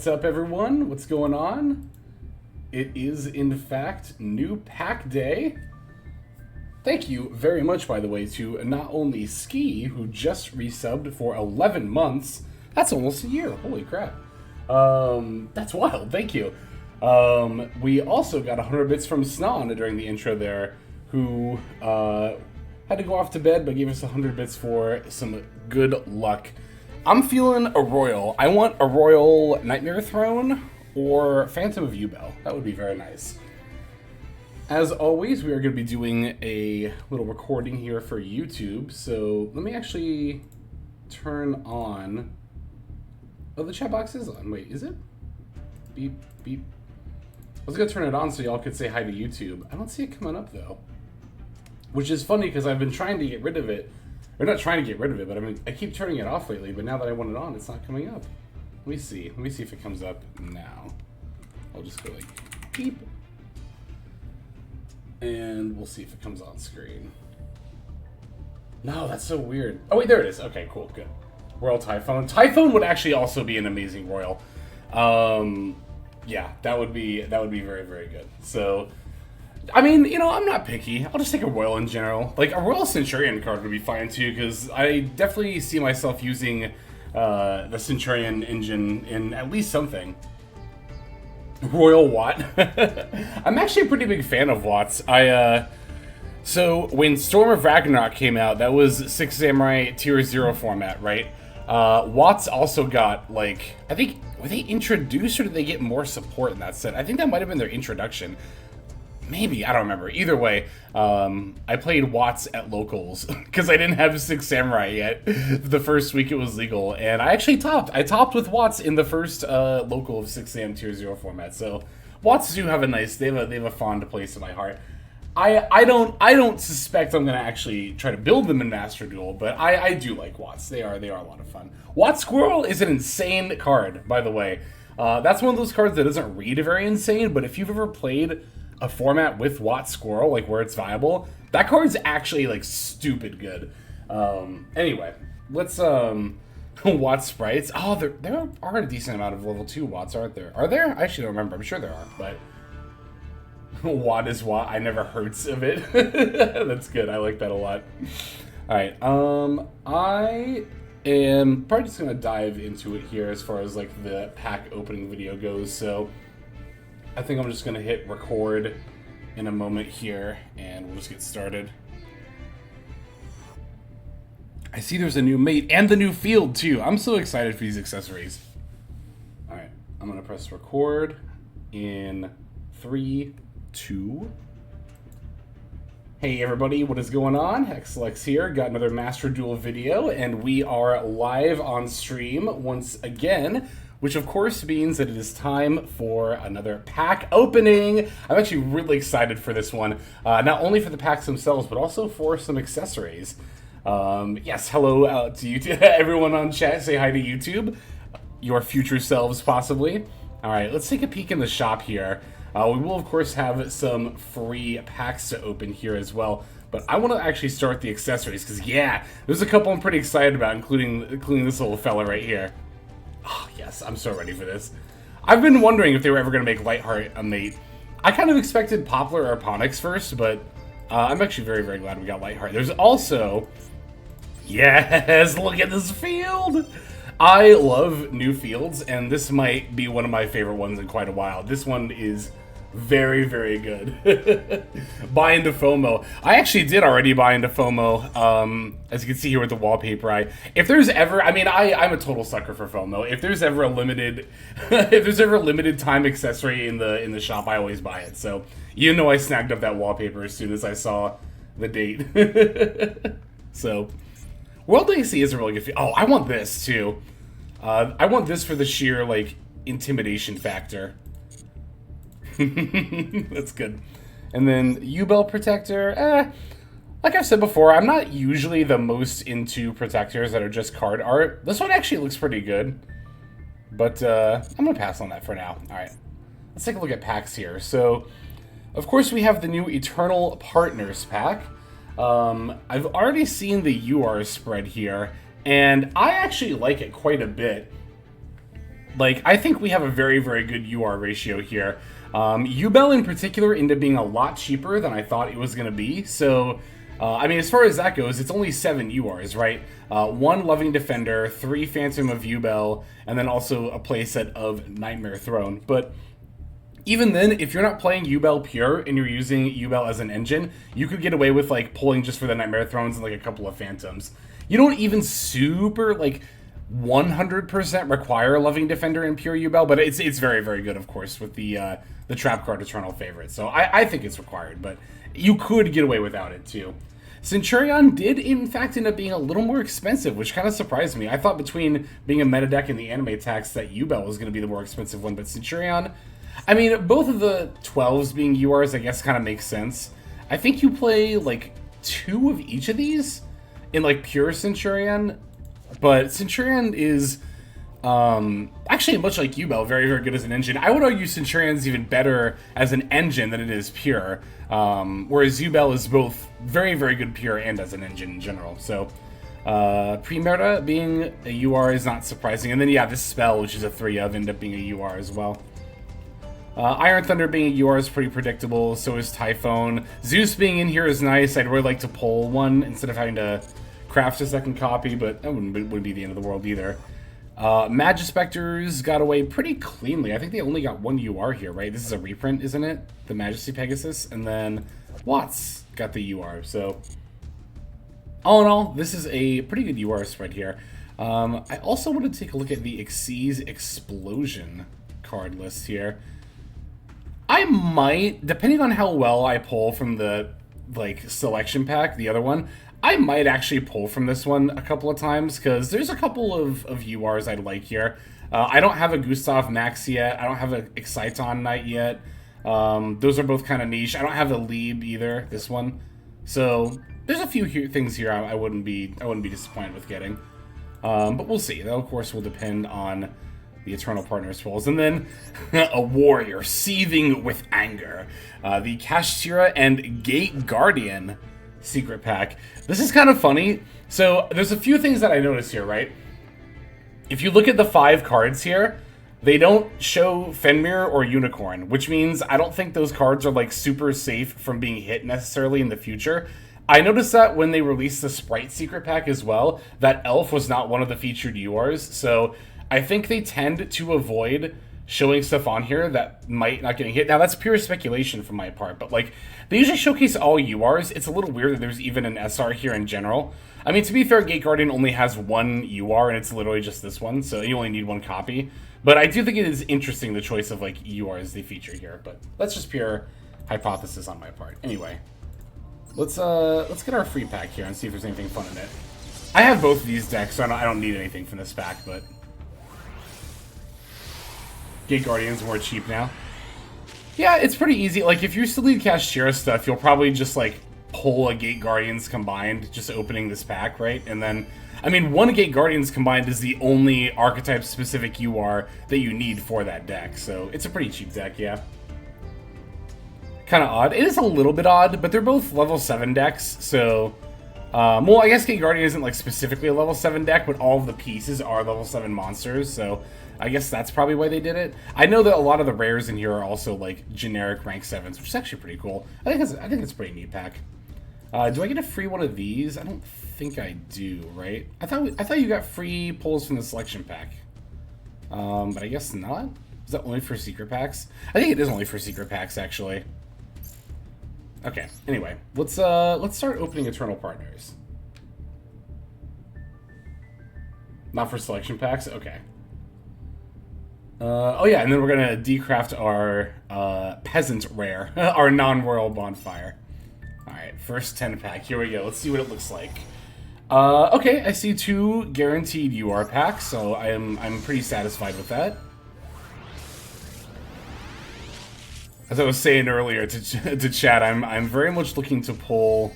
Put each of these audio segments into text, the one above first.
What's up, everyone? What's going on? It is, in fact, new pack day. Thank you very much, by the way, to not only Ski, who just resubbed for 11 months. That's almost a year. Holy crap. That's wild. Thank you. We also got 100 bits from Snan during the intro there, who had to go off to bed, but gave us 100 bits for some good luck. I'm feeling a royal. I want a royal Nightmare Throne or Phantom of YUBEL. That would be very nice. As always, we are going to be doing a little recording here for YouTube. So let me actually turn on... Oh, the chat box is on. Wait, is it? Beep, beep. I was going to turn it on so y'all could say hi to YouTube. I don't see it coming up, though. Which is funny because I've been trying to get rid of it. Or not trying to get rid of it, but I keep turning it off lately, but now that I want it on, it's not coming up. Let me see. Let me see if it comes up now. I'll just go like, beep. And we'll see if it comes on screen. No, that's so weird. Oh, wait, there it is. Okay, cool, good. Royal Typhone. Typhone would actually also be an amazing royal. Yeah, that would be very, very good. So... I mean, you know, I'm not picky. I'll just take a royal in general. Like, a royal Centurion card would be fine, too, because I definitely see myself using the Centurion engine in at least something. Royal Watt. I'm actually a pretty big fan of Watts. So, when Storm of Ragnarok came out, that was 6 Samurai Tier 0 format, right? Watts also got, like, I think, were they introduced or did they get more support in that set? I think that might have been their introduction. Maybe, I don't remember. Either way, I played Watts at locals because I didn't have 6 Samurai yet. The first week it was legal, and I actually topped. I topped with Watts in the first local of 6 Sam Tier 0 format. So Watts do have a nice. They have a fond place in my heart. I don't suspect I'm gonna actually try to build them in Master Duel, but I do like Watts. They are a lot of fun. Watt Squirrel is an insane card, by the way. That's one of those cards that doesn't read very insane, but if you've ever played a format with Watt Squirrel, like where it's viable, that card's actually like stupid good. Anyway, let's Watt sprites. Oh, there are a decent amount of level 2 Watts, aren't there? Are there? I actually don't remember. I'm sure there are, but Watt is Watt. I never heard of it. That's good. I like that a lot. All right. I am probably just gonna dive into it here as far as like the pack opening video goes. So I think I'm just going to hit record in a moment here, and we'll just get started. I see there's a new mate and the new field, too. I'm so excited for these accessories. All right, I'm going to press record in 3, 2. Hey, everybody, what is going on? Hexlex here. Got another Master Duel video, and we are live on stream once again, which of course means that it is time for another pack opening. I'm actually really excited for this one, not only for the packs themselves, but also for some accessories. Yes, hello to you, everyone on chat. Say hi to YouTube, your future selves possibly. All right, let's take a peek in the shop here. We will of course have some free packs to open here as well. But I want to actually start the accessories because yeah, there's a couple I'm pretty excited about, including this little fella right here. Oh, yes, I'm so ready for this. I've been wondering if they were ever going to make Lightheart a mate. I kind of expected Poplar or Ponix first, but I'm actually very, very glad we got Lightheart. There's also... Yes, look at this field! I love new fields, and this might be one of my favorite ones in quite a while. This one is very, very good. Buy into FOMO. I actually did already buy into FOMO, as you can see here with the wallpaper. If there's ever, I mean, I'm a total sucker for FOMO. If there's ever a limited, if there's ever a limited time accessory in the shop, I always buy it. So you know, I snagged up that wallpaper as soon as I saw the date. So World AC is a really good. Oh, I want this too. I want this for the sheer like intimidation factor. That's good. And then YUBEL Protector, like I've said before, I'm not usually the most into protectors that are just card art. This one actually looks pretty good, but I'm gonna pass on that for now. All right, let's take a look at packs here. So, of course, we have the new Eternal Partners pack. I've already seen the UR spread here, and I actually like it quite a bit. Like, I think we have a very, very good UR ratio here. YUBEL in particular ended up being a lot cheaper than I thought it was going to be. So, I mean, as far as that goes, it's only 7 URs, right? 1 Loving Defender, 3 Phantom of YUBEL, and then also a playset of Nightmare Throne. But even then, if you're not playing YUBEL pure and you're using YUBEL as an engine, you could get away with, like, pulling just for the Nightmare Thrones and, like, a couple of Phantoms. You don't even super, like, 100% require Loving Defender in pure YUBEL, but it's very, very good, of course, with the Trap card Eternal Favorite. So I think it's required, but you could get away without it, too. Centurion did, in fact, end up being a little more expensive, which kind of surprised me. I thought between being a meta deck and the anime attacks that YUBEL was going to be the more expensive one, but Centurion, I mean, both of the 12s being URs, I guess, kind of makes sense. I think you play, like, 2 of each of these in, like, pure Centurion. But Centurion is actually, much like YUBEL, very, very good as an engine. I would argue Centurion's even better as an engine than it is pure. Whereas YUBEL is both very, very good pure and as an engine in general. So, Primera being a UR is not surprising. And then, yeah, this spell, which is a 3 of, ended up being a UR as well. Iron Thunder being a UR is pretty predictable. So is Typhone. Zeus being in here is nice. I'd really like to pull one instead of having to craft a second copy, but that wouldn't be the end of the world either. Magispectors got away pretty cleanly. I think they only got 1 UR here, right? This is a reprint, isn't it? The Majesty Pegasus. And then Watts got the UR. So, all in all, this is a pretty good UR spread here. I also want to take a look at the Xyz Explosion card list here. I might, depending on how well I pull from the, like, selection pack, the other one, I might actually pull from this one a couple of times, because there's a couple of URs I'd like here. I don't have a Gustav Max yet. I don't have an Exciton Knight yet. Those are both kind of niche. I don't have a Lieb either, this one. So there's a few things here I wouldn't be disappointed with getting. But we'll see. That, of course, will depend on the Eternal Partners pulls. And then a warrior seething with anger. The Kashtira and Gate Guardian secret pack. This is kind of funny. So there's a few things that I noticed here, right? If you look at the 5 cards here, they don't show Fenrir or Unicorn, which means I don't think those cards are like super safe from being hit necessarily in the future. I noticed that when they released the Sprite secret pack as well, that Elf was not one of the featured URs, so I think they tend to avoid showing stuff on here that might not getting hit. Now, that's pure speculation from my part, but, like, they usually showcase all URs. It's a little weird that there's even an SR here in general. I mean, to be fair, Gate Guardian only has 1 UR, and it's literally just this one, so you only need 1 copy. But I do think it is interesting, the choice of, like, URs they feature here, but that's just pure hypothesis on my part. Anyway, let's get our free pack here and see if there's anything fun in it. I have both of these decks, so I don't need anything from this pack, but Gate Guardian's more cheap now. Yeah, it's pretty easy. Like, if you still need Kashtira stuff, you'll probably just, like, pull a Gate Guardians combined, just opening this pack, right? And then, I mean, 1 Gate Guardians combined is the only archetype-specific UR that you need for that deck, so it's a pretty cheap deck, yeah. Kind of odd. It is a little bit odd, but they're both level 7 decks, so well, I guess Gate Guardian isn't, like, specifically a level 7 deck, but all of the pieces are level 7 monsters, so I guess that's probably why they did it. I know that a lot of the rares in here are also, like, generic rank 7s, which is actually pretty cool. I think it's a pretty neat pack. Do I get a free one of these? I don't think I do, right? I thought you got free pulls from the selection pack. But I guess not? Is that only for secret packs? I think it is only for secret packs, actually. Okay, anyway, let's start opening Eternal Partners. Not for selection packs? Okay. Oh yeah, and then we're gonna decraft our peasant rare, our non-royal bonfire. Alright, first 10 pack, here we go, let's see what it looks like. Okay, I see 2 guaranteed UR packs, so I'm pretty satisfied with that. As I was saying earlier to chat, I'm very much looking to pull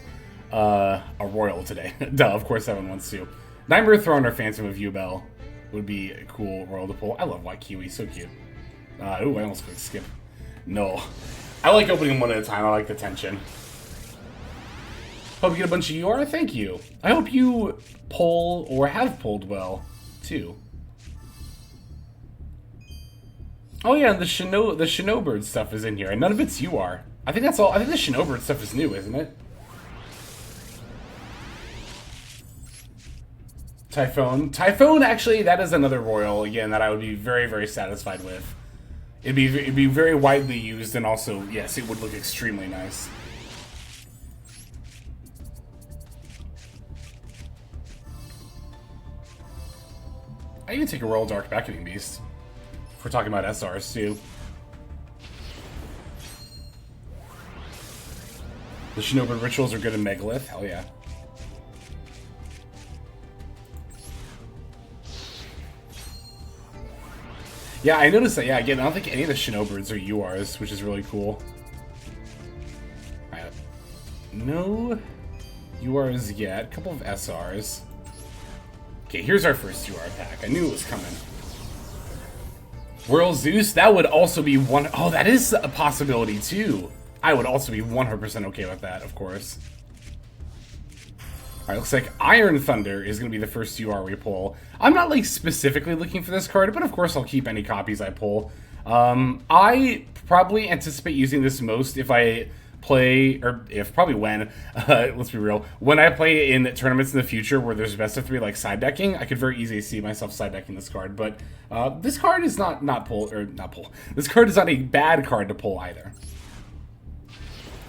a royal today. Duh, of course everyone wants to. Nightmare Throne or Phantom of YUBEL would be a cool royal to pull. I love White Kiwi, so cute. Ooh, I almost clicked skip. No. I like opening them one at a time, I like the tension. Hope you get a bunch of UR, thank you. I hope you pull or have pulled well, too. Oh yeah, and the Snowbird stuff is in here, and none of it's UR. I think that's all. I think the Snowbird stuff is new, isn't it? Typhoon, actually, that is another royal, again, that I would be very, very satisfied with. It'd be very widely used, and also, yes, it would look extremely nice. I even take a Royal Dark Beckoning Beast. If we're talking about SRs, too. The Shinobi Rituals are good in Megalith, hell yeah. Yeah, I noticed that. Yeah, again, I don't think any of the Shinobirds are URs, which is really cool. Alright. No URs yet. A couple of SRs. Okay, here's our first UR pack. I knew it was coming. Royal Zeus, that would also be one... Oh, that is a possibility, too. I would also be 100% okay with that, of course. Alright, looks like Iron Thunder is going to be the first UR we pull. I'm not, like, specifically looking for this card, but of course I'll keep any copies I pull. I probably anticipate using this most if I play, or if, probably when, let's be real, when I play in tournaments in the future where there's best of 3, like, side decking, I could very easily see myself side decking this card, but this card is not this card is not a bad card to pull either.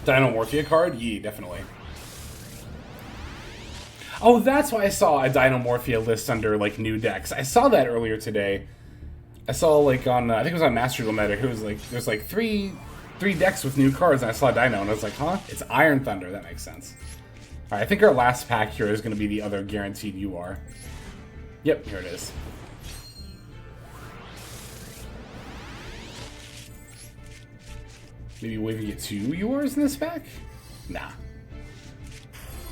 Dinomorphia card? Yeah, definitely. Oh, that's why I saw a Dinomorphia list under, like, new decks. I saw that earlier today. I saw, like, on, I think it was on Master Duel Medic, it was, like, there's, like, three decks with new cards, and I saw Dino, and I was like, huh? It's Iron Thunder, that makes sense. Alright, I think our last pack here is going to be the other guaranteed UR. Yep, here it is. Maybe we'll even get 2 URs in this pack? Nah.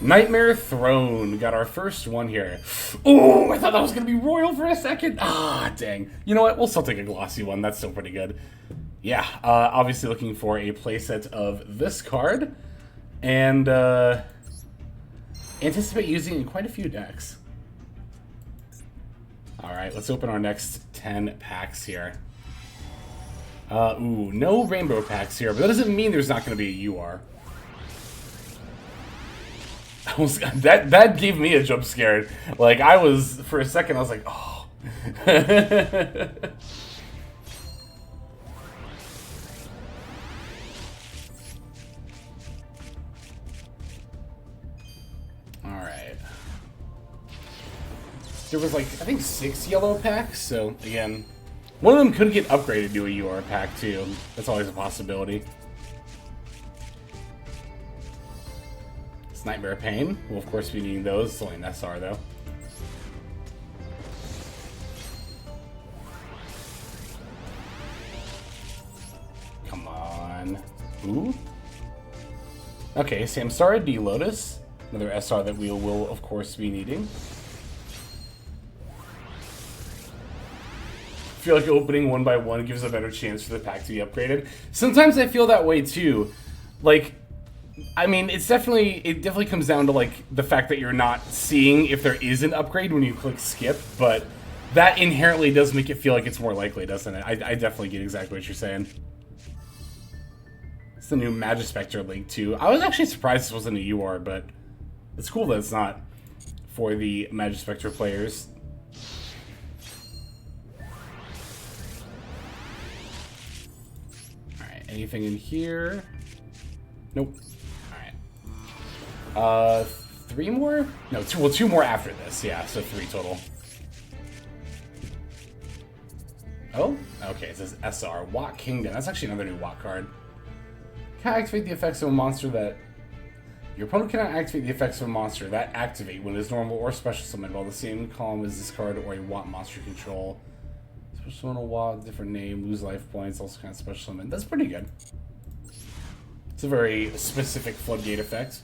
Nightmare Throne. Got our first one here. Oh, I thought that was going to be Royal for a second. Ah, dang. You know what? We'll still take a glossy one. That's still pretty good. Yeah, obviously looking for a playset of this card. And anticipate using in quite a few decks. Alright, let's open our next 10 packs here. Ooh, no rainbow packs here, but that doesn't mean there's not going to be a UR. That gave me a jump scare. Like, I was, for a second, I was like, oh. Alright. There was, like, I think 6 yellow packs, so, again, one of them could get upgraded to a UR pack, too. That's always a possibility. Nightmare Pain. We'll of course be needing those. It's only an SR though. Come on. Ooh. Okay, Samsara D Lotus. Another SR that we will of course be needing. I feel like opening one by one gives a better chance for the pack to be upgraded. Sometimes I feel that way too. Like, I mean, it definitely comes down to, like, the fact that you're not seeing if there is an upgrade when you click skip, but that inherently does make it feel like it's more likely, doesn't it? I definitely get exactly what you're saying. It's the new Magispector link, too. I was actually surprised this wasn't a UR, but it's cool that it's not for the Magispector players. Alright, anything in here? Nope. 3 more? No, 2. Well, 2 more after this. Yeah, so 3 total. Oh, okay. It says SR Watt Kingdom. That's actually another new Watt card. Can activate the effects of a monster that your opponent cannot activate the effects of a monster that activate when it is normal or special summoned while the same column as this card or a Watt monster control. Special summon a Watt, different name, lose life points, also kind of special summon. That's pretty good. It's a very specific floodgate effect.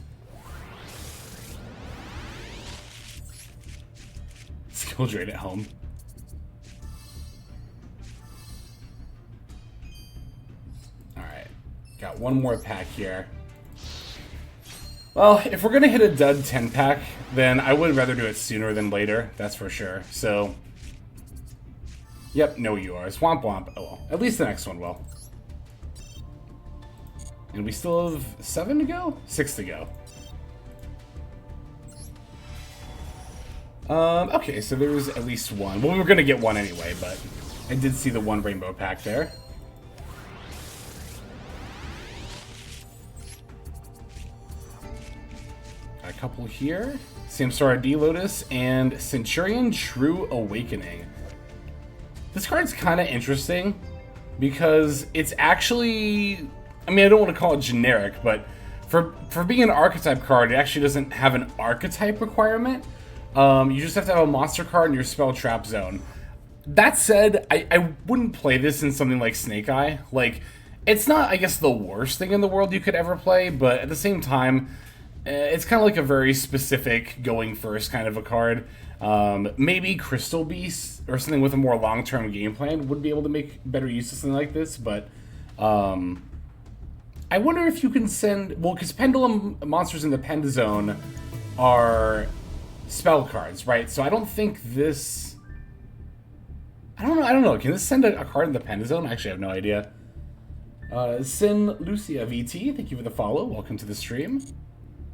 Skill drain at home. Alright. Got one more pack here. Well, if we're gonna hit a dud 10 pack, then I would rather do it sooner than later, that's for sure. So, yep, no UR. Swamp Womp. Oh well. At least the next one will. And we still have 7 to go? 6 to go. Okay, so there's at least one. Well, we were going to get one anyway, but I did see the one rainbow pack there. Got a couple here. Samsara D Lotus and Centurion True Awakening. This card's kind of interesting because it's actually, I mean, I don't want to call it generic, but for being an archetype card, it actually doesn't have an archetype requirement. You just have to have a monster card in your spell trap zone. That said, I wouldn't play this in something like Snake Eye. Like, it's not, I guess, the worst thing in the world you could ever play, but at the same time, it's kind of like a very specific going first kind of a card. Maybe Crystal Beast or something with a more long-term game plan would be able to make better use of something like this, but I wonder if you can send, well, because Pendulum monsters in the Pend Zone are spell cards, right? So I don't think this, I don't know. Can this send a card in the Pend Zone? Actually, I have no idea. Sin Lucia VT, thank you for the follow. Welcome to the stream.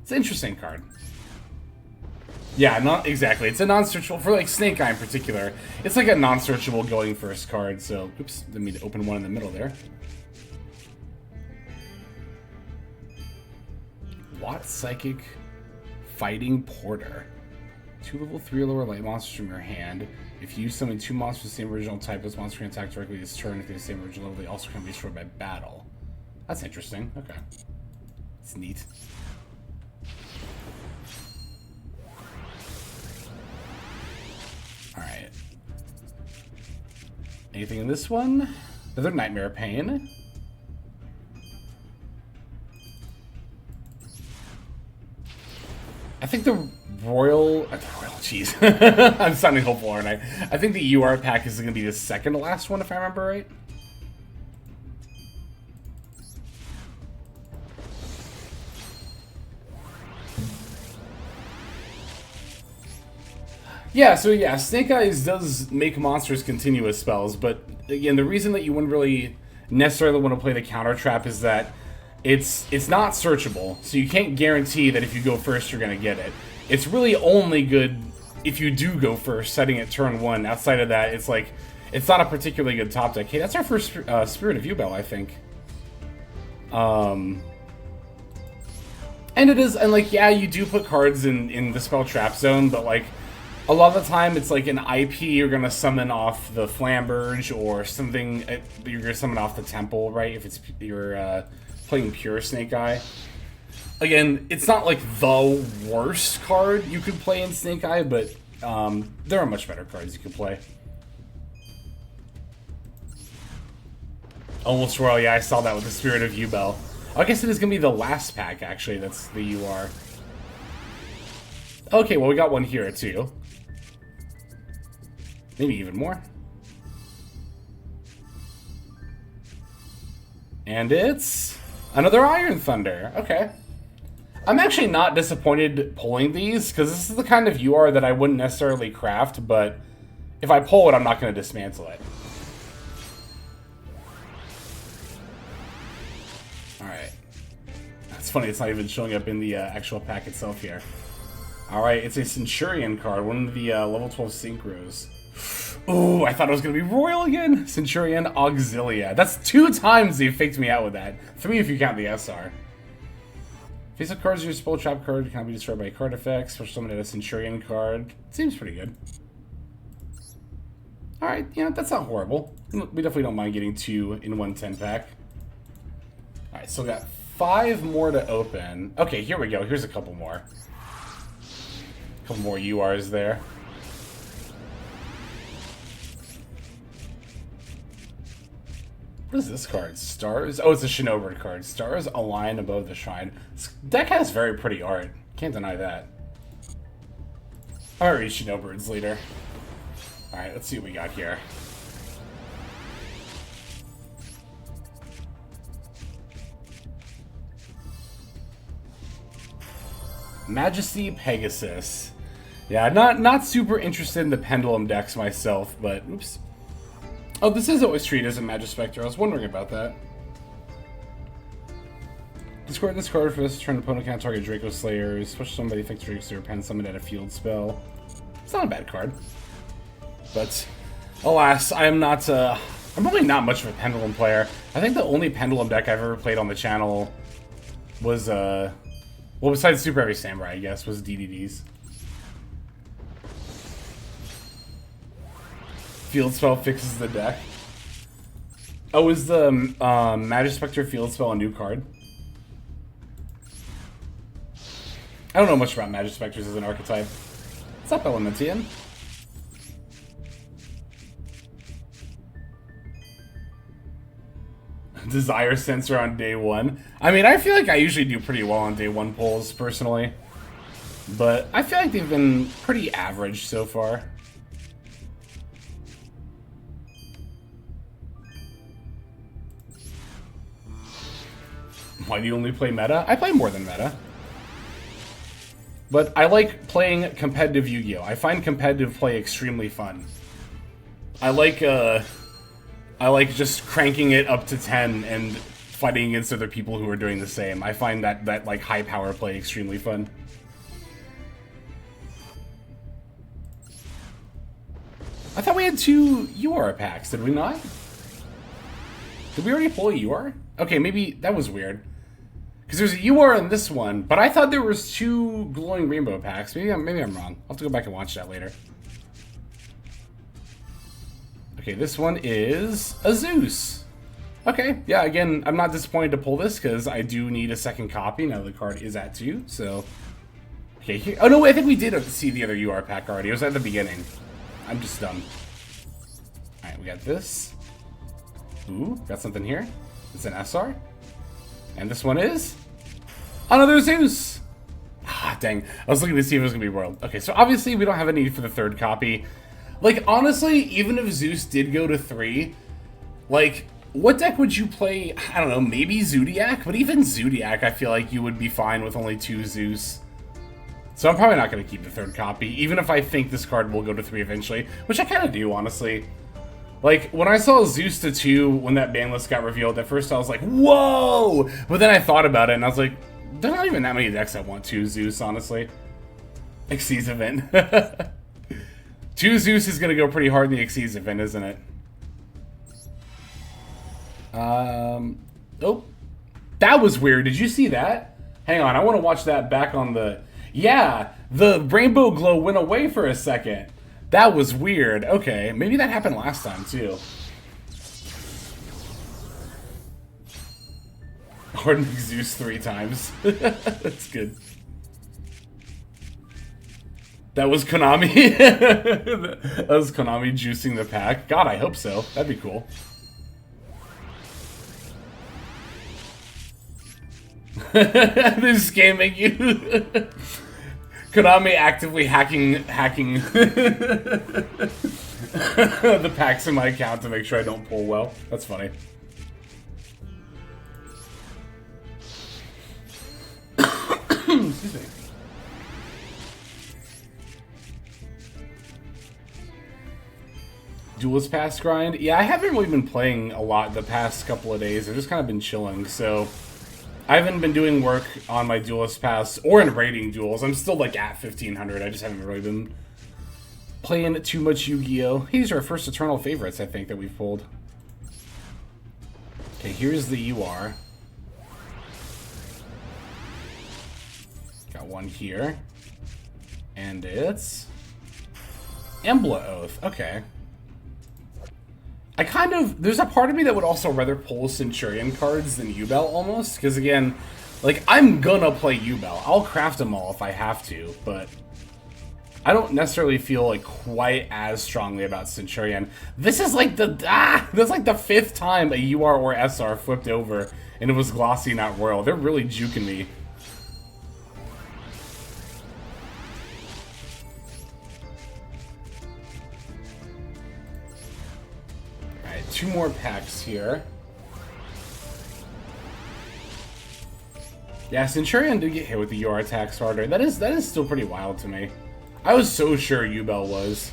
It's an interesting card. Yeah, not exactly. It's a non-searchable, for like Snake Eye in particular. It's like a non-searchable going first card, so, oops, let me open one in the middle there. Watt Psychic Fighting Porter. 2 level 3 or lower light monsters from your hand. If you summon 2 monsters with the same original type, those monsters can attack directly this turn. If they're the same original level, they also can be destroyed by battle. That's interesting. Okay. It's neat. Alright. Anything in this one? Another Nightmare Pain. I think the Royal, jeez. I'm sounding hopeful, aren't I? I think the UR pack is going to be the second to last one, if I remember right. Yeah, so yeah, Snake Eyes does make monsters continuous spells, but again, the reason that you wouldn't really necessarily want to play the counter trap is that it's not searchable, so you can't guarantee that if you go first you're going to get it. It's really only good if you do go first, setting it turn 1. Outside of that, it's like, it's not a particularly good top deck. Hey, that's our first Spirit of YUBEL, I think. And it is, and like, yeah, you do put cards in the spell trap zone, but like, a lot of the time it's like an IP you're going to summon off the Flamberge or something, you're going to summon off the Temple, right? If it's, you're playing pure Snake Eye. Again, it's not like the worst card you could play in Snake Eye, but there are much better cards you could play. Almost Royal, yeah, I saw that with the Spirit of YUBEL. I guess it is going to be the last pack, actually, that's the UR. Okay, well, we got one here, too. Maybe even more. And it's another Iron Thunder. Okay. I'm actually not disappointed pulling these, because this is the kind of UR that I wouldn't necessarily craft, but if I pull it, I'm not going to dismantle it. Alright. That's funny, it's not even showing up in the actual pack itself here. Alright, it's a Centurion card, one of the level 12 Synchros. Ooh, I thought it was going to be Royal again. Centurion Auxilia. That's 2 times they faked me out with that. 3 if you count the SR. Face-up cards, your spell trap card cannot be destroyed by card effects. Special summon a Centurion card. Seems pretty good. Alright, yeah, that's not horrible. We definitely don't mind getting 2 in one 10-pack. Alright, so we got 5 more to open. Okay, here we go. Here's a couple more. A couple more URs there. What is this card? Stars? Oh, it's a Shinobi card. Stars align above the shrine. This deck has very pretty art. Can't deny that. I might read Shinobi's later. Alright, let's see what we got here. Majesty Pegasus. Yeah, not super interested in the Pendulum decks myself, but oops. Oh, this is always treated as a Magispector. I was wondering about that. Discard this card for this turn. Opponent can't target Draco Slayers. Special somebody thinks Draco Slayer pen summon at a field spell. It's not a bad card. But, alas, I am not, I'm probably not much of a Pendulum player. I think the only Pendulum deck I've ever played on the channel was, well, besides Super Heavy Samurai, I guess, was DDDs. Field spell fixes the deck. Oh, is the Magispector field spell a new card? I don't know much about Magispectors as an archetype. What's up, Elementian? Desire Sensor on day one. I mean, I feel like I usually do pretty well on day one polls, personally. But I feel like they've been pretty average so far. Why do you only play meta? I play more than meta. But I like playing competitive Yu-Gi-Oh! I find competitive play extremely fun. I like just cranking it up to 10 and fighting against other people who are doing the same. I find that like high power play extremely fun. I thought we had 2 UR packs, did we not? Did we already pull a UR? Okay, maybe that was weird. Because there's a UR in this one, but I thought there was 2 glowing rainbow packs. Maybe I'm wrong. I'll have to go back and watch that later. Okay, this one is a Zeus. Okay, yeah, again, I'm not disappointed to pull this because I do need a second copy. Now the card is at 2, so... Okay, here... Oh, no, I think we did see the other UR pack already. It was at the beginning. I'm just dumb. Alright, we got this. Ooh, got something here. It's an SR. And this one is... another Zeus! Ah, dang. I was looking to see if it was going to be World. Okay, so obviously we don't have a need for the third copy. Like, honestly, even if Zeus did go to 3, like, what deck would you play? I don't know, maybe Zodiac? But even Zodiac, I feel like you would be fine with only 2 Zeus. So I'm probably not going to keep the third copy, even if I think this card will go to 3 eventually, which I kind of do, honestly. Like, when I saw Zeus to 2, when that ban list got revealed, at first I was like, whoa! But then I thought about it, and I was like, there's not even that many decks that want 2 Zeus, honestly. Xyz event. 2 Zeus is going to go pretty hard in the Xyz event, isn't it? Oh. That was weird. Did you see that? Hang on, I want to watch that back on the... Yeah, the rainbow glow went away for a second. That was weird. Okay, maybe that happened last time, too. Harden Zeus 3 times. That's good. That was Konami. That was Konami juicing the pack. God, I hope so. That'd be cool. They're scamming you. Konami actively hacking the packs in my account to make sure I don't pull well. That's funny. Excuse me. Duelist Pass grind? Yeah, I haven't really been playing a lot the past couple of days. I've just kind of been chilling, so... I haven't been doing work on my Duelist Pass or in raiding duels. I'm still like at 1500. I just haven't really been playing too much Yu-Gi-Oh! These are our first Eternal favorites, I think, that we've pulled. Okay, here's the UR. Got one here. And it's... Embla Oath. Okay. I kind of... There's a part of me that would also rather pull Centurion cards than YUBEL almost. Because again, like, I'm gonna play YUBEL. I'll craft them all if I have to, but... I don't necessarily feel like quite as strongly about Centurion. This is like the... This is like the 5th time a UR or SR flipped over and it was glossy, not royal. They're really juking me. Alright, 2 more packs here. Yeah, Centurion did get hit with the UR attack starter. That is still pretty wild to me. I was so sure YUBEL was.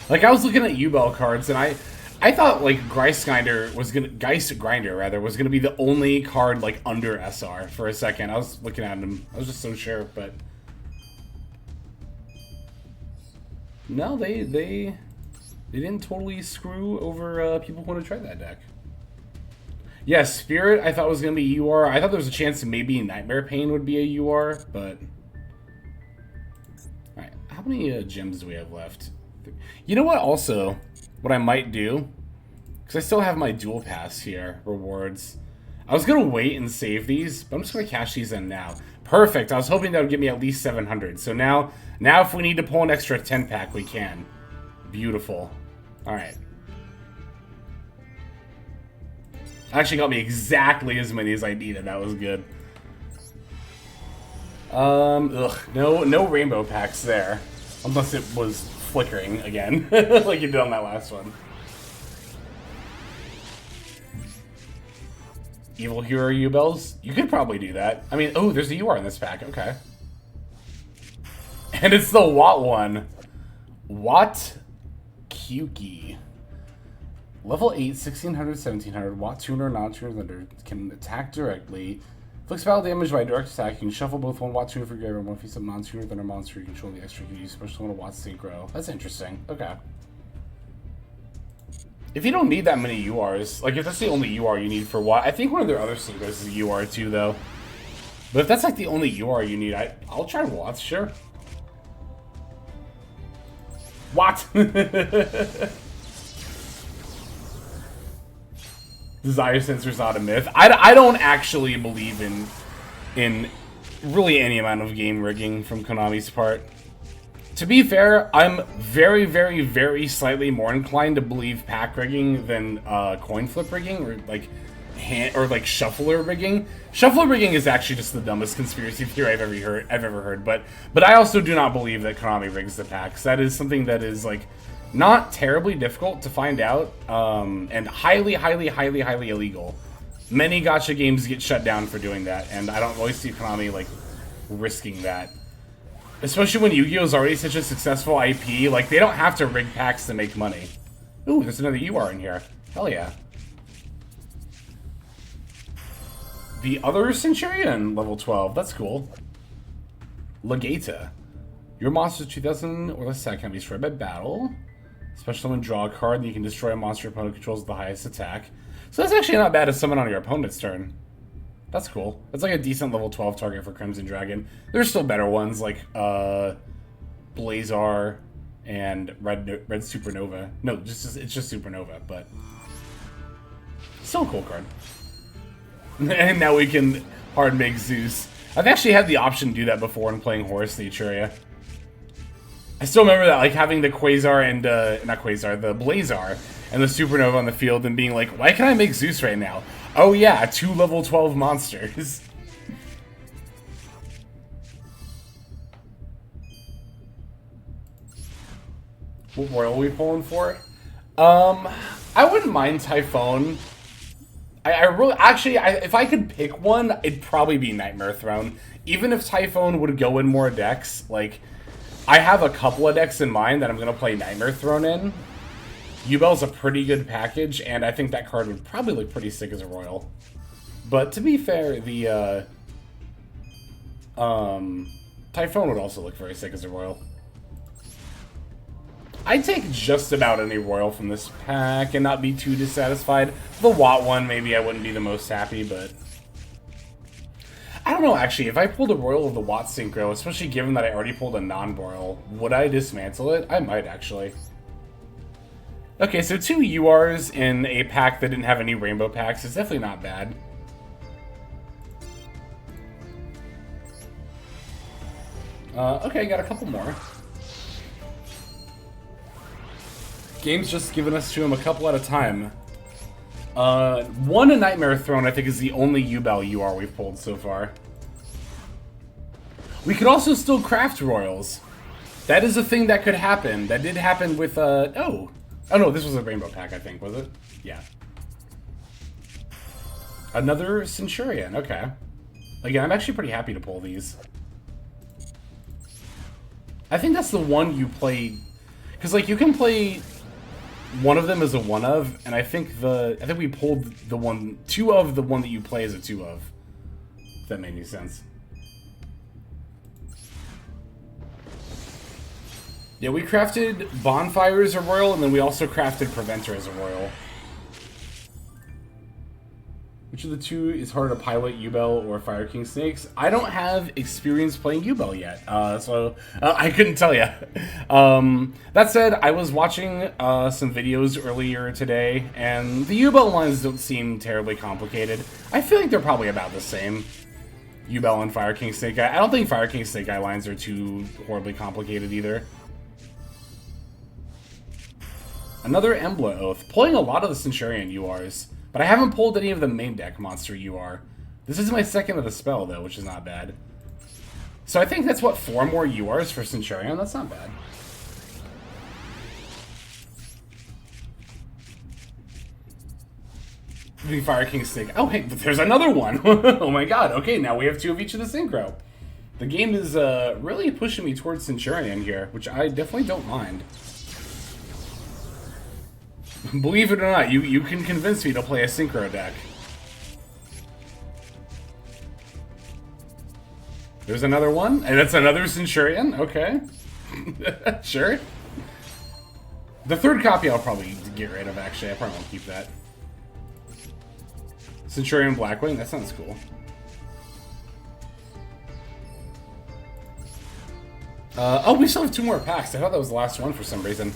Like, I was looking at YUBEL cards, and I thought like Geist Grinder rather was gonna be the only card like under SR for a second. I was looking at him. I was just so sure, but no, they didn't totally screw over people who want to try that deck. Yeah, Spirit I thought was gonna be UR. I thought there was a chance maybe Nightmare Pain would be a UR, but all right. How many gems do we have left? You know what? Also, what I might do, because I still have my Duel Pass here, rewards. I was going to wait and save these, but I'm just going to cash these in now. Perfect. I was hoping that would give me at least 700. So now if we need to pull an extra 10-pack, we can. Beautiful. All right. Actually got me exactly as many as I needed. That was good. No rainbow packs there. Unless it was flickering again, like you did on that last one. Evil Hero YUBELs? You could probably do that. I mean, oh, there's a UR in this pack. Okay. And it's the Watt one. Watt Kyuki. Level 8, 1600, 1700. Watt 200, not 200. Can attack directly. Inflicts battle damage by direct attack. You can shuffle both one Watt 2 for graveyard, one piece of monster, then a monster. You control the extra. You can use special one Watt synchro. That's interesting. Okay. If you don't need that many URs, like if that's the only UR you need for Watt, I think one of their other synchros is a UR too, though. But if that's like the only UR you need, I'll try Watts, sure. Watt. Desire Sensor's not a myth. I don't actually believe in really any amount of game rigging from Konami's part. To be fair, I'm very, very, very slightly more inclined to believe pack rigging than coin flip rigging or like shuffler rigging. Shuffler rigging is actually just the dumbest conspiracy theory I've ever heard. But I also do not believe that Konami rigs the packs. That is something that is like not terribly difficult to find out, and highly, highly, highly, highly illegal. Many gacha games get shut down for doing that, and I don't really see Konami like risking that. Especially when Yu-Gi-Oh! Is already such a successful IP, like they don't have to rig packs to make money. Ooh, there's another UR in here. Hell yeah. The other Centurion, level 12. That's cool. Legata. Your monster's 2000 or less attack can be destroyed by battle. Special summon, draw a card, and you can destroy a monster your opponent controls with the highest attack. So that's actually not bad to summon on your opponent's turn. That's cool. That's like a decent level 12 target for Crimson Dragon. There's still better ones like Blazar and Red Supernova. No, it's just Supernova, but still a cool card. And now we can hard make Zeus. I've actually had the option to do that before when playing Horus the Echuria. I still remember that, like having the Quasar and not Quasar, the Blazar and the Supernova on the field and being like, why can't I make Zeus right now? Oh yeah, 2 level 12 monsters. What royal are we pulling for? I wouldn't mind Typhon. I really, actually, if I could pick one, it'd probably be Nightmare Throne. Even if Typhon would go in more decks, like, I have a couple of decks in mind that I'm going to play Nightmare Throne in. YUBEL's a pretty good package, and I think that card would probably look pretty sick as a royal. But to be fair, the Typhon would also look very sick as a royal. I'd take just about any royal from this pack and not be too dissatisfied. The Watt one, maybe I wouldn't be the most happy, but I don't know, actually. If I pulled a royal of the Watt Synchro, especially given that I already pulled a non-royal, would I dismantle it? I might, actually. Okay, so 2 URs in a pack that didn't have any rainbow packs is definitely not bad. Okay, got a couple more. Game's just giving us to him a couple at a time. One, a Nightmare Throne, I think, is the only YUBEL UR we've pulled so far. We could also still craft royals. That is a thing that could happen. That did happen with, oh no, this was a rainbow pack, I think, was it? Yeah. Another Centurion, okay. Again, I'm actually pretty happy to pull these. I think that's the one you play, because, like, you can play one of them is a one of, and I think we pulled the one, two of the one that you play is a two of. If that made any sense. Yeah, we crafted Bonfire as a royal, and then we also crafted Preventer as a royal. Which of the two is harder to pilot, YUBEL or Fire King Snakes? I don't have experience playing YUBEL yet, so I couldn't tell you. That said, I was watching some videos earlier today, and the YUBEL lines don't seem terribly complicated. I feel like they're probably about the same. YUBEL and Fire King Snake Eye. I don't think Fire King Snake Eye lines are too horribly complicated either. Another Embla Oath. Pulling a lot of the Centurion URs. But I haven't pulled any of the main deck monster UR. This is my second of the spell, though, which is not bad. So I think that's, what, 4 more URs for Centurion? That's not bad. The Fire King Snake. Oh, hey, there's another one! Oh my god, okay, now we have 2 of each of the Synchro. The game is really pushing me towards Centurion here, which I definitely don't mind. Believe it or not, you can convince me to play a Synchro deck. There's another one, and that's another Centurion, okay. Sure. The third copy I'll probably get rid of, actually. I probably won't keep that. Centurion Blackwing, that sounds cool. Oh, we still have 2 more packs. I thought that was the last one for some reason.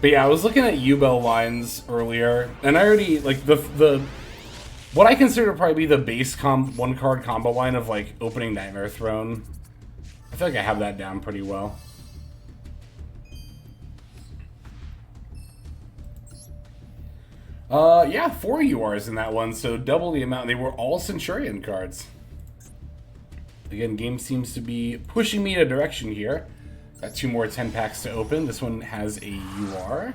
But yeah, I was looking at YUBEL lines earlier, and I already, like, what I consider to probably be the base one-card combo line of, like, opening Nightmare Throne. I feel like I have that down pretty well. Yeah, 4 URs in that one, so double the amount. They were all Centurion cards. Again, game seems to be pushing me in a direction here. Got 2 more 10 packs to open. This one has a UR.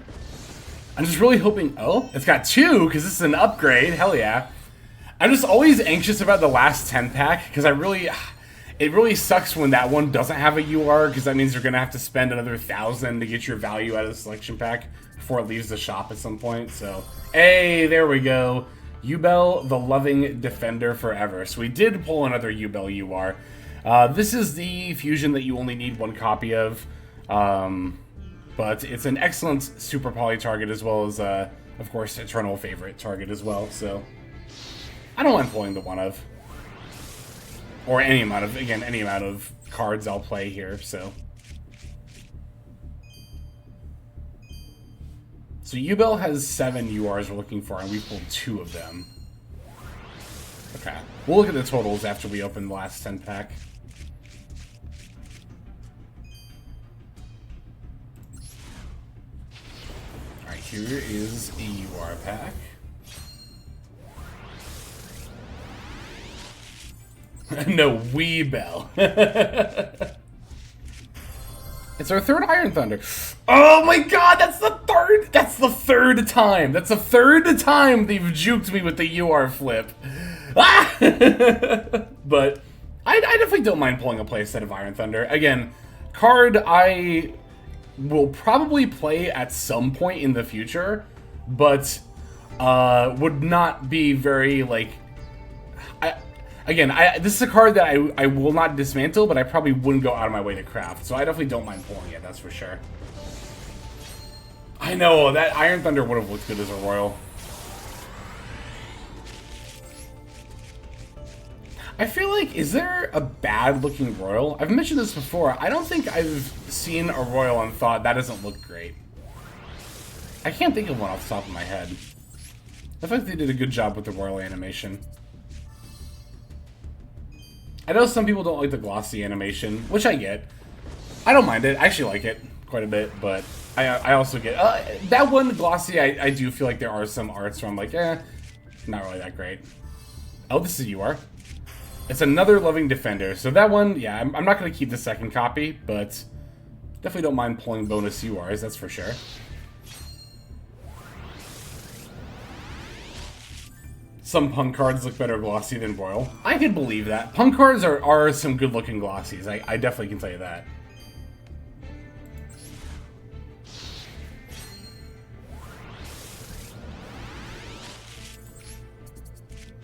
I'm just really hoping... Oh, it's got 2, because this is an upgrade. Hell yeah. I'm just always anxious about the last 10 pack, because it really sucks when that one doesn't have a UR, because that means you're going to have to spend another 1,000 to get your value out of the selection pack before it leaves the shop at some point. So, hey, there we go. YUBEL, the loving defender forever. So we did pull another YUBEL UR. This is the fusion that you only need 1 copy of, but it's an excellent super poly target as well as, of course, eternal favorite target as well, so I don't mind pulling the one of, or any amount of cards I'll play here, so. So YUBEL has 7 URs we're looking for, and we pulled 2 of them. Okay, we'll look at the totals after we open the last 10 pack. Alright, here is a UR pack. No, YUBEL. It's our 3rd Iron Thunder. Oh my god, that's the 3rd! That's the 3rd time! That's the 3rd time they've juked me with the UR flip. Ah! But I definitely don't mind pulling a playset of Iron Thunder. Again, card I will probably play at some point in the future, but would not be very, like... this is a card that I will not dismantle, but I probably wouldn't go out of my way to craft. So I definitely don't mind pulling it, that's for sure. I know, that Iron Thunder would have looked good as a Royal. I feel like, is there a bad looking Royal? I've mentioned this before. I don't think I've seen a Royal and thought that doesn't look great. I can't think of one off the top of my head. I feel like they did a good job with the Royal animation. I know some people don't like the glossy animation, which I get. I don't mind it. I actually like it quite a bit, but I also get... that one glossy, I do feel like there are some arts where I'm like, not really that great. Oh, this is UR. It's another Loving Defender. So that one, yeah, I'm not going to keep the second copy, but definitely don't mind pulling bonus URs, that's for sure. some punk cards look better glossy than Royal. I can believe that. Punk cards are some good looking glossies. I definitely can tell you that.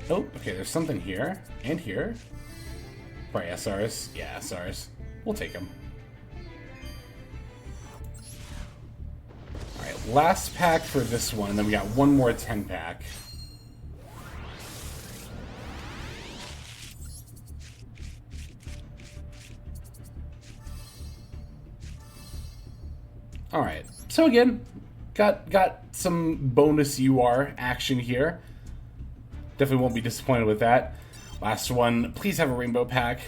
Oh, okay, there's something here and here. Probably SRs. Yeah, SRs. We'll take them. Alright, last pack for this one, and then we got one more 10-pack. Alright, so again, got some bonus UR action here. Definitely won't be disappointed with that. Last one, please have a rainbow pack.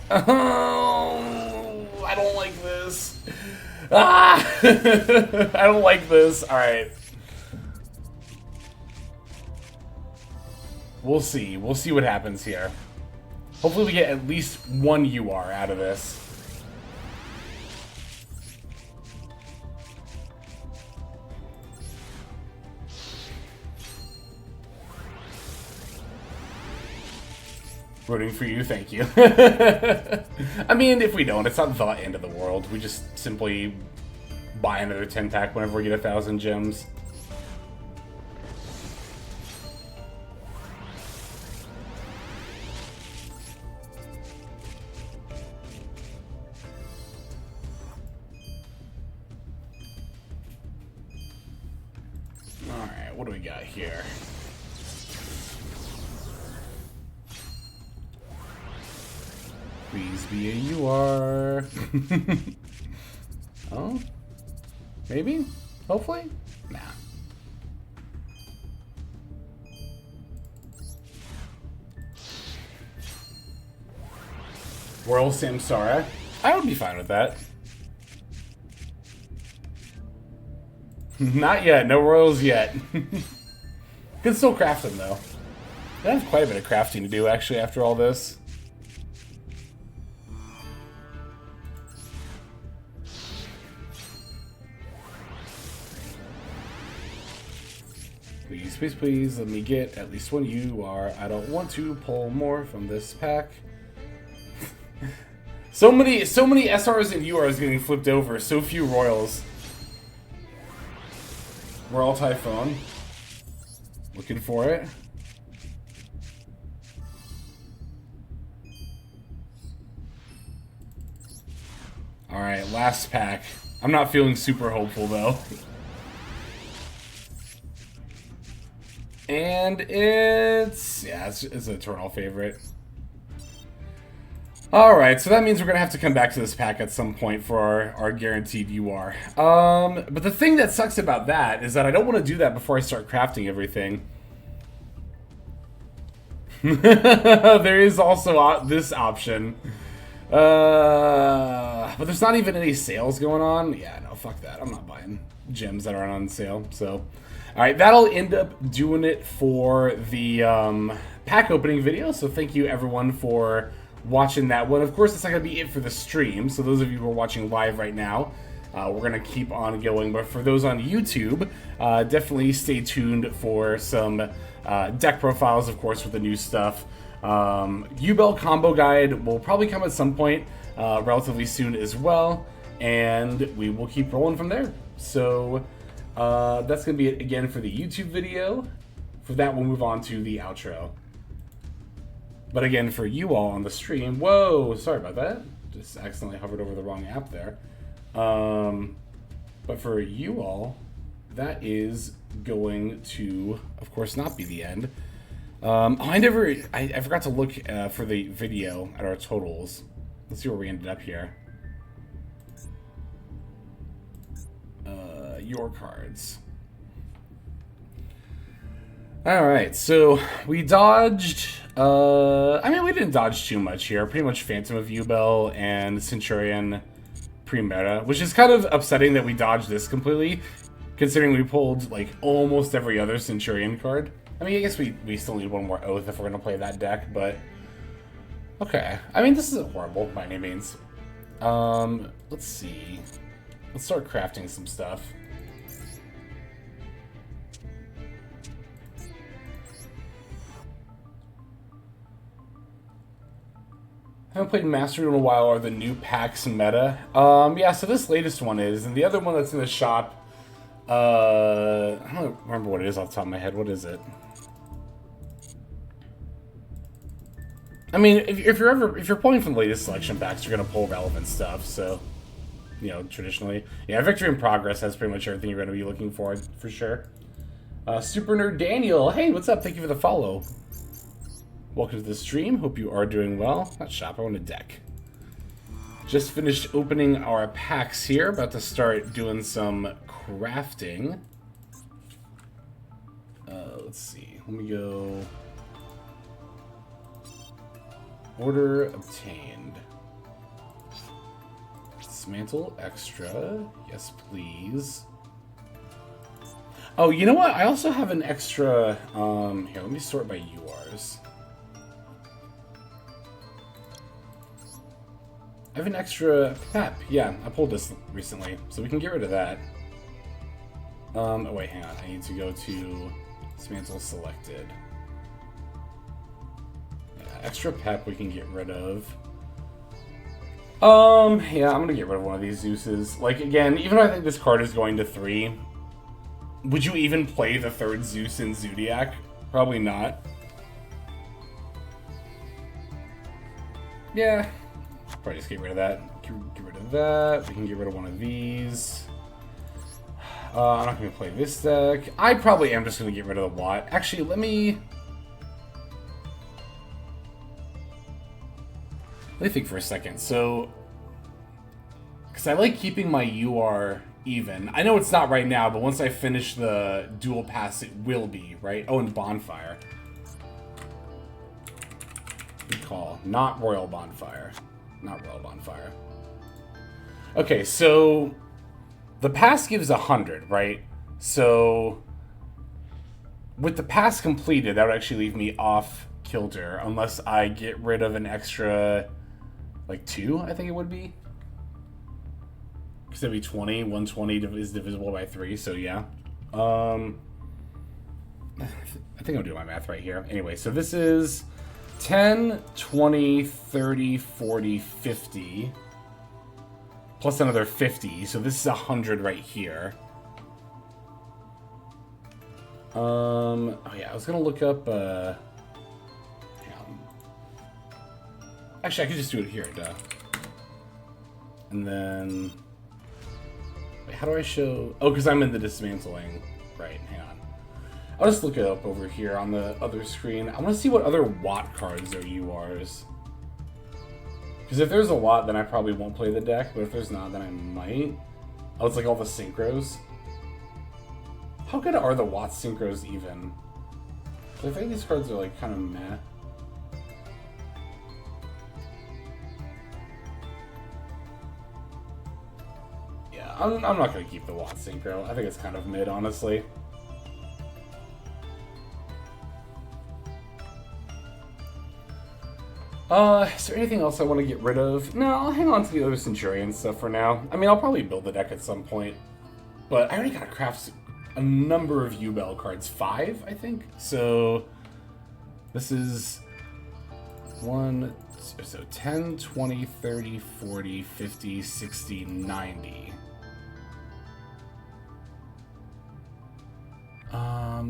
Oh, I don't like this. Ah! I don't like this. Alright. We'll see. We'll see what happens here. Hopefully we get at least one UR out of this. Rooting for you, thank you. I mean, if we don't, it's not the end of the world. We just simply buy another 10-pack whenever we get 1,000 gems. Alright, what do we got here? Please be a UR. Oh? Maybe? Hopefully? Nah. Royal Samsara? I would be fine with that. Not yet. No Royals yet. Can still craft them, though. I have quite a bit of crafting to do, actually, after all this. Please, please, please, let me get at least one UR. I don't want to pull more from this pack. so many SRs and URs getting flipped over. So few Royals. Royal Typhoon. Looking for it. Alright, last pack. I'm not feeling super hopeful, though. And it's... yeah, it's an eternal favorite. Alright, so that means we're going to have to come back to this pack at some point for our guaranteed UR. But the thing that sucks about that is that I don't want to do that before I start crafting everything. There is also this option. But there's not even any sales going on. Yeah, no, fuck that. I'm not buying gems that aren't on sale, so... Alright, that'll end up doing it for the pack opening video, so thank you everyone for watching that one. Of course, that's not going to be it for the stream, so those of you who are watching live right now, we're going to keep on going, but for those on YouTube, definitely stay tuned for some deck profiles, of course, with the new stuff. YUBEL combo guide will probably come at some point relatively soon as well, and we will keep rolling from there. So... that's going to be it again for the YouTube video. For that, we'll move on to the outro. But again, for you all on the stream... Whoa! Sorry about that. Just accidentally hovered over the wrong app there. But for you all, that is going to, of course, not be the end. I forgot to look for the video at our totals. Let's see where we ended up here. Your cards. Alright, so we dodged... I mean, we didn't dodge too much here. Pretty much Phantom of YUBEL and Centurion pre-meta, which is kind of upsetting that we dodged this completely, considering we pulled, like, almost every other Centurion card. I mean, I guess we still need one more Oath if we're going to play that deck, but... okay. I mean, this isn't horrible by any means. Let's see. Let's start crafting some stuff. Haven't played Master Duel in a while. Are the new packs meta? Yeah, so this latest one is, and the other one that's in the shop, I don't remember what it is off the top of my head. What is it? I mean, if you're pulling from the latest selection packs, you're gonna pull relevant stuff. So, you know, traditionally, yeah, Victory in Progress has pretty much everything you're gonna be looking for sure. Super Nerd Daniel, hey, what's up? Thank you for the follow. Welcome to the stream. Hope you are doing well. Not shop, I want a deck. Just finished opening our packs here. About to start doing some crafting. Let's see. Let me go. Order obtained. Dismantle extra. Yes, please. Oh, you know what? I also have an extra. Here, let me sort by URs. I have an extra pep. Yeah, I pulled this recently, so we can get rid of that. Oh wait, hang on. I need to go to dismantle selected. Yeah, extra pep we can get rid of. Yeah, I'm gonna get rid of one of these Zeuses. Like, again, even though I think this card is going to 3, would you even play the 3rd Zeus in Zodiac? Probably not. Yeah. Probably just get rid of that. Get rid of that. We can get rid of one of these. I'm not going to play this deck. I probably am just going to get rid of the Watt. Actually, let me think for a second. So, because I like keeping my UR even. I know it's not right now, but once I finish the dual pass, it will be, right? Oh, and Bonfire. Good call. Not Royal Bonfire. Not Royal Bonfire. Okay, so the pass gives 100, right? So with the pass completed, that would actually leave me off kilter unless I get rid of an extra, like 2, I think it would be. Because it'd be 20. 120 is divisible by 3, so yeah. I think I'm doing my math right here. Anyway, so this is 10, 20, 30, 40, 50. Plus another 50. So this is 100 right here. Oh yeah, I was going to look up... hang on. Actually, I could just do it here, duh. And then... Wait, how do I show... Oh, because I'm in the dismantling. Right, hang on. I'll just look it up over here on the other screen. I want to see what other Watt cards are URs. Because if there's a Watt, then I probably won't play the deck. But if there's not, then I might. Oh, it's like all the synchros. How good are the Watt synchros even? I think these cards are like kind of meh. Yeah, I'm not going to keep the Watt synchro. I think it's kind of mid, honestly. Is there anything else I want to get rid of? No, I'll hang on to the other Centurion stuff for now. I mean, I'll probably build the deck at some point. But I already got to craft a number of YUBEL cards. 5, I think? So, this is 1, so 10, 20, 30, 40, 50, 60, 90.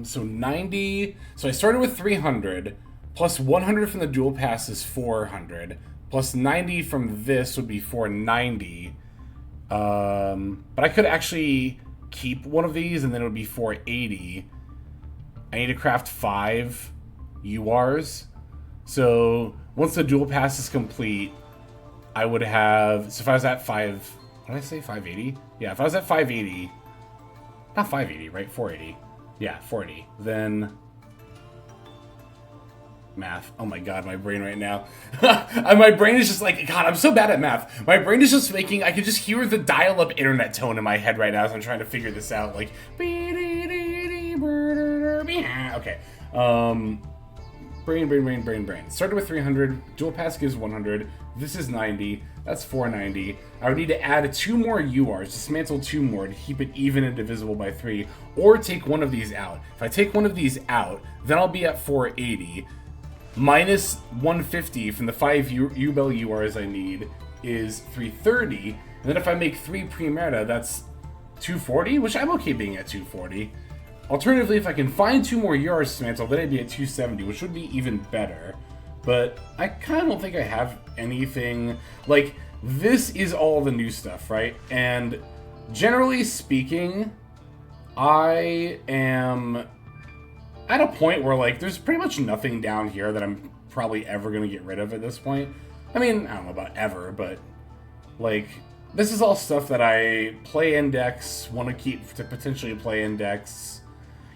So 90, so I started with 300. Plus 100 from the dual pass is 400. Plus 90 from this would be 490. But I could actually keep one of these and then it would be 480. I need to craft 5 URs. So once the dual pass is complete, I would have... So if I was at 5... What did I say? 580? Yeah, if I was at 580... Not 580, right? 480. Yeah, 480. Then... Math. Oh my god, my brain right now. My brain is just like, god, I'm so bad at math. My brain is just making, I can just hear the dial-up internet tone in my head right now as I'm trying to figure this out. Like, okay. Brain. Started with 300. Dual pass gives 100. This is 90. That's 490. I would need to add 2 more URs, dismantle 2 more to keep it even and divisible by 3, or take one of these out. If I take one of these out, then I'll be at 480. minus 150 from the 5 YUBEL URs I need is 330. And then if I make 3 Primera, that's 240, which I'm okay being at 240. Alternatively, if I can find 2 more URs to dismantle, then I'd be at 270, which would be even better. But I kind of don't think I have anything... Like, this is all the new stuff, right? And generally speaking, I am at a point where, like, there's pretty much nothing down here that I'm probably ever going to get rid of at this point. I mean, I don't know about ever, but, like, this is all stuff that I play index, want to keep to potentially play index.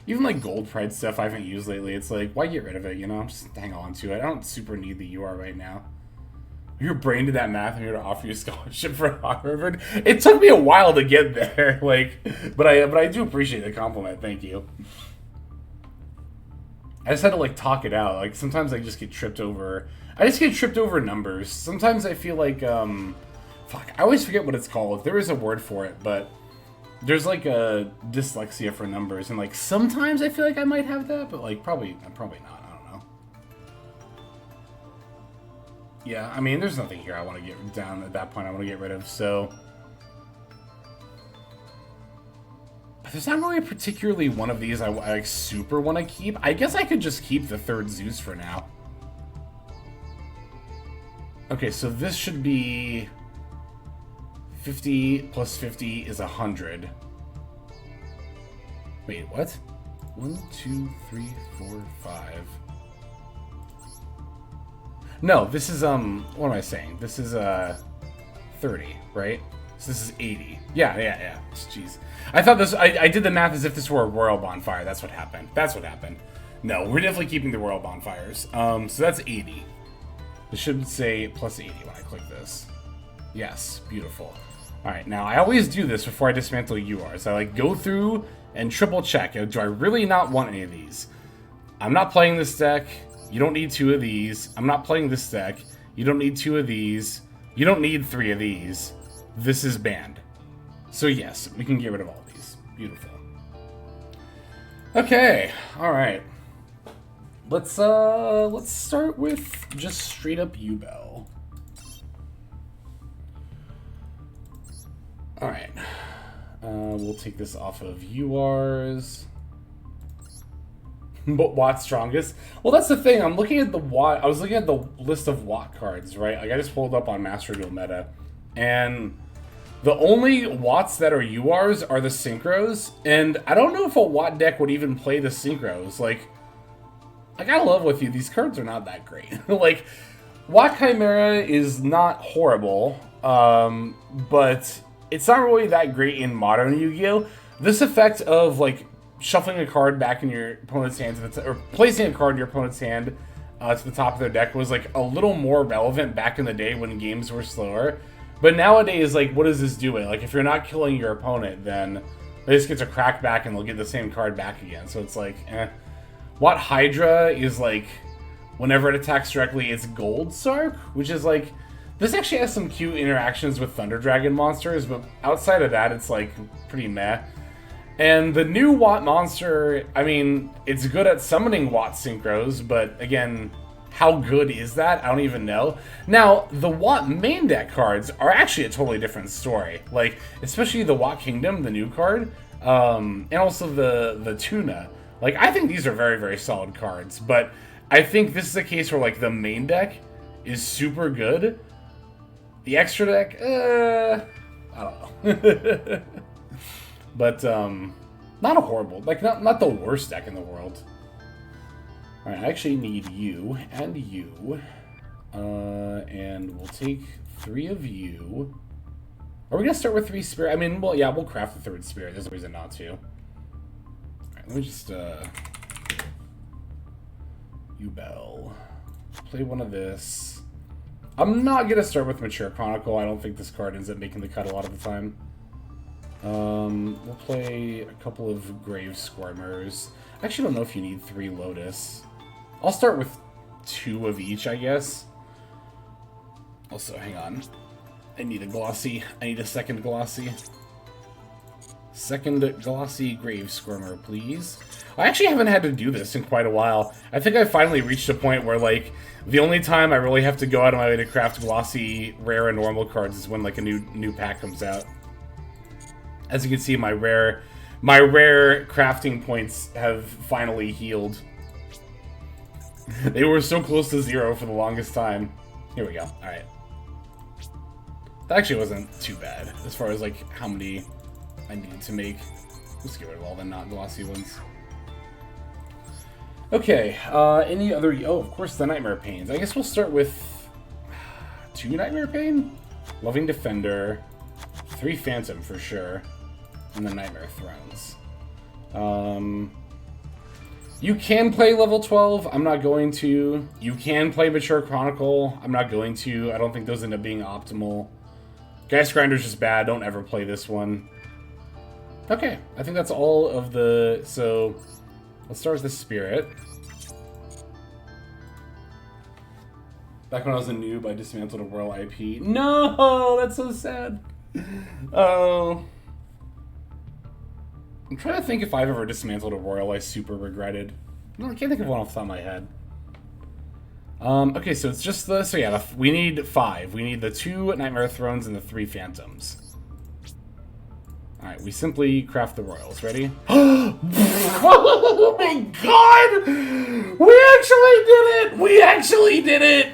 Even, like, gold pride stuff I haven't used lately. It's like, why get rid of it, you know? Just hang on to it. I don't super need the UR right now. Your brain did that math, I'm here to offer you a scholarship for Harvard. It took me a while to get there, like, but I do appreciate the compliment. Thank you. I just had to, like, talk it out. Like, sometimes I just get tripped over. I just get tripped over numbers. Sometimes I feel like, fuck, I always forget what it's called. There is a word for it, but there's, like, a dyslexia for numbers, and, like, sometimes I feel like I might have that, but, like, probably not. I don't know. Yeah, I mean, there's nothing here I want to get down at that point. I want to get rid of, so. But there's not really particularly one of these I like, super want to keep. I guess I could just keep the 3rd Zeus for now. Okay, so this should be 50 plus 50 is 100. Wait, what? 1, 2, 3, 4, 5. No, this is, what am I saying? This is, 30, right? So this is 80. Yeah. Jeez. I thought this, I did the math as if this were a royal bonfire. That's what happened. No, we're definitely keeping the royal bonfires. So that's 80. It should say plus 80 when I click this. Yes, beautiful. Alright, now I always do this before I dismantle URs. I like go through and triple check. Do I really not want any of these? I'm not playing this deck. You don't need 2 of these. I'm not playing this deck. You don't need 2 of these. You don't need 3 of these. This is banned. So yes, we can get rid of all these. Beautiful. Okay, alright. Let's start with just straight up YUBEL. Alright. We'll take this off of URs. But Watt strongest? Well, that's the thing. I'm looking at the Watt. I was looking at the list of Watt cards, right? Like, I just pulled up on Master Duel Meta. And the only Watts that are URs are the Synchros. And I don't know if a Watt deck would even play the Synchros. Like, I gotta love with you, these cards are not that great. Like, Watt Chimera is not horrible. But it's not really that great in modern Yu-Gi-Oh! This effect of, like, shuffling a card back in your opponent's hand, or placing a card in your opponent's hand to the top of their deck was, like, a little more relevant back in the day when games were slower. But nowadays, like, what is this doing? Like, if you're not killing your opponent, then they just get to crack back and they'll get the same card back again. So it's like, eh. Watt Hydra is, like, whenever it attacks directly, it's Gold Sark, which is, like, this actually has some cute interactions with Thunder Dragon monsters, but outside of that, it's, like, pretty meh. And the new Watt monster, I mean, it's good at summoning Watt Synchros, but again, how good is that? I don't even know. Now, the Watt main deck cards are actually a totally different story. Like, especially the Watt Kingdom, the new card, and also the Tuna. Like, I think these are very, very solid cards, but I think this is a case where, like, the main deck is super good. The extra deck, I don't know. But, not a horrible, like, not the worst deck in the world. Alright, I actually need you and you. And we'll take 3 of you. Are we gonna start with 3 spirit? I mean, well, yeah, we'll craft the 3rd spirit. There's a reason not to. Alright, let me just, YUBEL. Play one of this. I'm not gonna start with Mature Chronicle. I don't think this card ends up making the cut a lot of the time. We'll play a couple of Grave Squirmers. I actually don't know if you need 3 Lotus. I'll start with 2 of each, I guess. Also, hang on. I need a Glossy. I need a second Glossy. Second Glossy Grave Squirmer, please. I actually haven't had to do this in quite a while. I think I finally reached a point where, like, the only time I really have to go out of my way to craft Glossy, Rare, and Normal cards is when, like, a new pack comes out. As you can see, my rare crafting points have finally healed. They were so close to 0 for the longest time. Here we go. Alright. That actually wasn't too bad, as far as, like, how many I needed to make. Let's get rid of all the not glossy ones. Okay, any other... Oh, of course, the Nightmare Pains. I guess we'll start with 2 Nightmare Pain? Loving Defender, 3 Phantom for sure, and the Nightmare Thrones. You can play level 12. I'm not going to. You can play Mature Chronicle. I'm not going to. I don't think those end up being optimal. Geist Grinder's just bad. Don't ever play this one. Okay, I think that's all of the... So, let's start with the Spirit. Back when I was a noob, I dismantled a Royal IP. No! That's so sad. Oh. I'm trying to think if I've ever dismantled a Royal I super regretted. No, I can't think of one off the top of my head. Okay, so it's just the... So yeah, we need 5. We need the 2 Nightmare Thrones and the 3 Phantoms. Alright, we simply craft the Royals. Ready? Oh my god! We actually did it! We actually did it!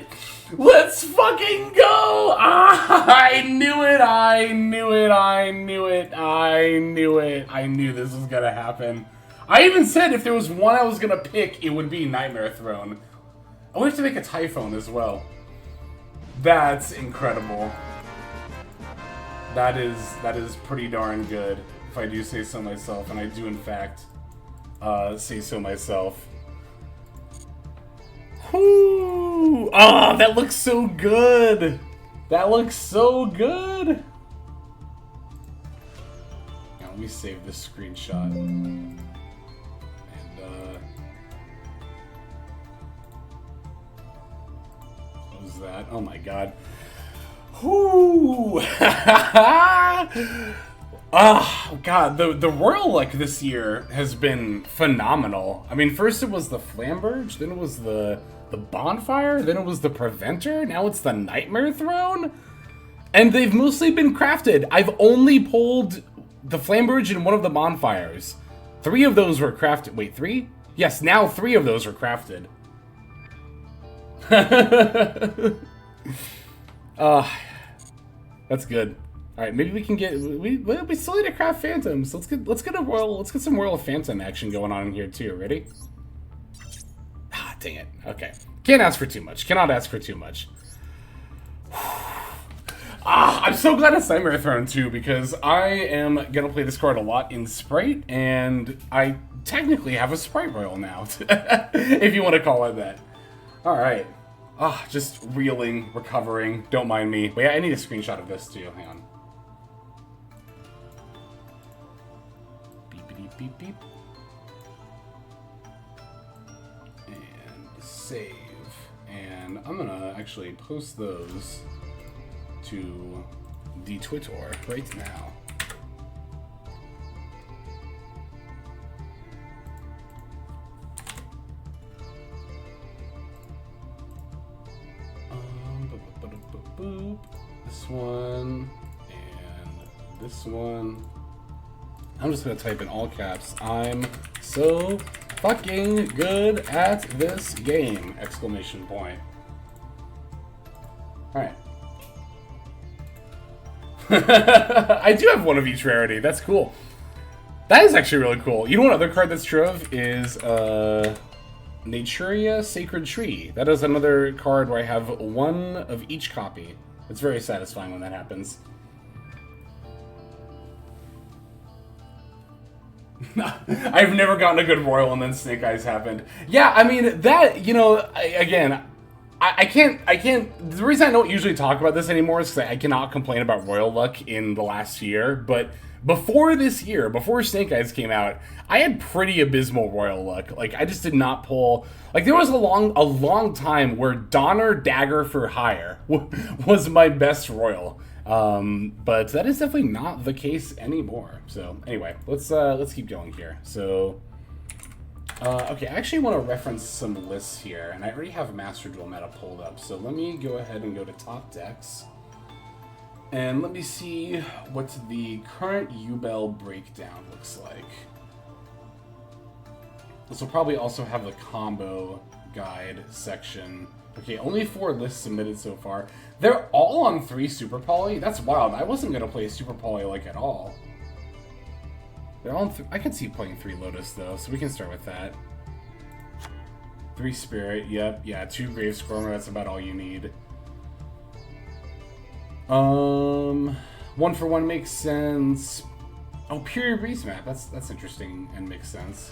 Let's fucking go! I knew it! I knew it! I knew it! I knew it! I knew this was gonna happen. I even said if there was one I was gonna pick, it would be Nightmare Throne. I wish to make a Typhone as well. That's incredible. That is pretty darn good, if I do say so myself, and I do in fact say so myself. Whoo! Ah, that looks so good! That looks so good! Now let me save this screenshot. And close that. Oh my god. Whoo! Oh god, the Royal Luck this year has been phenomenal. I mean, first it was the Flamberge, then it was the Bonfire, then it was the Preventer, now it's the Nightmare Throne? And they've mostly been crafted. I've only pulled the Flamberge and one of the Bonfires. 3 of those were crafted. Wait, 3? Yes, now 3 of those are crafted. That's good. All right, maybe we can get. We still need to craft Phantoms. Let's get some Royal Phantom action going on in here too. Ready? Ah, dang it. Okay, can't ask for too much. Cannot ask for too much. I'm so glad it's Nightmare Throne too, because I am gonna play this card a lot in Sprite, and I technically have a Sprite Royal now, if you want to call it that. All right. Just reeling, recovering. Don't mind me. But yeah, I need a screenshot of this too. Hang on. Beep, beep, beep, beep. And save. And I'm gonna actually post those to the Twitter right now. This one and this one. I'm just gonna type in all caps. I'm so fucking good at this game! Exclamation point. Alright. I do have one of each rarity. That's cool. That is actually really cool. You know what other card that's true of is Naturia Sacred Tree. That is another card where I have one of each copy. It's very satisfying when that happens. I've never gotten a good Royal and then Snake Eyes happened. Yeah, I mean, that, you know, I can't, the reason I don't usually talk about this anymore is because I cannot complain about Royal Luck in the last year, but before this year, before Snake Eyes came out, I had pretty abysmal Royal Luck. Like, I just did not pull, like, there was a long time where Donner Dagger for Hire was my best Royal. But that is definitely not the case anymore. So anyway, let's keep going here. So okay, I actually want to reference some lists here, and I already have Master Duel meta pulled up. So let me go ahead and go to top decks, and let me see what the current YUBEL breakdown looks like. This will probably also have the combo guide section. Okay, only 4 lists submitted so far. They're all on 3 Super Poly? That's wild. I wasn't going to play Super Poly like at all. They're all I could see playing 3 Lotus though, so we can start with that. 3 Spirit, yep. Yeah, 2 Grave Squirmer, that's about all you need. 1 for 1 makes sense. Oh, Pure Breeze map. That's interesting and makes sense.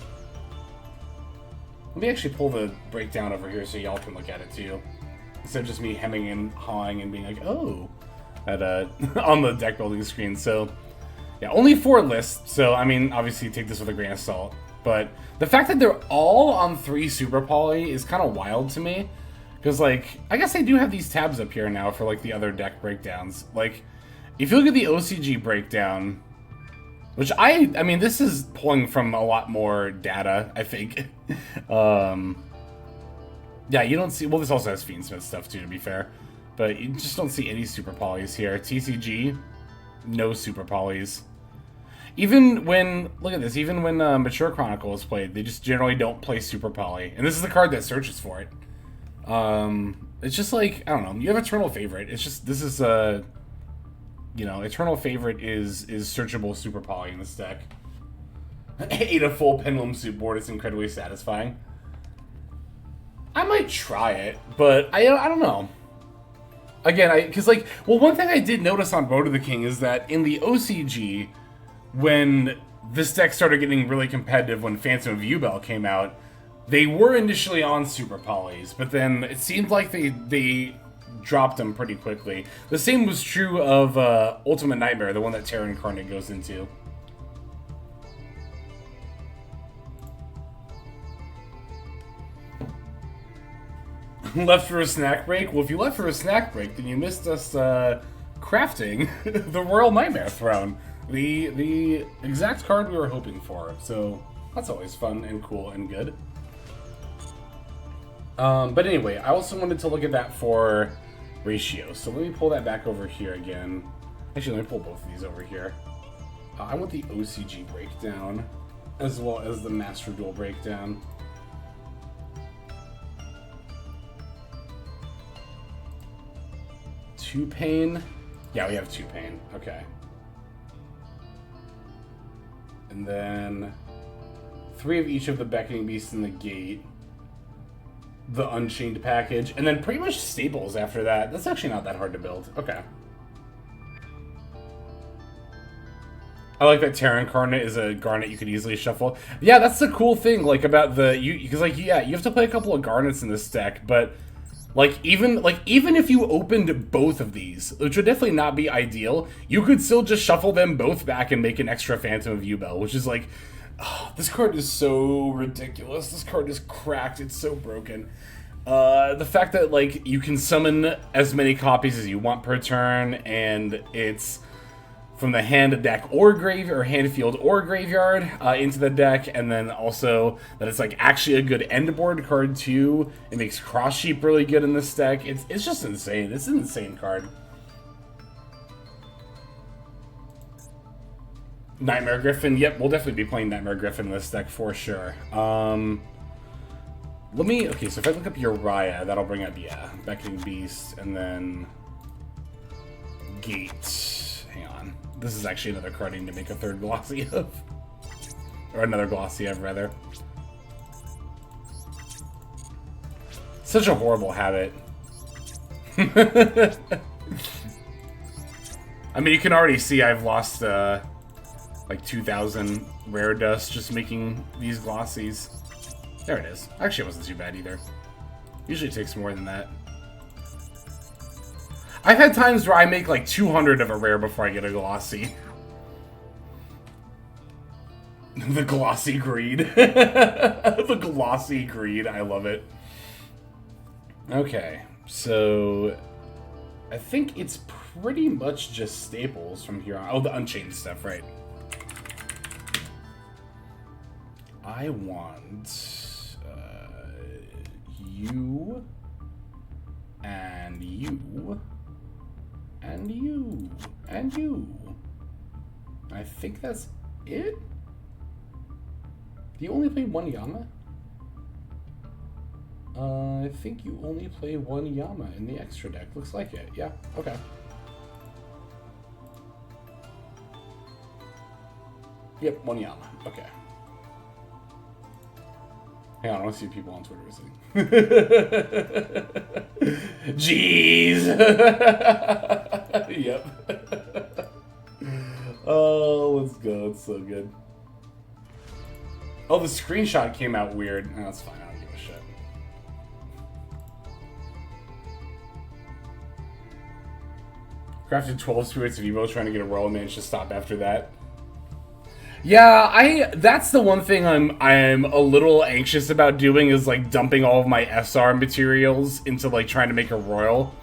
Let me actually pull the breakdown over here so y'all can look at it too. Instead of just me hemming and hawing and being like, oh, at on the deck building screen. So, yeah, only 4 lists. So, I mean, obviously take this with a grain of salt. But the fact that they're all on 3 Super Poly is kind of wild to me. Because, like, I guess I do have these tabs up here now for, like, the other deck breakdowns. Like, if you look at the OCG breakdown, which I mean, this is pulling from a lot more data, I think. Yeah, you don't see... Well, this also has Fiendsmith stuff, too, to be fair. But you just don't see any Super Polys here. TCG, no Super Polys. Even when... Look at this. Even when Mature Chronicle is played, they just generally don't play Super Poly. And this is the card that searches for it. It's just like... I don't know. You have Eternal Favorite. It's just... This is you know, Eternal Favorite is searchable Super Poly in this deck. 8 a full Pendulum Suit board is incredibly satisfying. I might try it, but I don't know. Again, because like, well, one thing I did notice on Vote of the King is that in the OCG, when this deck started getting really competitive when Phantom of YUBEL came out, they were initially on Super Polys, but then it seemed like they dropped them pretty quickly. The same was true of Ultimate Nightmare, the one that Terra Incarnate goes into. Left for a snack break? Well, if you left for a snack break, then you missed us crafting the Royal Nightmare Throne. The exact card we were hoping for. So that's always fun and cool and good. But anyway, I also wanted to look at that for ratio. So let me pull that back over here again. Actually, let me pull both of these over here. I want the OCG breakdown as well as the Master Duel breakdown. Two Pain? Yeah, we have 2 Pain. Okay. And then 3 of each of the Beckoning Beasts in the Gate. The Unchained package. And then pretty much staples after that. That's actually not that hard to build. Okay. I like that Terra Incarnate is a Garnet you could easily shuffle. Yeah, that's the cool thing, like, about the... Because, like, yeah, you have to play a couple of Garnets in this deck, but... even if you opened both of these, which would definitely not be ideal, you could still just shuffle them both back and make an extra Phantom of YUBEL, which is like, oh, this card is so ridiculous. This card is cracked. It's so broken. The fact that, like, you can summon as many copies as you want per turn, and it's from the hand deck or graveyard, or hand field or graveyard into the deck, and then also that it's like actually a good end board card too. It makes Cross Sheep really good in this deck. It's just insane. It's an insane card. Nightmare Griffin. Yep, we'll definitely be playing Nightmare Griffin in this deck for sure. Okay, so if I look up Uriah, that'll bring up, yeah, Beckoning Beast, and then Gate. Hang on. This is actually another card I need to make a 3rd Glossy of. Or another Glossy of, rather. Such a horrible habit. I mean, you can already see I've lost, like 2,000 rare dust just making these Glossies. There it is. Actually, it wasn't too bad either. Usually it takes more than that. I've had times where I make like 200 of a rare before I get a Glossy. The Glossy Greed. The Glossy Greed. I love it. Okay, so I think it's pretty much just staples from here on. Oh, the Unchained stuff, right. I want you and you and you and you. I think that's it? Do you only play one Yama? I think you only play one Yama in the extra deck. Looks like it. Yeah, okay. Yep, one Yama. Okay. Hang on, I want to see people on Twitter saying. Jeez! Yep. Oh, let's go. It's so good. Oh, the screenshot came out weird. Oh, that's fine. I don't give a shit. Crafted 12 Spirits of Evo trying to get a roll and managed to stop after that. Yeah, that's the one thing I'm a little anxious about doing is like dumping all of my SR materials into like trying to make a royal.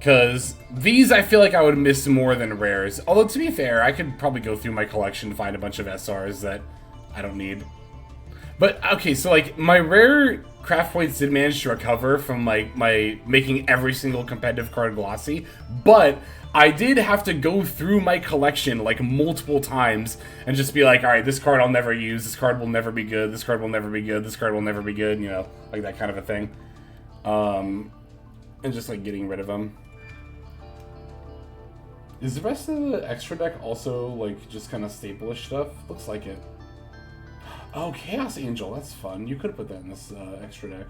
Cause these I feel like I would miss more than rares. Although to be fair, I could probably go through my collection and find a bunch of SRs that I don't need. But okay, so like my rare craft points did manage to recover from like my making every single competitive card glossy, but I did have to go through my collection like multiple times and just be like, all right, this card I'll never use, this card will never be good, this card will never be good, this card will never be good, you know, like that kind of a thing. And just like getting rid of them. Is the rest of the extra deck also like just kind of staple-ish stuff? Looks like it. Oh, Chaos Angel, that's fun. You could have put that in this extra deck.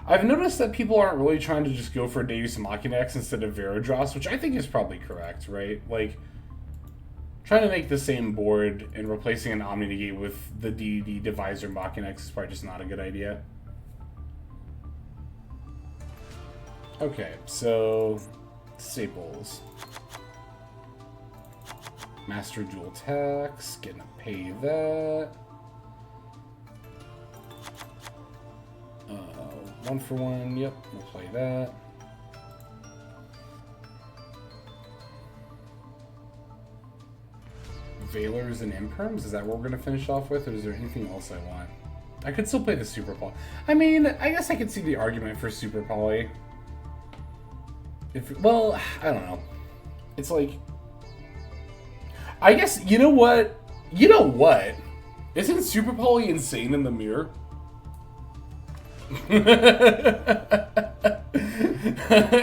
I've noticed that people aren't really trying to just go for Deus Machina X instead of Verodros, which I think is probably correct, right? Like, trying to make the same board and replacing an Omni Negate with the DD Divisor Machina X is probably just not a good idea. Okay, so staples. Master Dual Tax, gonna pay that. 1 for 1, yep, we'll play that. Veilers and Imperms, is that what we're gonna finish off with, or is there anything else I want? I could still play the Super Poly. I mean, I guess I could see the argument for Super Poly. Well, I don't know. It's like, I guess, you know what? You know what? Isn't Super Poly insane in the mirror?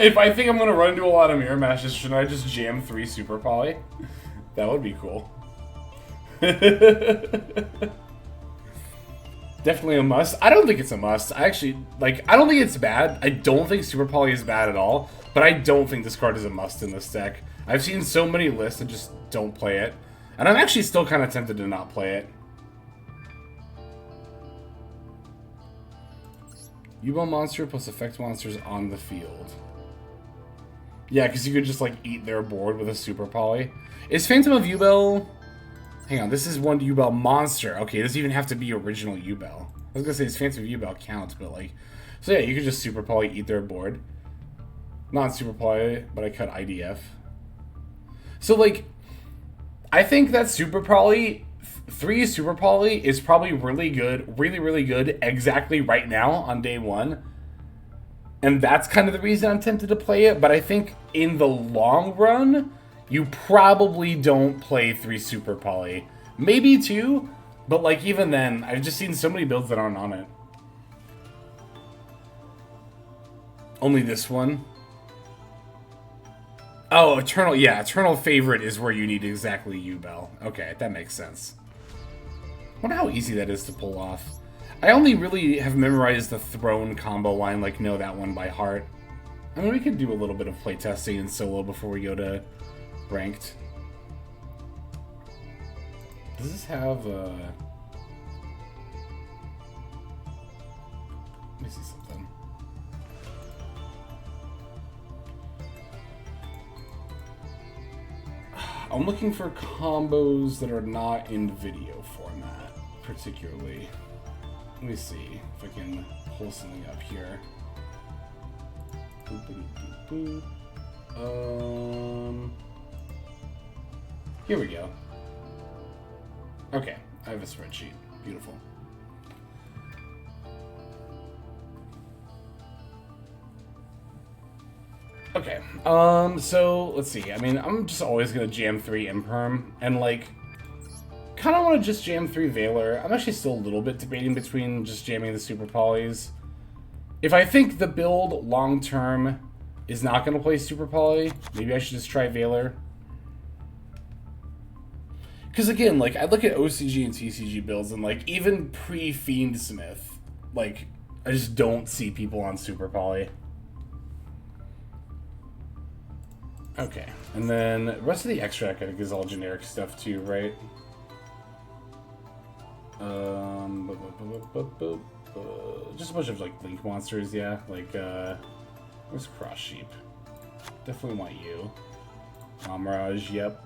If I think I'm going to run into a lot of mirror matches, shouldn't I just jam 3 Super Poly? That would be cool. Definitely a must. I don't think it's a must. I actually, like, I don't think it's bad. I don't think Super Poly is bad at all. But I don't think this card is a must in this deck. I've seen so many lists that just don't play it. And I'm actually still kind of tempted to not play it. YUBEL monster plus effect monsters on the field. Yeah, because you could just, like, eat their board with a Super Poly. Is Phantom of YUBEL... Hang on, this is one YUBEL monster. Okay, it doesn't even have to be original YUBEL. I was gonna say it's Phantom of YUBEL counts, but, like... So, yeah, you could just Super Poly, eat their board. Not Super Poly, but I cut IDF. So, like... I think that Super Poly... 3 Super Poly is probably really good, really good exactly right now on day 1. And that's kind of the reason I'm tempted to play it. But I think in the long run, you probably don't play 3 Super Poly. Maybe 2, but like even then, I've just seen so many builds that aren't on it. Only this one. Oh, Eternal, yeah, Eternal Favorite is where you need exactly YUBEL. Okay, that makes sense. I wonder how easy that is to pull off. I only really have memorized the Throne combo line, like, know that one by heart. I mean, we could do a little bit of playtesting in solo before we go to ranked. Does this have, let me see something. I'm looking for combos that are not in video format, particularly. Let me see if I can pull something up here. Here we go. Okay, I have a spreadsheet. Beautiful. Okay, so let's see. I mean, I'm just always gonna jam 3 Imperm, and like, kind of want to just jam 3 Valor. I'm actually still a little bit debating between just jamming the Super Polys. If I think the build long term is not gonna play Super Poly, maybe I should just try Valor. Because again, like, I look at OCG and TCG builds, and like, even pre-Fiendsmith, like, I just don't see people on Super Poly. Okay, and then the rest of the extract I think is all generic stuff too, right? Just a bunch of like link monsters, yeah. Like, where's Cross Sheep? Definitely want you. Mirage, yep.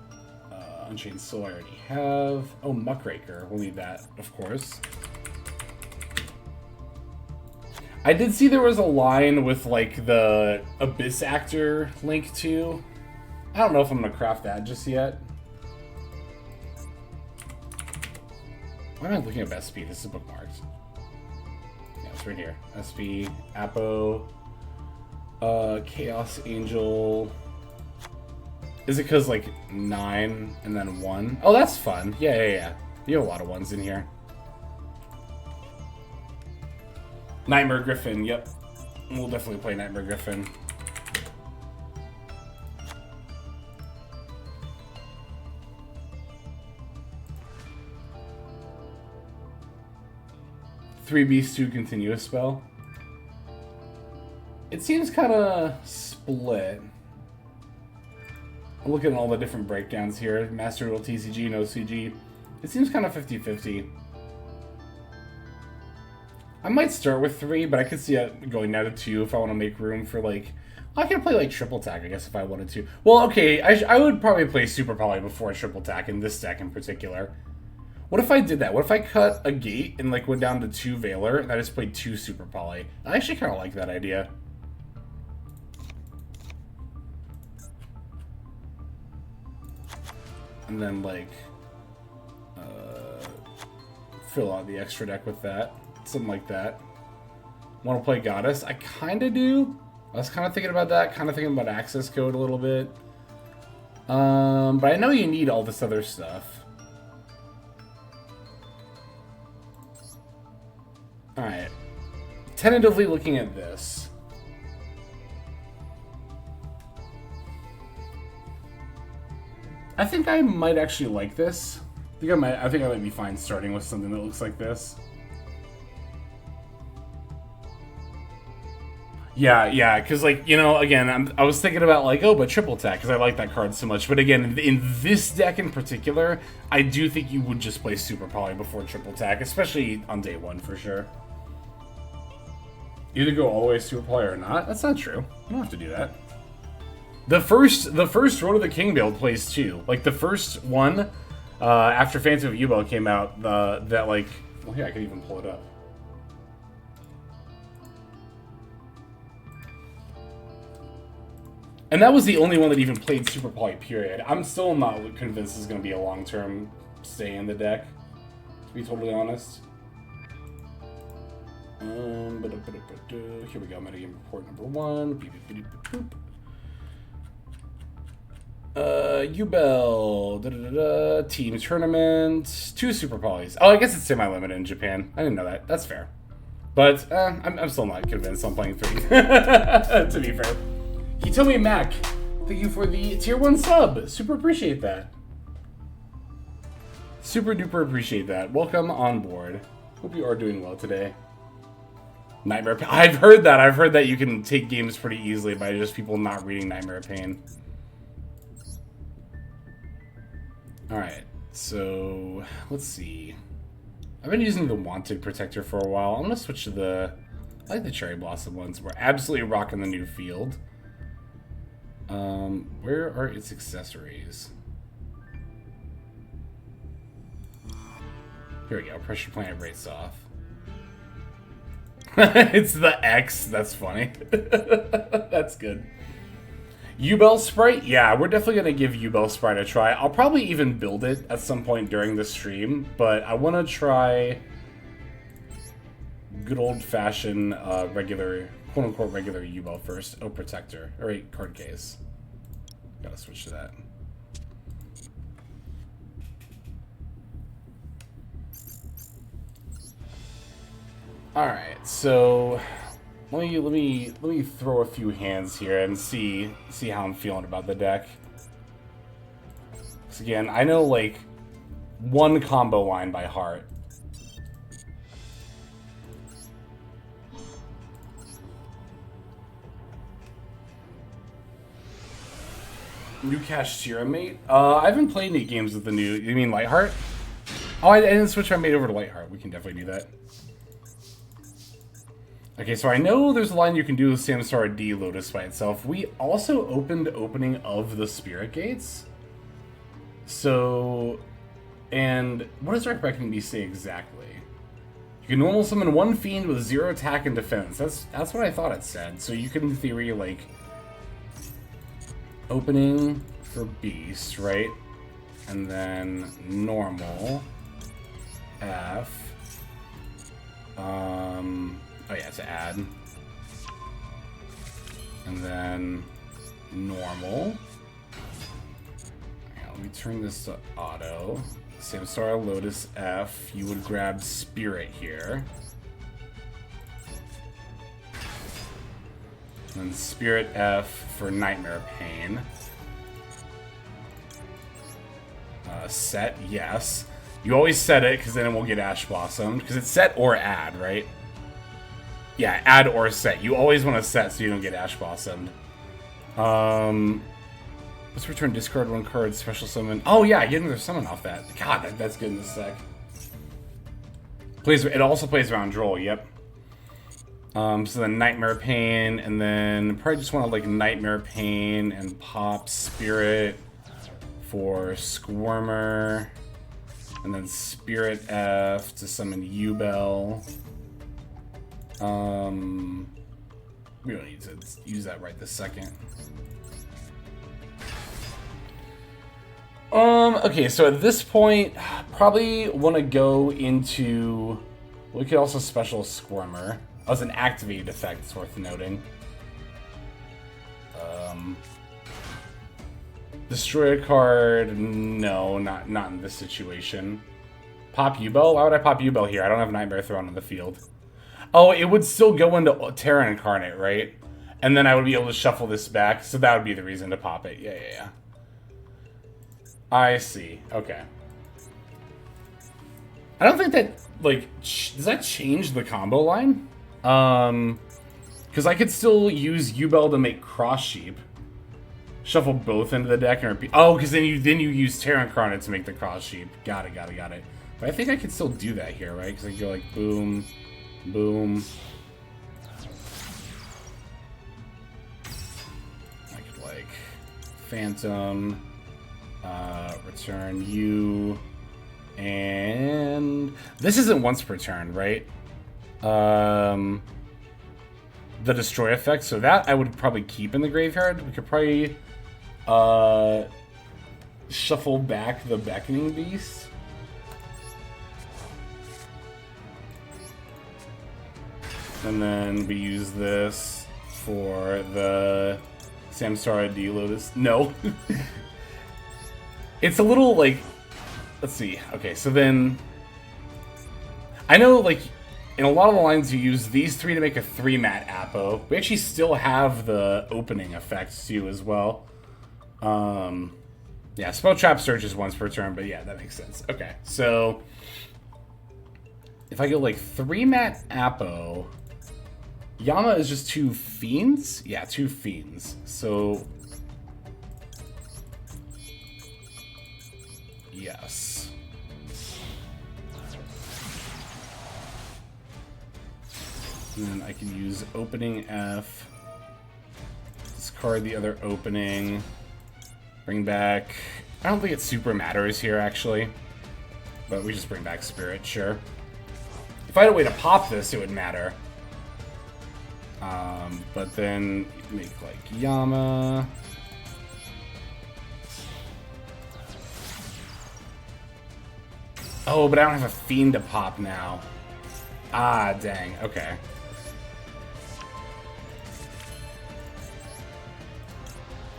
Unchained Soul I already have. Oh, Muckraker, we'll need that, of course. I did see there was a line with like the Abyss Actor link too. I don't know if I'm gonna craft that just yet. Why am I looking at SP? This is bookmarked. Yeah, it's right here. SP, Apo, Chaos Angel. Is it because like 9 and then 1? Oh, that's fun. Yeah. You have a lot of ones in here. Nightmare Griffin, yep. We'll definitely play Nightmare Griffin. Three Beast 2 continuous spell. It seems kind of split. I'm looking at all the different breakdowns here. Master Duel, TCG, and OCG. It seems kind of 50-50. I might start with 3, but I could see it going down to 2 if I want to make room for, like... I could play, like, Triple Tack, I guess, if I wanted to. Well, okay, I would probably play Super Poly before Triple Tack, in this deck in particular. What if I did that? What if I cut a gate and, like, went down to 2 Valor, and I just played 2 Super Poly? I actually kind of like that idea. And then, like, fill out the extra deck with that. Something like that. Want to play Goddess? I kind of do. I was kind of thinking about that. Kind of thinking about access code a little bit. But I know you need all this other stuff. Alright. Tentatively looking at this. I think I might actually like this. I think I might be fine starting with something that looks like this. Yeah, because, like, you know, again, I was thinking about, like, oh, but Triple Tack, because I like that card so much. But again, in this deck in particular, I do think you would just play Super Poly before Triple Tack, especially on day 1 for sure. Either go all the way Super Poly or not. That's not true. You don't have to do that. The first Road of the King build plays 2. Like, the first one, after Phantom of YUBEL came out, that, like... Well, here, I could even pull it up. And that was the only one that even played Super Poly, period. I'm still not convinced this is going to be a long-term stay in the deck, to be totally honest. Here we go, metagame report number 1. YUBEL, team tournament, 2 Super Polys. Oh, I guess it's semi-limited in Japan. I didn't know that. That's fair. But I'm still not convinced I'm playing 3, to be fair. Hitomi Mac, thank you for the tier 1 sub. Super appreciate that. Super duper appreciate that. Welcome on board. Hope you are doing well today. Nightmare Pain. I've heard that. I've heard that you can take games pretty easily by just people not reading Nightmare Pain. Alright, so let's see. I've been using the Wanted Protector for a while. I'm going to switch to the... I like the Cherry Blossom ones. We're absolutely rocking the new field. Where are its accessories? Here we go. Pressure Plant rates off. It's the X. That's funny. That's good. YUBEL Sprite? Yeah, we're definitely going to give YUBEL Sprite a try. I'll probably even build it at some point during the stream, but I want to try good old-fashioned regular, quote-unquote regular YUBEL first. Oh, Protector. All right, card case. Gotta switch to that. All right, so let me throw a few hands here and see how I'm feeling about the deck. Because again, I know like one combo line by heart. New Cash Serum Mate? I haven't played any games with the new. You mean Lightheart? Oh, I didn't switch my mate over to Lightheart. We can definitely do that. Okay, so I know there's a line you can do with Samsara D Lotus by itself. We also opened opening of the Spirit Gates. So, and what does Dark Beckoning Beast say exactly? You can normal summon one fiend with 0 attack and defense. That's what I thought it said. So you could, in theory, like opening for beast, right? And then normal F. Oh yeah, to add. And then normal. Yeah, let me turn this to auto. Samsara Lotus F. You would grab Spirit here. And then Spirit F for Nightmare Pain. Set, yes. You always set it, because then it won't get Ash Blossomed. Because it's set or add, right? Yeah, add or set. You always want to set so you don't get Ash Blossomed. Let's return discard one card, special summon. Oh yeah, I get another summon off that. God, that's good in this deck. It also plays around Droll, yep. So then Nightmare Pain, and then probably just want to like Nightmare Pain and pop Spirit for Squirmer. And then Spirit F to summon YUBEL. We don't need to use that right this second. Okay, so at this point, probably want to go into... We could also special Squirmer. As an activated effect, it's worth noting. Destroy a card, no, not in this situation. Pop YUBEL? Why would I pop YUBEL here? I don't have Nightmare Throne on the field. Oh, it would still go into Terra Incarnate, right? And then I would be able to shuffle this back, so that would be the reason to pop it. Yeah. I see. Okay. I don't think that, like, does that change the combo line? Because I could still use YUBEL to make Cross Sheep. Shuffle both into the deck and repeat. Oh, because then you use Terra Incarnate to make the Cross Sheep. Got it. But I think I could still do that here, right? Because I could go like boom, boom. I could like Phantom, return you, and this isn't once per turn, right? The destroy effect, so that I would probably keep in the graveyard. We could probably shuffle back the Beckoning Beast. And then we use this for the Samsara D Lotus. No. It's a little like, let's see. Okay, so then I know like in a lot of the lines you use these three to make a 3-mat Apo. We actually still have the opening effects too as well. Yeah, Spell Trap Search is once per turn, but yeah, that makes sense. Okay, so if I go like 3-mat Apo, Yama is just 2 Fiends? Yeah, 2 Fiends. So yes. And then I can use opening F, discard the other opening, bring back... I don't think it super matters here, actually. But we just bring back Spirit, sure. If I had a way to pop this, it would matter. But then make like Yama. Oh, but I don't have a Fiend to pop now. Ah, dang. Okay.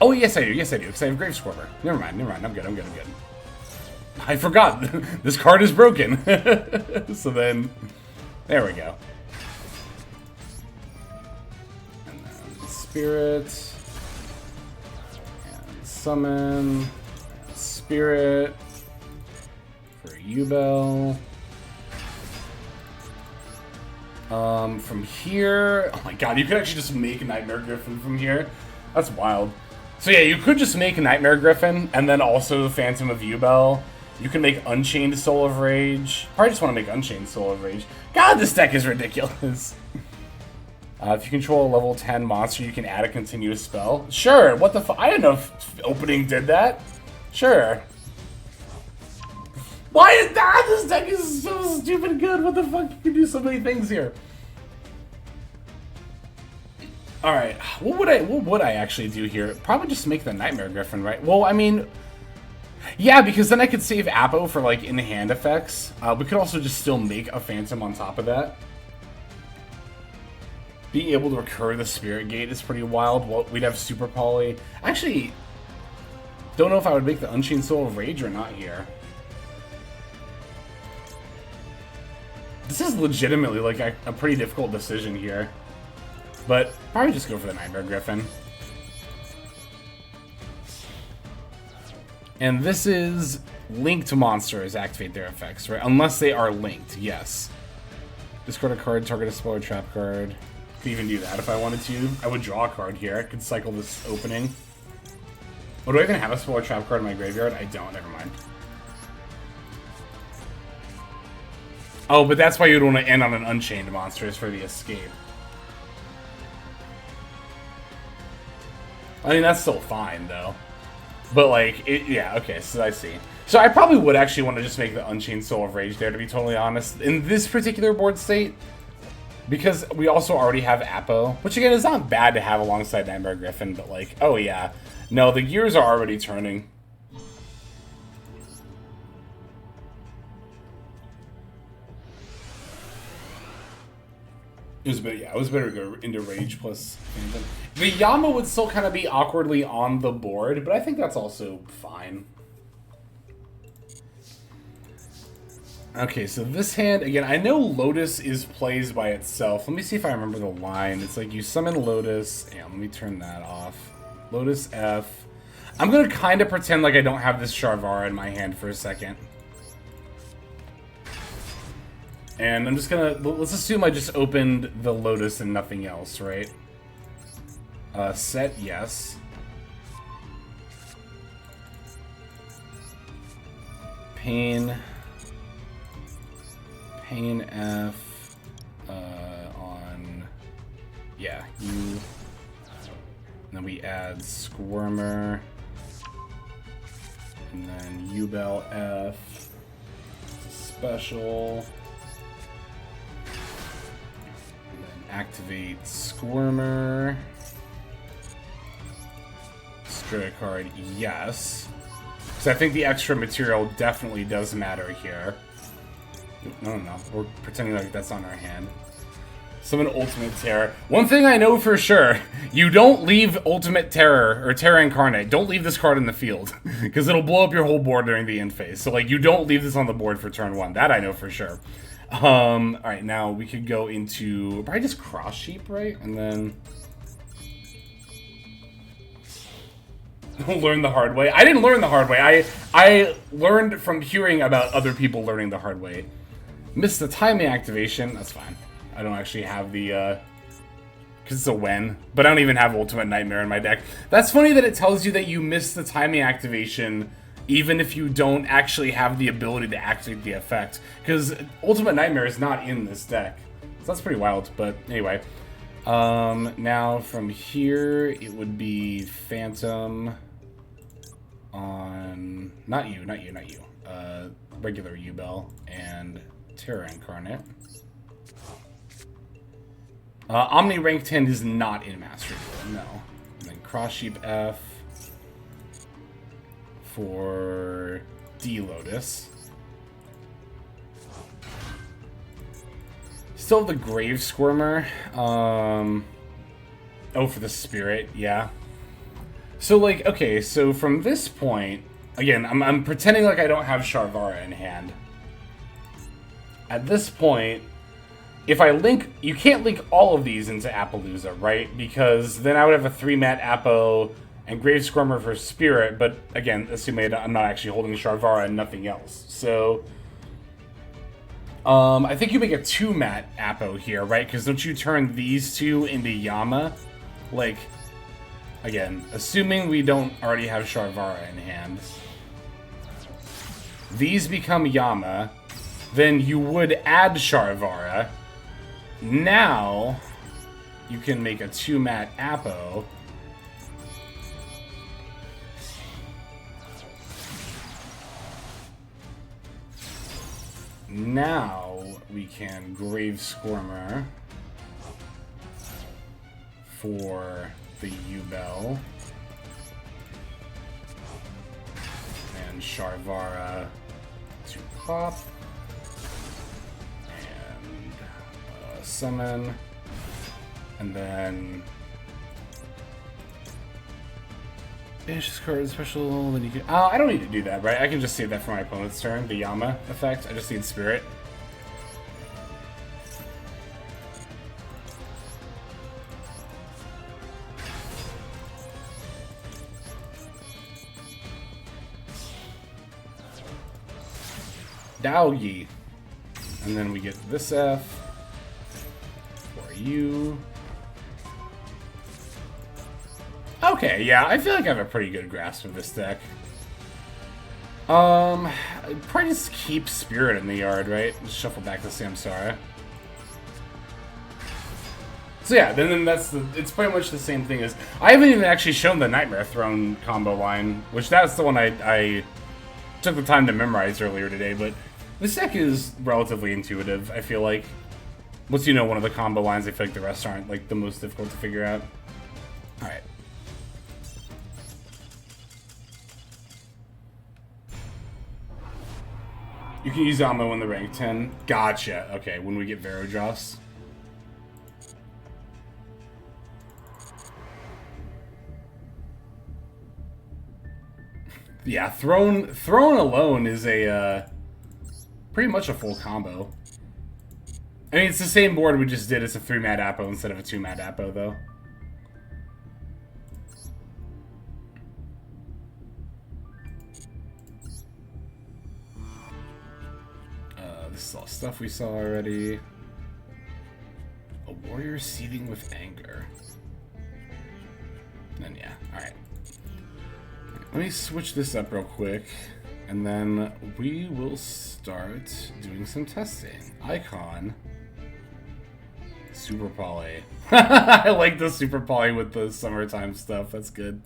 Oh, yes, I do. Yes, I do. Because I have Grave Squirmer. Never mind. Never mind. I'm good. I'm good. I'm good. I forgot. This card is broken. So then, there we go. And then Spirit. And Summon. And Spirit. For YUBEL. From here... Oh my god, you could actually just make a Nightmare Griffin from here. That's wild. So yeah, you could just make a Nightmare Griffin, and then also Phantom of YUBEL. You can make Unchained Soul of Rage. Probably just want to make Unchained Soul of Rage. God, this deck is ridiculous. If you control a level 10 monster, you can add a continuous spell. Sure, what the fuck? I didn't know if opening did that. Sure. Why is that? This deck is so stupid good. What the fuck? You can do so many things here. Alright, what would I actually do here? Probably just make the Nightmare Griffin, right? Well, I mean... Yeah, because then I could save Apo for, like, in-hand effects. We could also just still make a Phantom on top of that. Being able to recur the Spirit Gate is pretty wild. Well, we'd have Super Poly. Actually, don't know if I would make the Unchained Soul of Rage or not here. This is legitimately, like, a pretty difficult decision here. But probably just go for the Nightmare Griffin. And this is linked monsters activate their effects, right? Unless they are linked, yes. Discard a card, target a spell or trap card. Could even do that if I wanted to. I would draw a card here. I could cycle this opening. Oh, do I even have a spell or trap card in my graveyard? I don't, never mind. Oh, but that's why you'd want to end on an Unchained monster, is for the escape. I mean, that's still fine, though. But, like, yeah, okay, so I see. So I probably would actually want to just make the Unchained Soul of Rage there, to be totally honest. In this particular board state, because we also already have Apo, which, again, is not bad to have alongside Nightmare Griffin, but, like, oh, yeah. No, the gears are already turning. It was better to go into Rage plus Phantom. The Yama would still kind of be awkwardly on the board, but I think that's also fine. Okay, so this hand, again, I know Lotus is plays by itself. Let me see if I remember the line. It's like you summon Lotus. Yeah, let me turn that off. Lotus F. I'm going to kind of pretend like I don't have this Sharvara in my hand for a second. And I'm just gonna, let's assume I just opened the Lotus and nothing else, right? Set, yes. Pain F, on, yeah, you. And then we add Squirmer. And then YUBEL F, special. Activate Squirmer. Destroy a card, yes. Because I think the extra material definitely does matter here. No, we're pretending like that's on our hand. Summon Ultimate Terror. One thing I know for sure, you don't leave Ultimate Terror, or Terror Incarnate, don't leave this card in the field. Because it'll blow up your whole board during the end phase. So, like, you don't leave this on the board for turn 1. That I know for sure. Alright, now we could go into probably just Cross Sheep, right? And then learn the hard way. I didn't learn the hard way. I learned from hearing about other people learning the hard way. Missed the timing activation. That's fine. I don't actually have the because it's a when, but I don't even have Ultimate Nightmare in my deck. That's funny that it tells you that you missed the timing activation even if you don't actually have the ability to activate the effect. Because Ultimate Nightmare is not in this deck. So that's pretty wild, but anyway. Now from here, it would be Phantom on... Not you. Regular YUBEL and Terra Incarnate. Omni rank 10 is not in Master Duel, no. And then Cross Sheep F for D Lotus. Still have the Grave Squirmer. Oh, for the Spirit, yeah. So, like, okay, so from this point, again, I'm pretending like I don't have Sharvara in hand. At this point, if I link, you can't link all of these into Appaloosa, right? Because then I would have a 3-mat Appo and Grave Squirmer for Spirit, but again, assuming I'm not actually holding Sharvara and nothing else. So, I think you make a 2-mat Appo here, right? Because don't you turn these two into Yama? Like, again, assuming we don't already have Sharvara in hand. These become Yama. Then you would add Sharvara. Now, you can make a 2-mat Appo. Now, we can Grave Squirmer for the YUBEL. And Sharvara to pop. And summon. And then banish this card special, then you can... I don't need to do that, right? I can just save that for my opponent's turn, the Yama effect. I just need Spirit. Dowgy. And then we get this F for you. Okay, yeah, I feel like I have a pretty good grasp of this deck. I'd probably just keep Spirit in the yard, right? Just shuffle back the Samsara. So yeah, then it's pretty much the same thing as... I haven't even actually shown the Nightmare Throne combo line, which that's the one I took the time to memorize earlier today, but this deck is relatively intuitive, I feel like. Once you know one of the combo lines, I feel like the rest aren't like the most difficult to figure out. Alright. You can use Ammo in the rank 10. Gotcha. Okay, when we get Verodros. Yeah, Throne alone is a pretty much a full combo. I mean, it's the same board we just did. It's a 3-mat Appo instead of a 2-mat Appo, though. This is all stuff we saw already. A warrior seething with anger. Then yeah, alright. Let me switch this up real quick, and then we will start doing some testing. Icon. Super Poly. I like the Super Poly with the summertime stuff. That's good.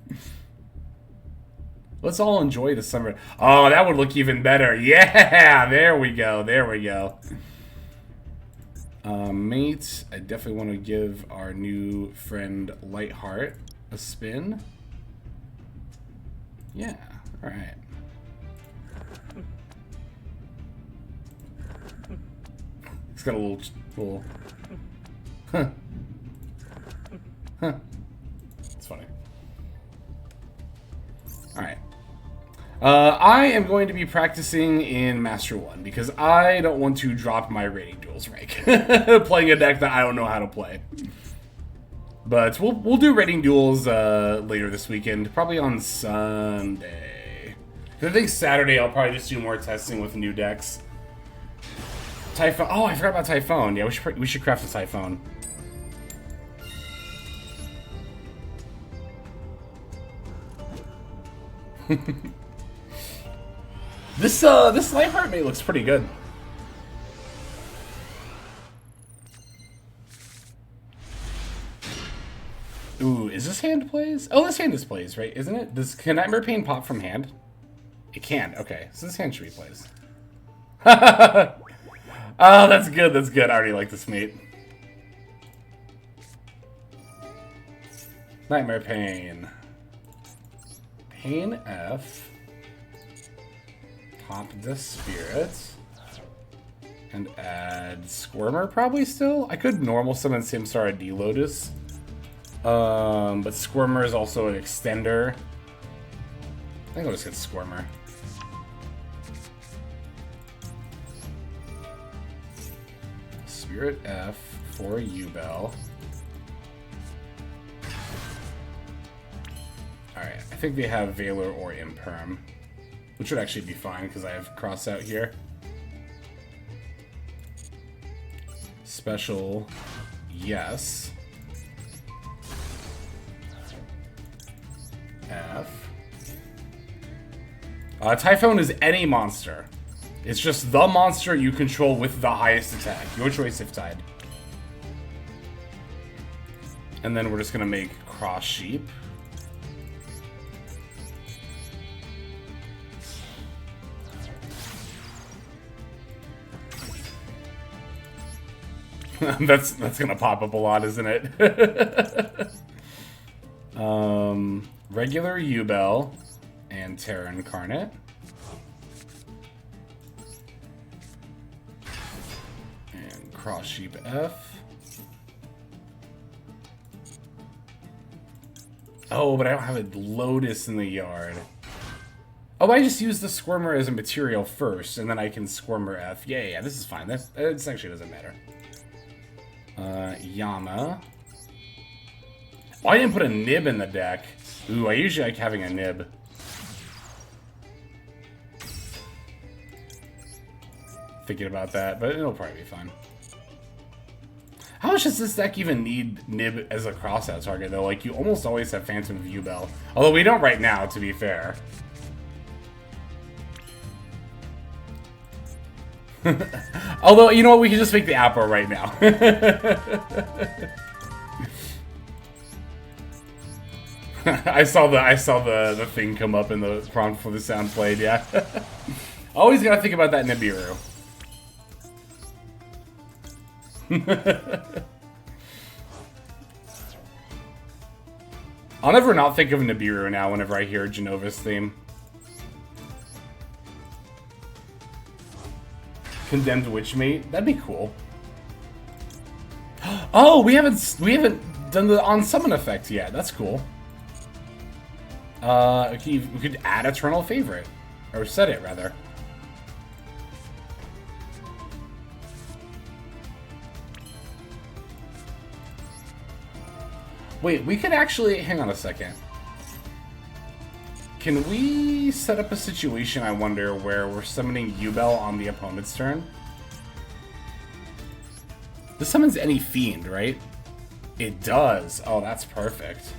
Let's all enjoy the summer. Oh, that would look even better. Yeah, there we go. There we go. Mate, I definitely want to give our new friend Lightheart a spin. Yeah, all right. It's got a little huh. Huh. It's funny. All right. I am going to be practicing in Master 1 because I don't want to drop my Rating Duels rank playing a deck that I don't know how to play. But we'll do Rating Duels later this weekend, probably on Sunday. I think Saturday I'll probably just do more testing with new decks. Typhon. Oh, I forgot about Typhon. Yeah, we should craft a Typhon. This Lightheart mate looks pretty good. Ooh, is this hand plays? Oh, this hand is plays, right? Isn't it? Can Nightmare Pain pop from hand? It can. Okay, so this hand should be plays. Oh, that's good. That's good. I already like this mate. Nightmare Pain. Pain F. Pop the Spirit. And add Squirmer probably still. I could normal summon Samsara D Lotus. But Squirmer is also an extender. I think I'll just get Squirmer. Spirit F for YUBEL. Alright, I think they have Valor or Imperm, which would actually be fine because I have Cross out here. Special, yes. F. Typhon is any monster. It's just the monster you control with the highest attack. Your choice if tied. And then we're just gonna make Cross Sheep. that's gonna pop up a lot, isn't it? Regular YUBEL and Terra Incarnate. And Cross Sheep F. Oh, but I don't have a Lotus in the yard. Oh, I just use the Squirmer as a material first, and then I can Squirmer F. Yeah, this is fine. This actually doesn't matter. Yama. Oh, I didn't put a nib in the deck. Ooh, I usually like having a nib. Thinking about that, but it'll probably be fine. How much does this deck even need nib as a crossout target, though? Like, you almost always have Phantom of YUBEL. Although we don't right now, to be fair. Although, you know what? We can just make the Apple right now. I saw the thing come up in the prompt for the sound played, yeah. Always gotta think about that Nibiru. I'll never not think of Nibiru now whenever I hear Genova's theme. Condemned Witchmate? That'd be cool. Oh, we haven't done the on summon effect yet. That's cool. We could add Eternal Favorite. Or set it, rather. Wait, we could actually... Hang on a second. Can we set up a situation, I wonder, where we're summoning YUBEL on the opponent's turn? This summons any fiend, right? It does. Oh, that's perfect.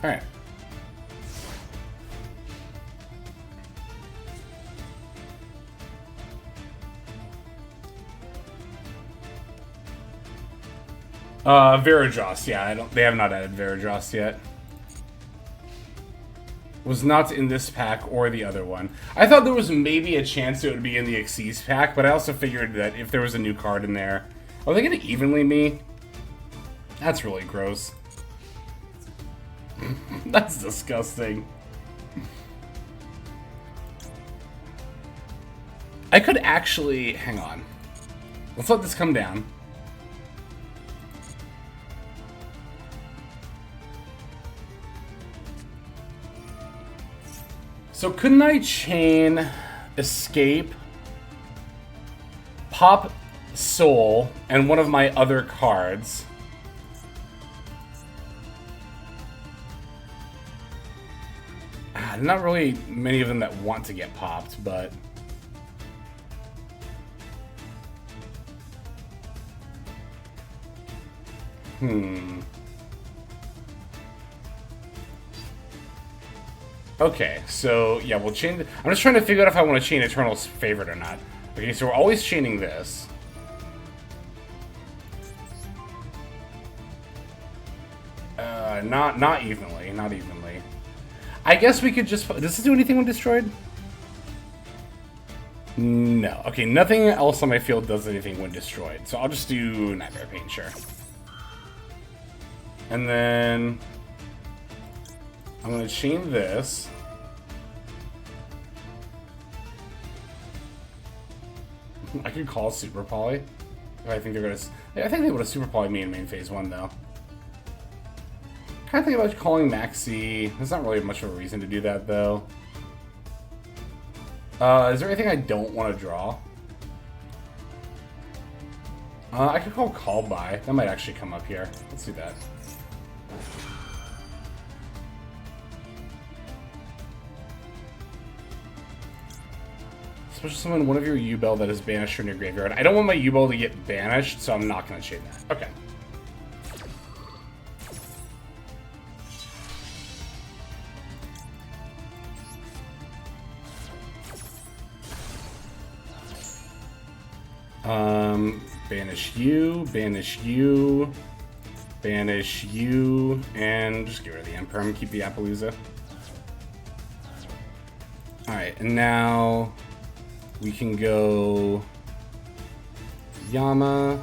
Alright. Verajos, yeah, they have not added Verajos yet. Was not in this pack or the other one. I thought there was maybe a chance it would be in the Xyz pack, but I also figured that if there was a new card in there... Are they gonna evenly me? That's really gross. That's disgusting. I could actually... Hang on. Let's let this come down. So couldn't I chain Escape, pop Soul, and one of my other cards? Not really many of them that want to get popped, but... Okay, so yeah, we'll chain. I'm just trying to figure out if I want to chain Eternal's favorite or not. Okay, so we're always chaining this. Not evenly, not evenly. I guess we could just. Does this do anything when destroyed? No. Okay, nothing else on my field does anything when destroyed. So I'll just do Nightmare Paint, sure. And then I'm gonna chain this. I could call Super Poly. I think they're gonna. I think they would have Super Poly me in main phase 1 though. Kind of think about calling Maxi. There's not really much of a reason to do that though. Is there anything I don't want to draw? I could call by. That might actually come up here. Let's do that. Special summon one of your YUBEL that is banished from your graveyard. I don't want my YUBEL to get banished, so I'm not going to chain that. Okay. Banish you, banish you, banish you, and just get rid of the Emperor and keep the Appaloosa. Alright, and now we can go Yama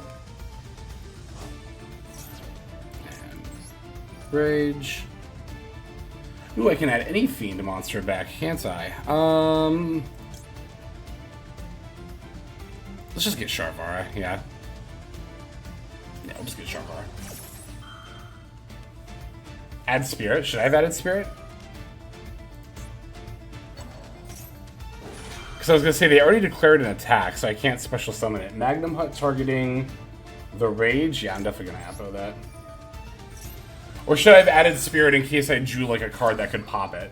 and Rage. Ooh, I can add any Fiend monster back, can't I? Let's just get Sharvara, yeah. Yeah, we'll just get Sharvara. Add Spirit. Should I have added Spirit? Because I was going to say, they already declared an attack, so I can't special summon it. Magnum Hut targeting the Rage? Yeah, I'm definitely going to Appo that. Or should I have added Spirit in case I drew like a card that could pop it?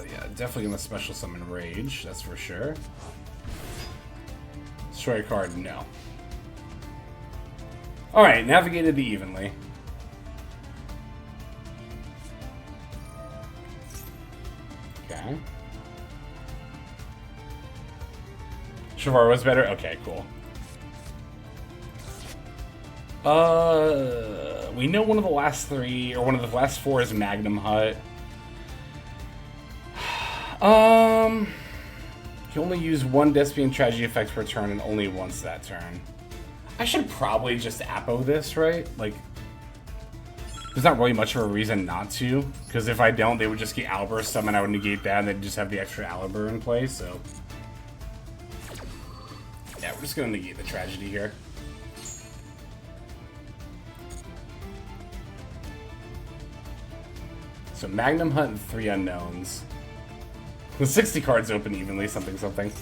Yeah, definitely gonna special summon Rage, that's for sure. Destroy a card, no. Alright, navigated the evenly. Okay. Shavara was better? Okay, cool. We know one of the last 3, or one of the last 4 is Magnum Hut. You can only use 1 Despian Tragedy effect per turn and only once that turn. I should probably just Appo this, right? Like, there's not really much of a reason not to, because if I don't, they would just get Albur summon, I would negate that, and they'd just have the extra Albur in play, so... Yeah, we're just gonna negate the Tragedy here. So Magnum Hut and 3 unknowns. The 60 cards open evenly, something, something.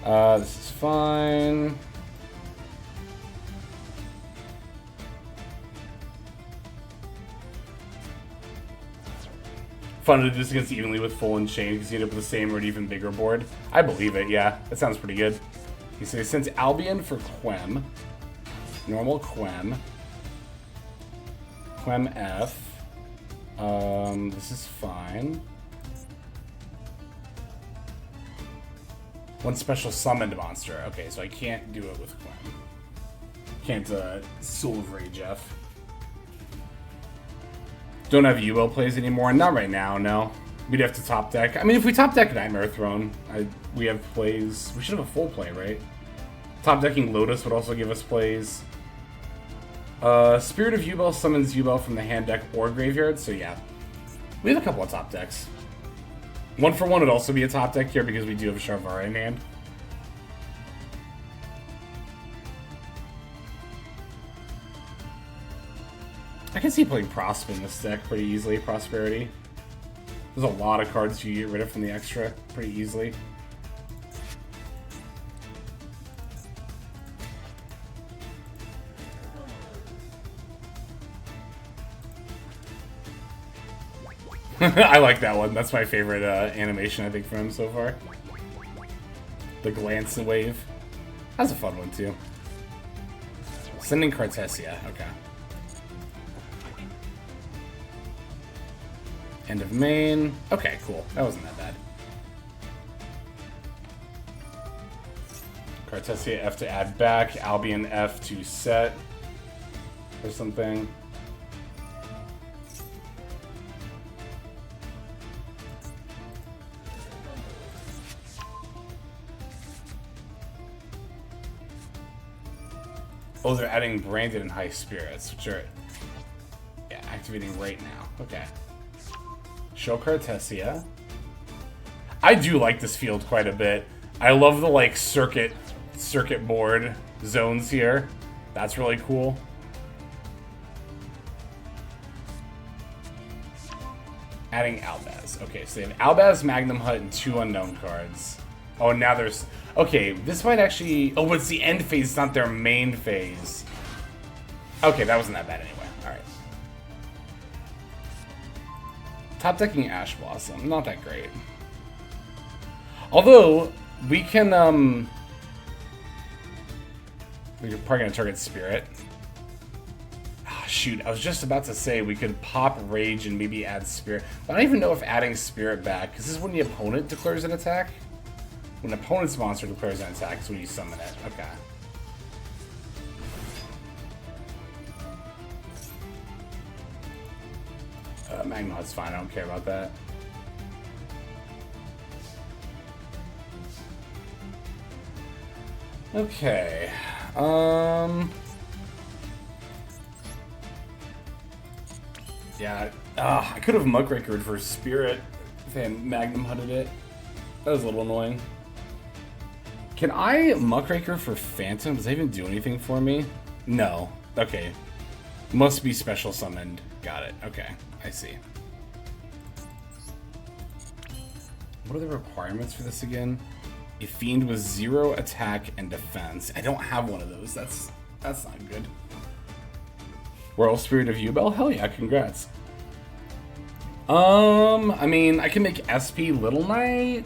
This is fine. Fun to do this against evenly with full and chain because you end up with the same or an even bigger board. I believe it, yeah. That sounds pretty good. Okay, so he sends Albion for Quem. Normal Quem. Quem F. This is fine. 1 special summoned monster. Okay, so I can't do it with Quem. Can't, Soul of Rage F. Don't have YUBEL plays anymore. Not right now, no. We'd have to top deck. I mean, if we top deck Nightmare Throne, we have plays. We should have a full play, right? Top decking Lotus would also give us plays. Spirit of YUBEL summons YUBEL from the hand deck or graveyard, so yeah. We have a couple of top decks. 1 for 1 would also be a top deck here because we do have a Sharvara in hand. I can see playing Prosp in this deck pretty easily, Prosperity. There's a lot of cards you get rid of from the extra pretty easily. I like that one. That's my favorite animation, I think, from him so far. The glance wave. That's a fun one, too. Sending Cartesia. Okay. End of main. Okay, cool. That wasn't that bad. Cartesia F to add back. Albion F to set. Or something. Oh, they're adding Branded and High Spirits, which are, yeah, activating right now. Okay. Show Cartesia. I do like this field quite a bit. I love the, like, circuit board zones here. That's really cool. Adding Albaz. Okay, so they have Albaz, Magnum Hut, and 2 unknown cards. Oh, now there's... Okay, this might actually... Oh, but it's the end phase, it's not their main phase. Okay, that wasn't that bad anyway. Alright. Top decking Ash Blossom. Not that great. Although, we can, we're probably going to target Spirit. Oh, shoot, I was just about to say we could pop Rage and maybe add Spirit. But I don't even know if adding Spirit back, because this is when the opponent declares an attack. When an opponent's monster declares an attack, is when you summon it. Okay. Magnum's fine, I don't care about that. Okay. Yeah, I could have Muckrakered for Spirit if I had Magnum Hunted it. That was a little annoying. Can I Muckraker for Phantom? Does that even do anything for me? No. Okay. Must be special summoned. Got it. Okay. I see. What are the requirements for this again? A fiend with 0 attack and defense. I don't have one of those. That's not good. Royal Spirit of YUBEL? Hell yeah, congrats. I mean, I can make SP Little Knight.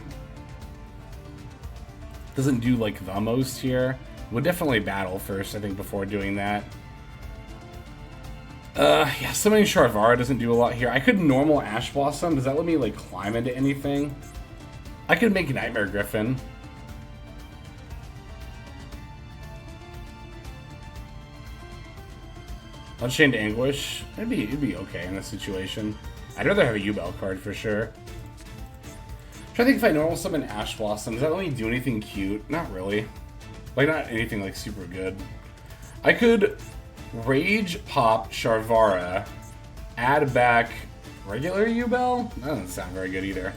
Doesn't do like the most here. Would definitely battle first, I think, before doing that. Yeah, summoning Sharvara doesn't do a lot here. I could normal Ash Blossom. Does that let me like climb into anything? I could make Nightmare Griffin. Unchained Anguish. It'd be okay in this situation. I'd rather have a YUBEL card for sure. I'm trying to think if I normal summon Ash Blossom, does that let me do anything cute? Not really. Like, not anything like super good. I could Rage Pop Sharvara, add back regular YUBEL? That doesn't sound very good either.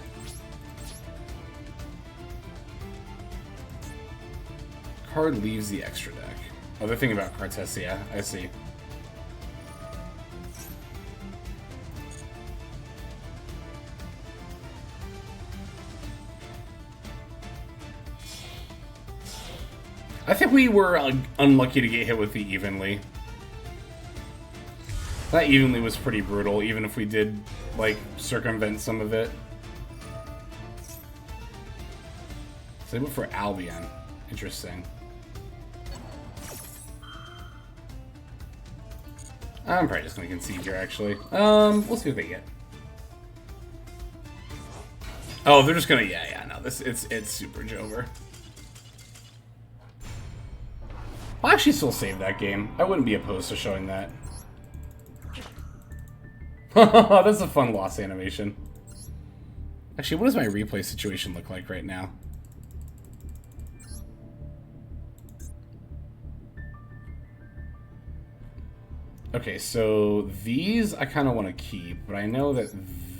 Card leaves the extra deck. Oh, they're thinking about Cartesia. I see. I think we were unlucky to get hit with the Evenly. That Evenly was pretty brutal, even if we did, like, circumvent some of it. So they went for Albion. Interesting. I'm probably just going to concede here, actually. We'll see what they get. Oh, they're just going to... Yeah, no, it's super Jover. I'll actually still save that game. I wouldn't be opposed to showing that. That's a fun loss animation. Actually, what does my replay situation look like right now? Okay, so these I kind of want to keep, but I know that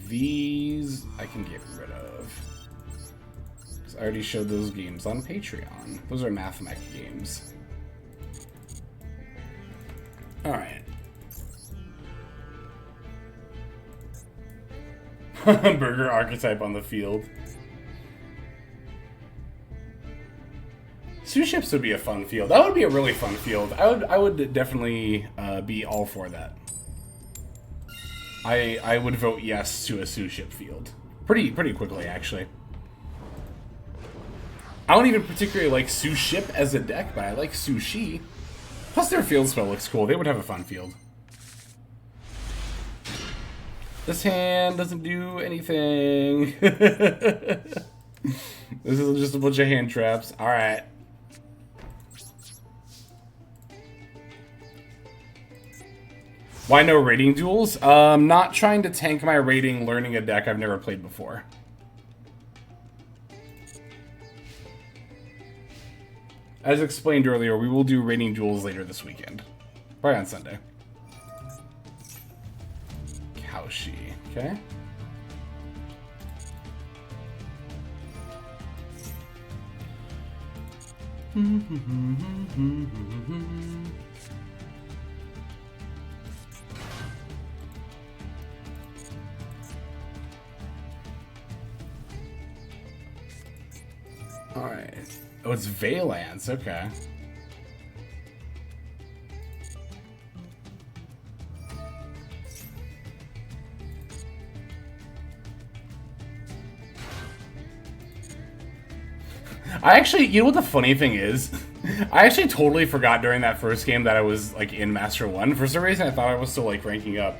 these I can get rid of. Because I already showed those games on Patreon. Those are Mathmech games. Alright. Burger archetype on the field. Sous ships would be a fun field. That would be a really fun field. I would definitely be all for that. I would vote yes to a sous ship field. Pretty quickly, actually. I don't even particularly like Su-Ship as a deck, but I like Su-Shi. Plus their field spell looks cool. They would have a fun field. This hand doesn't do anything. This is just a bunch of hand traps. Alright. Why no rating duels? Not trying to tank my rating learning a deck I've never played before. As explained earlier, we will do rating duels later this weekend. Probably on Sunday. Kaushi, okay. Alright. Oh, it's Valance, okay. I actually, you know what the funny thing is? I actually totally forgot during that first game that I was, like, in Master 1. For some reason, I thought I was still, like, ranking up.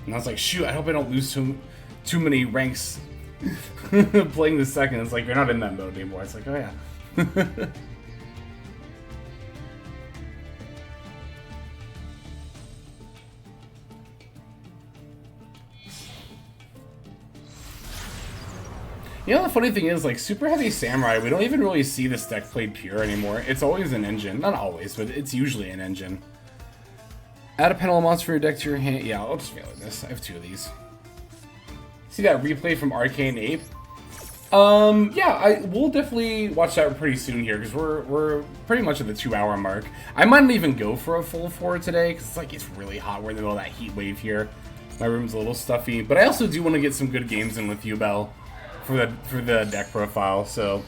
And I was like, shoot, I hope I don't lose too many ranks playing the second. It's like, you're not in that mode anymore. It's like, oh, yeah. You know, the funny thing is, like, Super Heavy Samurai, we don't even really see this deck played pure anymore. It's always an engine. Not always, but it's usually an engine. Add a penalty monster from your deck to your hand. Yeah, I'll just fail at this. I have 2 of these. See that replay from Arcane Ape? Yeah, we'll definitely watch that pretty soon here, because we're pretty much at the 2-hour mark. I might not even go for a full 4 today, because it's really hot. We're in the middle of that heat wave here. My room's a little stuffy, but I also do want to get some good games in with YUBEL for the deck profile, so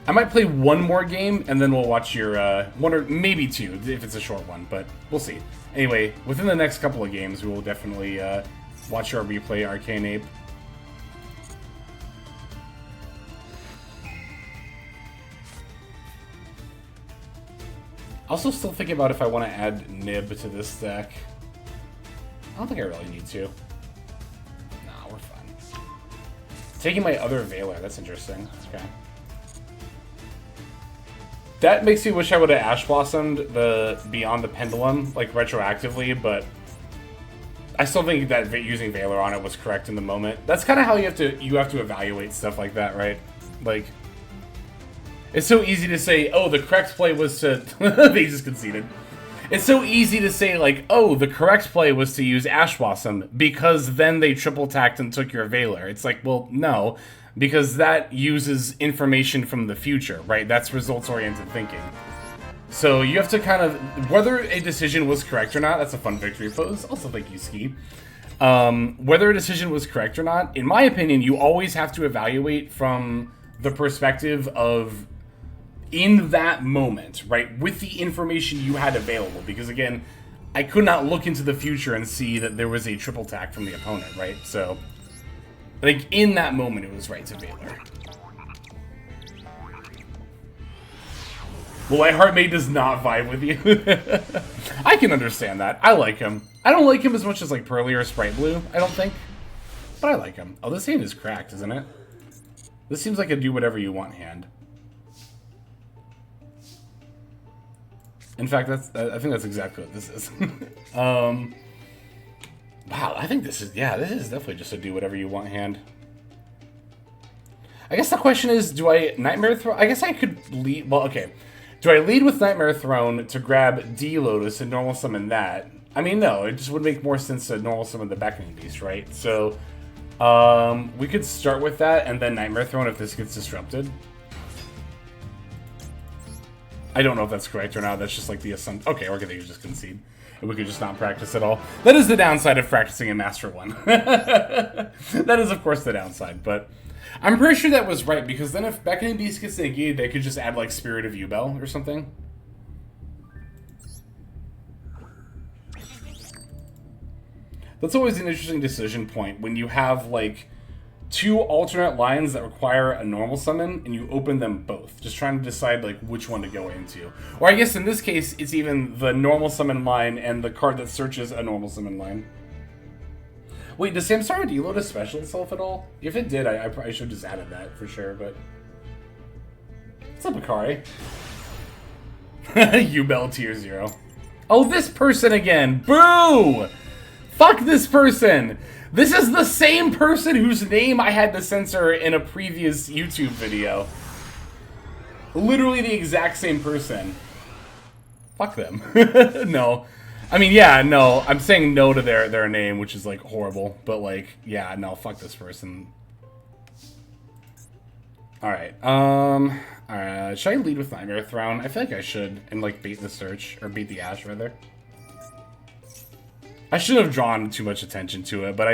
I might play 1 more game, and then we'll watch your, 1 or maybe 2, if it's a short one, but we'll see. Anyway, within the next couple of games, we will definitely, watch our replay Arcane Ape. Also still thinking about if I want to add Nib to this deck. I don't think I really need to. Nah, we're fine. Taking my other Veiler, that's interesting. Okay. That makes me wish I would have Ash Blossomed the Beyond the Pendulum, like, retroactively, but I still think that using Veiler on it was correct in the moment. That's kind of how you have to evaluate stuff like that, right? Like, it's so easy to say, oh, the correct play was to... They just conceded. It's so easy to say, like, oh, the correct play was to use Ash Blossom because then they triple tacked and took your Veiler. It's like, well, no, because that uses information from the future, right? That's results-oriented thinking. So you have to kind of... Whether a decision was correct or not, that's a fun victory pose. Also, thank you, Ski. Whether a decision was correct or not, in my opinion, you always have to evaluate from the perspective of... in that moment, right, with the information you had available, because again, I could not look into the future and see that there was a triple tack from the opponent, right? So, like, in that moment, it was right to Veiler. Well, my Heartmate does not vibe with you. I can understand that. I like him. I don't like him as much as, like, Pearly or Sprite Blue, I don't think. But I like him. Oh, this hand is cracked, isn't it? This seems like a do whatever you want hand. In fact, I think that's exactly what this is. Wow, I think this is definitely just a do whatever you want hand. I guess the question is, do I Nightmare Throne? I guess I could lead, well, okay. Do I lead with Nightmare Throne to grab D-Lotus and normal summon that? I mean, no, it just would make more sense to normal summon the Beckoning Beast, right? So, we could start with that and then Nightmare Throne if this gets disrupted. I don't know if that's correct or not. That's just like the assumption. Okay, we're gonna just concede. And we could just not practice at all. That is the downside of practicing in Master 1. That is, of course, the downside. But I'm pretty sure that was right, because then if Beckoning Beast gets negated, they could just add, like, Spirit of YUBEL or something. That's always an interesting decision point when you have, like, two alternate lines that require a normal summon, and you open them both. Just trying to decide like which one to go into. Or I guess in this case, it's even the normal summon line and the card that searches a normal summon line. Wait, does Samsara deload special itself at all? If it did, I probably should have just added that for sure, but... What's up, Akari? YUBEL tier 0. Oh, this person again! Boo! Fuck this person! This is the same person whose name I had to censor in a previous YouTube video. Literally the exact same person. Fuck them. No. I mean, yeah, no. I'm saying no to their name, which is, like, horrible. But, like, yeah, no, fuck this person. Alright, should I lead with Nightmare Throne? I feel like I should, and, like, bait the search, or bait the Ash, rather. I shouldn't have drawn too much attention to it, but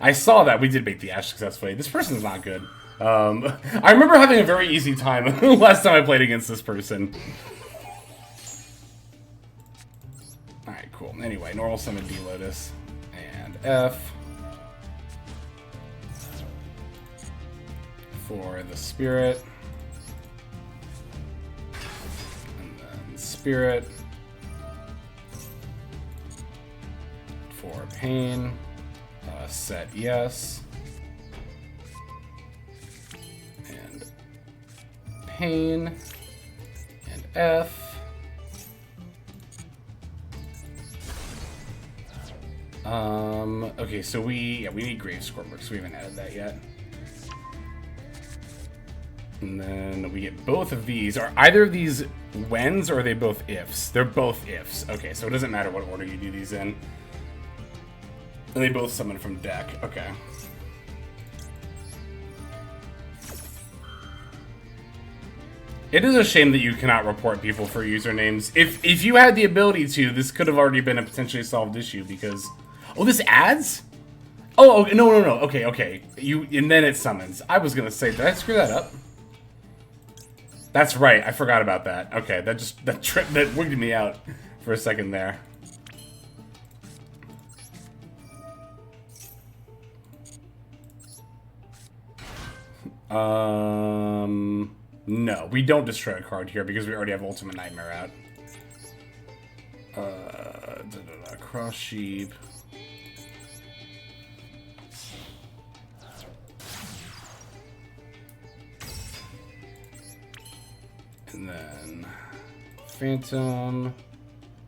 I saw that we did bait the Ash successfully. This person's not good. I remember having a very easy time last time I played against this person. Alright, cool. Anyway, normal summon D Lotus and F for the Spirit. And then Spirit for Pain. Set yes. And Pain and F. Okay, so we need Grave Scorpion, so we haven't added that yet. And then we get both of these. Are either of these whens or are they both ifs? They're both ifs. Okay, so it doesn't matter what order you do these in. And they both summon from deck. Okay. It is a shame that you cannot report people for usernames. If you had the ability to, this could have already been a potentially solved issue because... Oh, this adds? Oh, okay, no. Okay. And then it summons. I was gonna say, did I screw that up? That's right, I forgot about that. Okay, that wigged me out for a second there. No, we don't destroy a card here because we already have Ultimate Nightmare out. Cross Sheep. And then Phantom.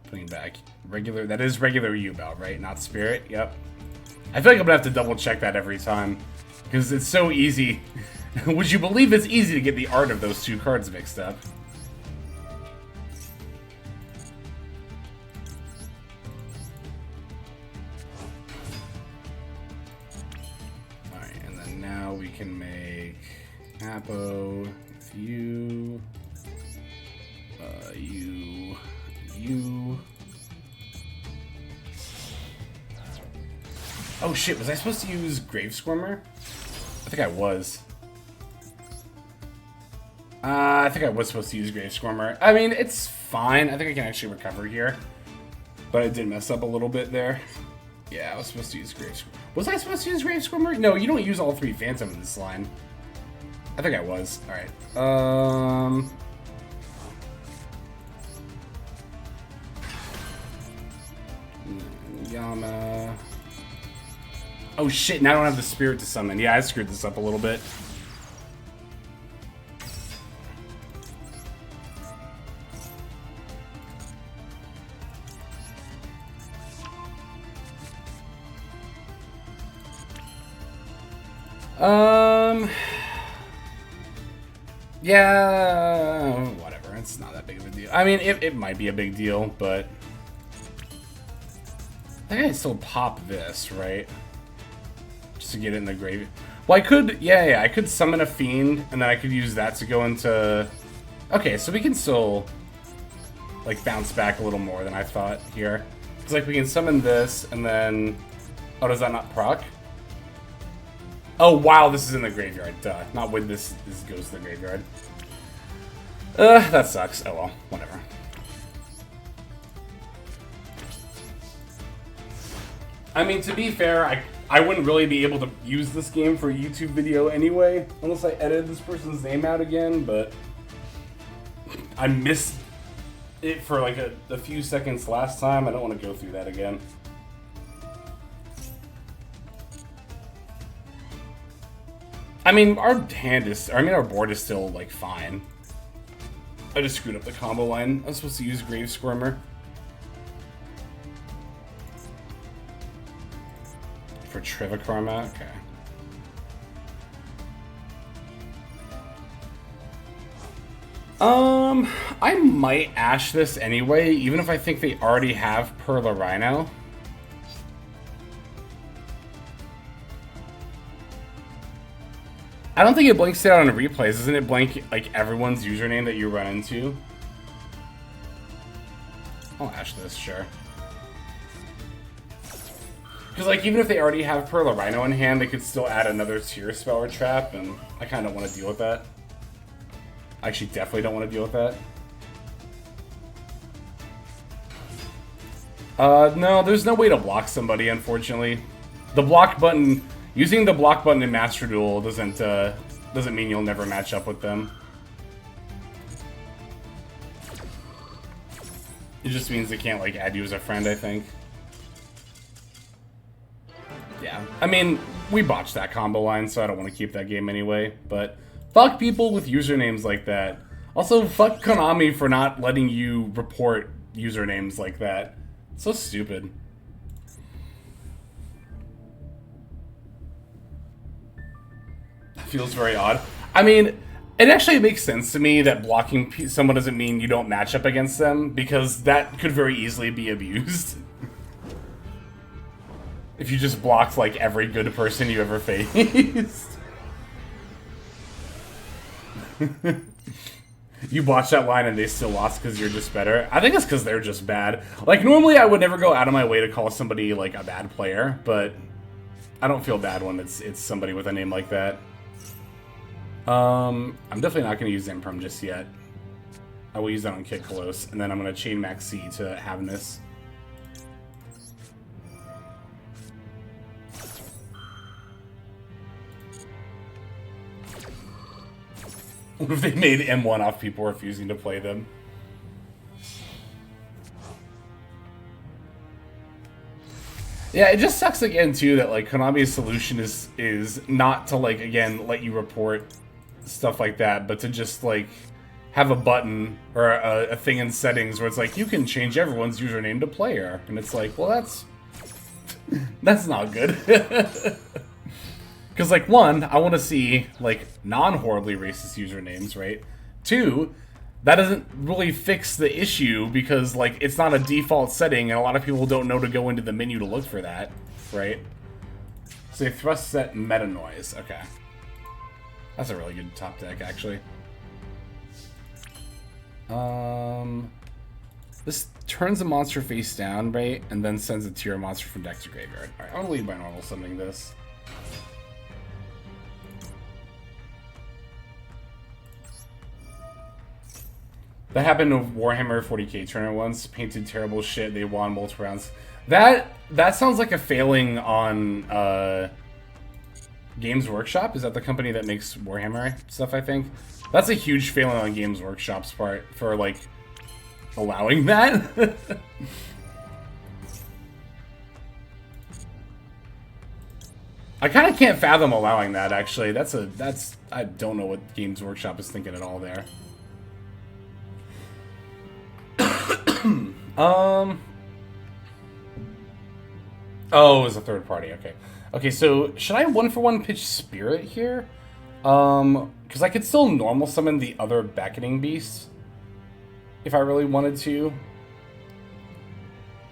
Putting back regular. That is regular YUBEL, right? Not Spirit. Yep. I feel like I'm gonna have to double check that every time because it's so easy. Would you believe it's easy to get the art of those two cards mixed up? Alright, and then now we can make Apo with you. You. Oh shit, was I supposed to use Grave Squirmer? I think I was. I think I was supposed to use Grave Squirmer. I mean, it's fine. I think I can actually recover here. But I did mess up a little bit there. Yeah, I was supposed to use Grave Squirmer. Was I supposed to use Grave Squirmer? No, you don't use all three Phantom in this line. I think I was. Alright. Yama. Oh shit, now I don't have the Spirit to summon. Yeah, I screwed this up a little bit. Yeah, whatever. It's not that big of a deal. I mean, it might be a big deal, but I think I'd still pop this, right? Just to get it in the grave. Well, I could, yeah, I could summon a Fiend, and then I could use that to go into... Okay, so we can still, like, bounce back a little more than I thought here. Because, like, we can summon this, and then... Oh, does that not proc? Oh, wow, this is in the graveyard. Duh. Not when this goes to the graveyard. That sucks. Oh, well. Whatever. I mean, to be fair, I wouldn't really be able to use this game for a YouTube video anyway, unless I edited this person's name out again, but I missed it for like a few seconds last time. I don't want to go through that again. I mean, our board is still like fine. I just screwed up the combo line. I was supposed to use Grave Squirmer. For Trivikarma, okay. I might Ash this anyway, even if I think they already have Perla-Rhino. I don't think it blanks it out on replays. Doesn't it blank like everyone's username that you run into? I'll Ash this, sure. Because, like, even if they already have Perla-Rhino in hand, they could still add another tier spell or trap, and I kind of want to deal with that. I actually definitely don't want to deal with that. No, there's no way to block somebody, unfortunately. The block button, using the block button in Master Duel doesn't mean you'll never match up with them. It just means they can't, like, add you as a friend, I think. Yeah, I mean, we botched that combo line, so I don't want to keep that game anyway, but fuck people with usernames like that. Also, fuck Konami for not letting you report usernames like that. It's so stupid. That feels very odd. I mean, it actually makes sense to me that blocking someone doesn't mean you don't match up against them, because that could very easily be abused. If you just blocked, like, every good person you ever faced. You botched that line and they still lost because you're just better. I think it's because they're just bad. Like, normally I would never go out of my way to call somebody, like, a bad player, but I don't feel bad when it's somebody with a name like that. I'm definitely not going to use Imprum just yet. I will use that on Kid Close, and then I'm going to chain Max C to Havness. What if they made M1 off people refusing to play them? Yeah, it just sucks again too that like Konami's solution is not to like again let you report stuff like that, but to just like have a button or a thing in settings where it's like you can change everyone's username to player, and it's like, well, that's not good. Because, like, one, I want to see, like, non-horribly racist usernames, right? Two, that doesn't really fix the issue because, like, it's not a default setting and a lot of people don't know to go into the menu to look for that, right? So they thrust set meta noise. Okay. That's a really good top deck, actually. This turns a monster face down, right? And then sends a tier monster from deck to graveyard. Alright, I'm gonna leave my normal summoning this. That happened to Warhammer 40k tournament once. Painted terrible shit. They won multiple rounds. That sounds like a failing on Games Workshop. Is that the company that makes Warhammer stuff, I think? That's a huge failing on Games Workshop's part for, like, allowing that. I kind of can't fathom allowing that, actually. I don't know what Games Workshop is thinking at all there. Oh, it was a third party, okay. Okay, so should I 1-for-1 pitch Spirit here? Because I could still normal summon the other Beckoning Beast if I really wanted to.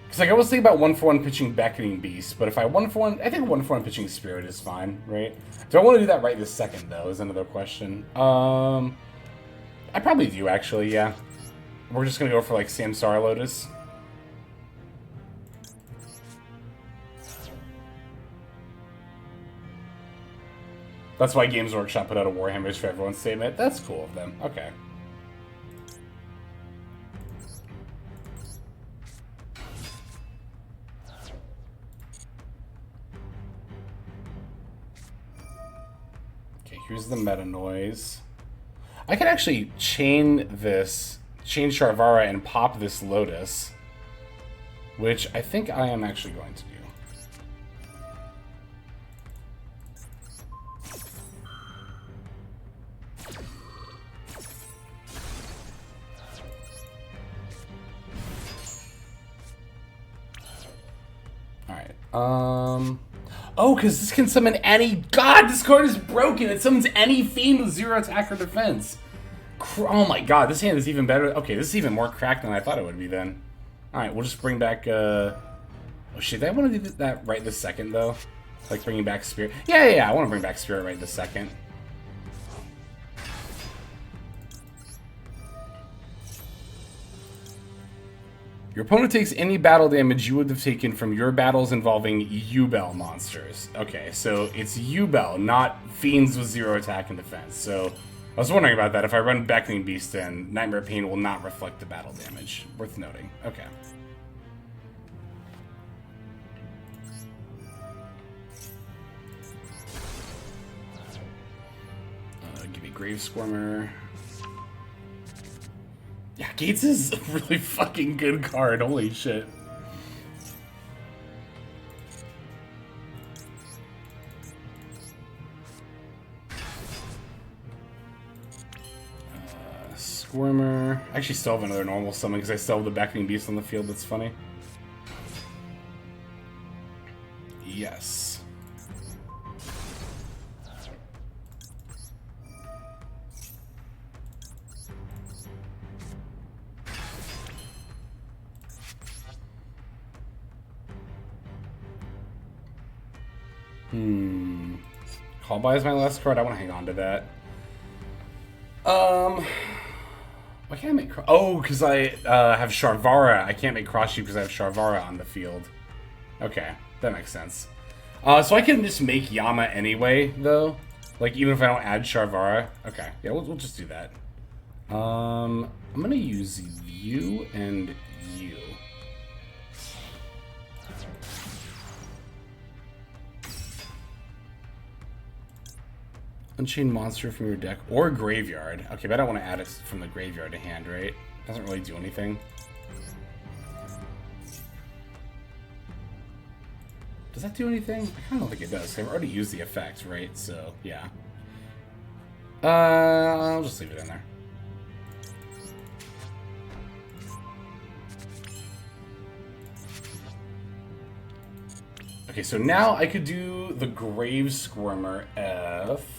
Because like I was thinking about 1-for-1 pitching Beckoning Beast, but if I 1-for-1, I think 1-for-1 pitching Spirit is fine, right? Do I want to do that right this second, though, is another question. I probably do, actually, yeah. We're just going to go for, like, Samsara Lotus. That's why Games Workshop put out a Warhammers for Everyone statement. That's cool of them. Okay. Here's the meta noise. I could actually chain Sharvara and pop this Lotus, which I think I am actually going to do. Oh, because this can summon any... God, this card is broken. It summons any fiend with 0 attack or defense. Oh my god, this hand is even better. Okay, this is even more cracked than I thought it would be then. Alright, we'll just bring back... Oh shit, I want to do that right this second, though. Like, bringing back Spirit. Yeah, I want to bring back Spirit right this second. Your opponent takes any battle damage you would have taken from your battles involving YUBEL monsters. Okay, so it's YUBEL, not fiends with 0 attack and defense. So I was wondering about that. If I run Beckoning Beast, then Nightmare Pain will not reflect the battle damage. Worth noting. Okay. Give me Grave Squirmer. Yeah, Gates is a really fucking good card. Holy shit. Squirmer. I actually still have another normal summon because I still have the Beckoning Beast on the field. That's funny. Yes. Callby is my last card. I want to hang on to that. Why can't I make... Oh, because I have Sharvara. I can't make Cross Sheep because I have Sharvara on the field. Okay, that makes sense. So I can just make Yama anyway, though. Like, even if I don't add Sharvara. Okay, yeah, we'll just do that. I'm going to use you and you. Unchained monster from your deck or graveyard. Okay, but I don't want to add it from the graveyard to hand, right? Doesn't really do anything. Does that do anything? I kind of don't think it does. I've already used the effect, right? So, yeah. I'll just leave it in there. Okay, so now I could do the Grave Squirmer F.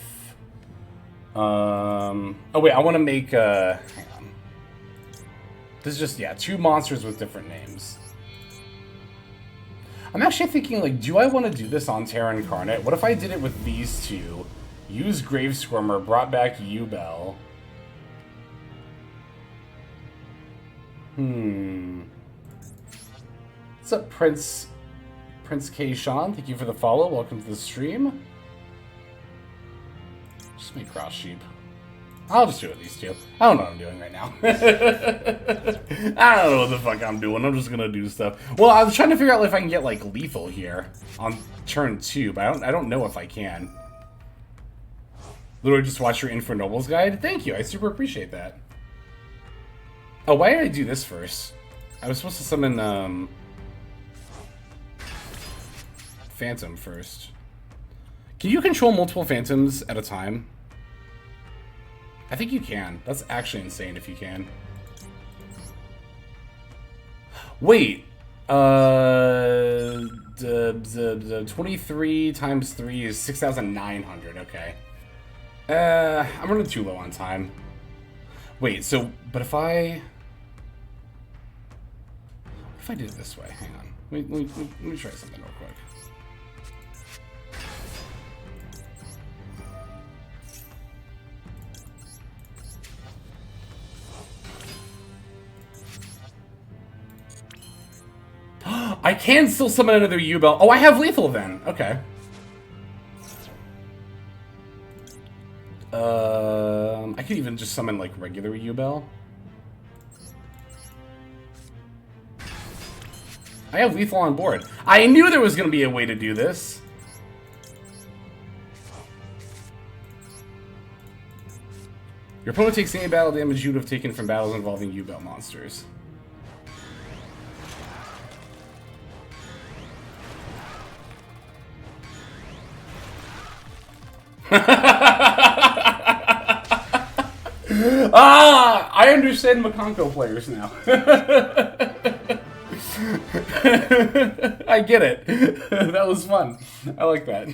Oh wait, I want to make, hang on. This is just, yeah, 2 monsters with different names. I'm actually thinking, like, do I want to do this on Terra Incarnate? What if I did it with these 2? Use Grave Squirmer, brought back YUBEL. What's up, Prince K. Sean? Thank you for the follow. Welcome to the stream. Just make Cross Sheep. I'll just do it with these 2. I don't know what I'm doing right now. I don't know what the fuck I'm doing. I'm just gonna do stuff. Well, I was trying to figure out if I can get, like, lethal here on turn 2, but I don't know if I can. Literally just watch your Infra Nobles guide. Thank you. I super appreciate that. Oh, why did I do this first? I was supposed to summon Phantom first. Can you control multiple Phantoms at a time? I think you can. That's actually insane if you can. Wait. 23 times 3 is 6,900. Okay. I'm running too low on time. Wait, so, but if I do it this way, hang on. Let me try something real quick. I can still summon another YUBEL. Oh, I have lethal then. Okay. I could even just summon, like, regular YUBEL. I have lethal on board. I knew there was going to be a way to do this. Your opponent takes any battle damage you would have taken from battles involving YUBEL monsters. Ah! I understand Makonko players now. I get it. That was fun. I like that.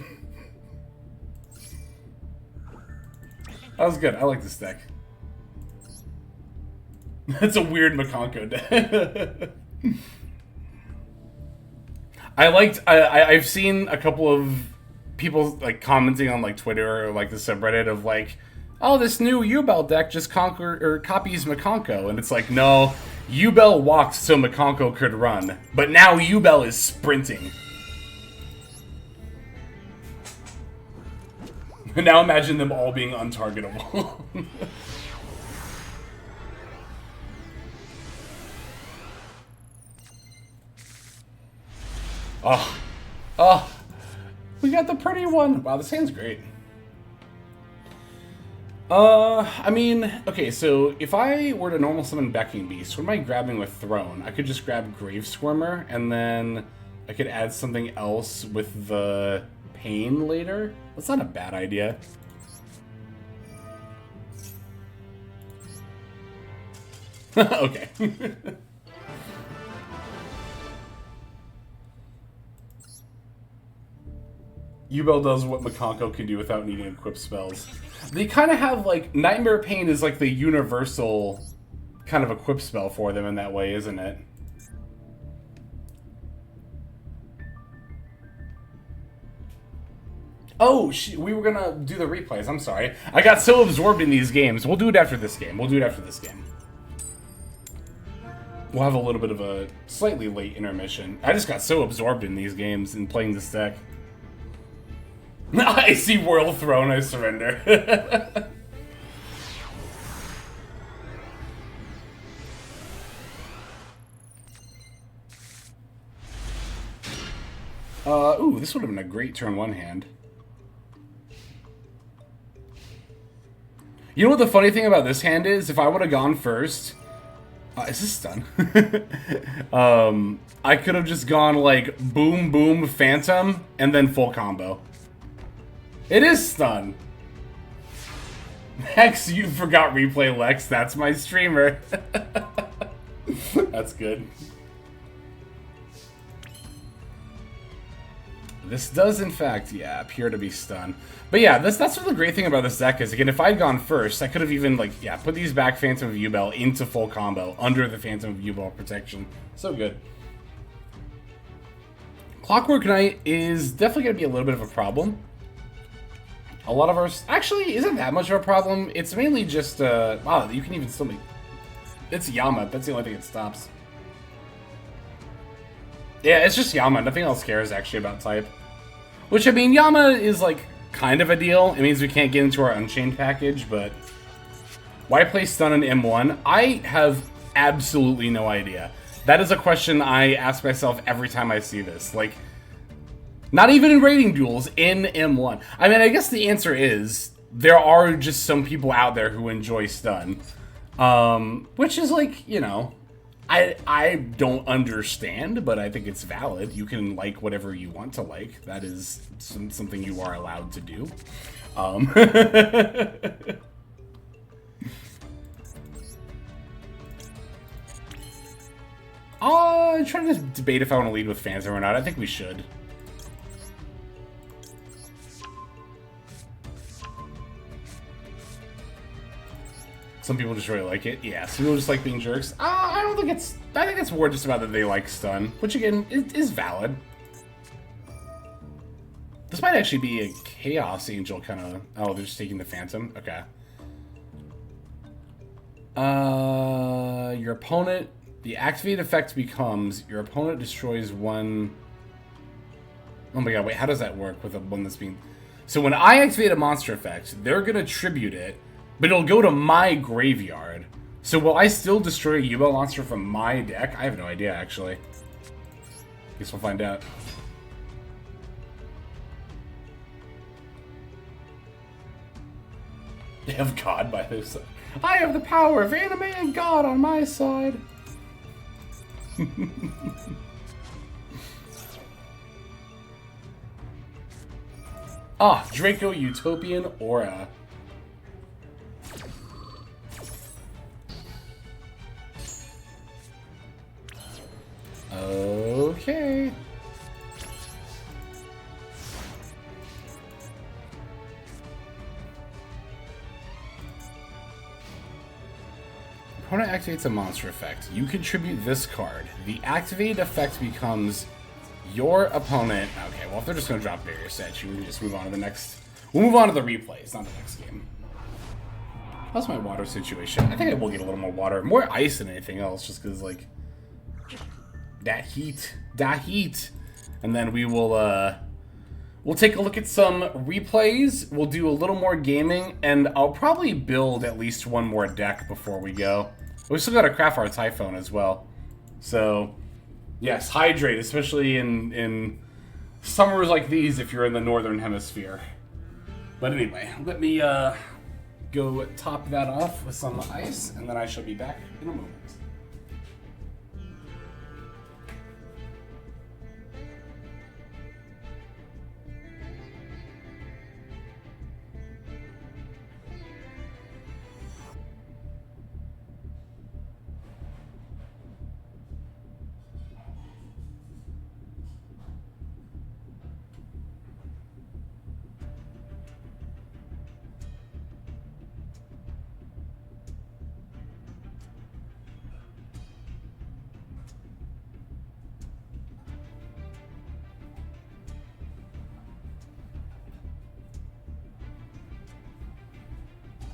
That was good. I like this deck. That's a weird Makonko deck. I've seen a couple of people like commenting on like Twitter or like the subreddit of like, oh, this new YUBEL deck just copies Makonko, and it's like, no, YUBEL walked so Makonko could run, but now YUBEL is sprinting. Now imagine them all being untargetable. Oh. Oh. We got the pretty one. Wow, this hand's great. I mean, okay, so if I were to normal summon Becking Beast, what am I grabbing with Throne? I could just grab Grave Squirmer, and then I could add something else with the Pain later. That's not a bad idea. Okay. YUBEL does what Makonko can do without needing equip spells. They kind of have, like, Nightmare Pain is like the universal kind of equip spell for them in that way, isn't it? Oh, we were gonna do the replays. I'm sorry. I got so absorbed in these games. We'll do it after this game. We'll do it after this game. We'll have a little bit of a slightly late intermission. I just got so absorbed in these games and playing this deck. I see Royal Throne, I surrender. Ooh, this would have been a great turn one hand. You know what the funny thing about this hand is? If I would have gone first... is this stun? I could have just gone like boom, boom, phantom, and then full combo. It is stun. Hex, you forgot replay Lex. That's my streamer. That's good. This does, in fact, yeah, appear to be stun. But yeah, that's what the great thing about this deck is. Again, if I'd gone first, I could have even, like, yeah, put these back Phantom of YUBEL into full combo under the Phantom of YUBEL protection. So good. Clockwork Knight is definitely going to be a little bit of a problem. A lot of our... Actually, isn't that much of a problem. It's mainly just, wow, you can even still make... It's Yama. That's the only thing it stops. Yeah, it's just Yama. Nothing else cares, actually, about type. Which, I mean, Yama is, like, kind of a deal. It means we can't get into our Unchained package, but... Why play stun in M1? I have absolutely no idea. That is a question I ask myself every time I see this. Like, not even in rating duels, in M1. I mean, I guess the answer is, there are just some people out there who enjoy stun. Which is, like, you know... I don't understand, but I think it's valid. You can like whatever you want to like. That is something you are allowed to do. I'm trying to debate if I want to lead with Phantom or not. I think we should. Some people just really like it. Yeah, some people just like being jerks. I don't think it's... I think it's more just about that they like stun, which again is valid. This might actually be a Chaos Angel kind of... Oh, they're just taking the Phantom? Okay. Your opponent... The activated effect becomes your opponent destroys one... Oh my god, wait, how does that work with the one that's being... So when I activate a monster effect, they're going to tribute it, but it'll go to my graveyard. So will I still destroy a YUBEL monster from my deck? I have no idea, actually. Guess we'll find out. They have God by this. I have the power of anime and God on my side. Ah, Draco Utopian Aura. Okay. Opponent activates a monster effect. You contribute this card. The activated effect becomes your opponent. Okay, well, if they're just going to drop Barrier Statue, we can just move on to the next. We'll move on to the replays, not the next game. How's my water situation? I think I will get a little more water. More ice than anything else, just because, like, that heat. That heat. And then we will, we'll take a look at some replays. We'll do a little more gaming, and I'll probably build at least one more deck before we go. We still got to craft our Typhone as well. So, yes, hydrate, especially in summers like these if you're in the northern hemisphere. But anyway, let me go top that off with some ice, and then I shall be back in a moment.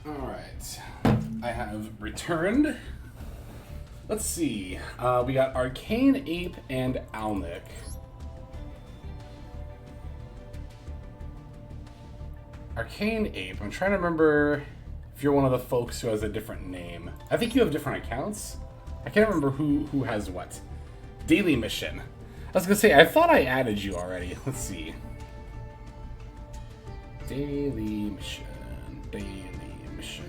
Alright, I have returned. Let's see, we got Arcane Ape and Alnic. Arcane Ape, I'm trying to remember if you're one of the folks who has a different name. I think you have different accounts. I can't remember who has what. Daily Mission. I was gonna say, I thought I added you already. Let's see. Daily Mission. Daily Mission.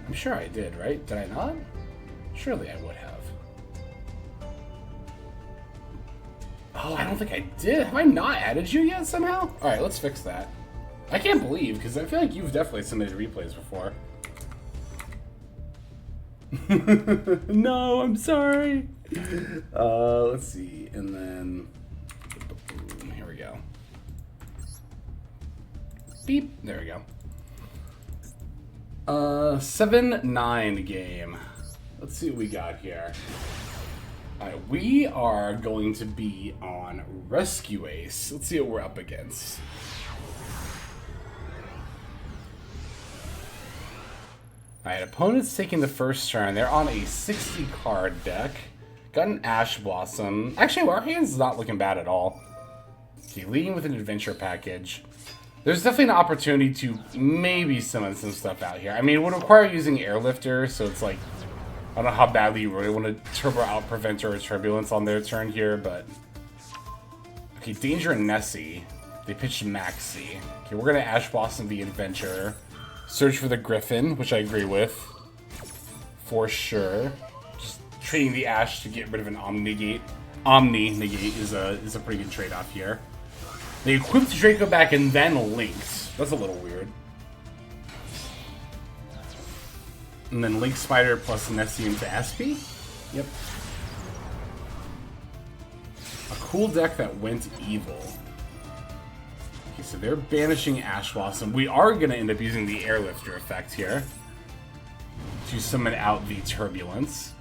I'm sure I did, right? Did I not? Surely I would have. Oh, I don't think I did. Have I not added you yet somehow? Alright, let's fix that. I can't believe, because I feel like you've definitely submitted replays before. No, I'm sorry. Let's see. And then... here we go. Beep. There we go. 7-9 game. Let's see what we got here. Alright, we are going to be on Rescue Ace. Let's see what we're up against. Alright, opponent's taking the first turn. They're on a 60 card deck. Got an Ash Blossom. Actually, our hand's not looking bad at all. Okay, leading with an adventure package. There's definitely an opportunity to maybe summon some stuff out here. I mean, it would require using Airlifter, so it's like, I don't know how badly you really want to Turbo Out Preventer or Turbulence on their turn here, but... okay, Danger and Nessie. They pitched Maxi. Okay, we're going to Ash Blossom the Adventure. Search for the Griffin, which I agree with. For sure. Just trading the Ash to get rid of an Omni-Negate. Omni-Negate is a pretty good trade-off here. They equipped Draco back and then Lynx. That's a little weird. And then Lynx Spider plus Nessie into SP? Yep. A cool deck that went evil. Okay, so they're banishing Ash Blossom. We are going to end up using the Airlifter effect here to summon out the Turbulence.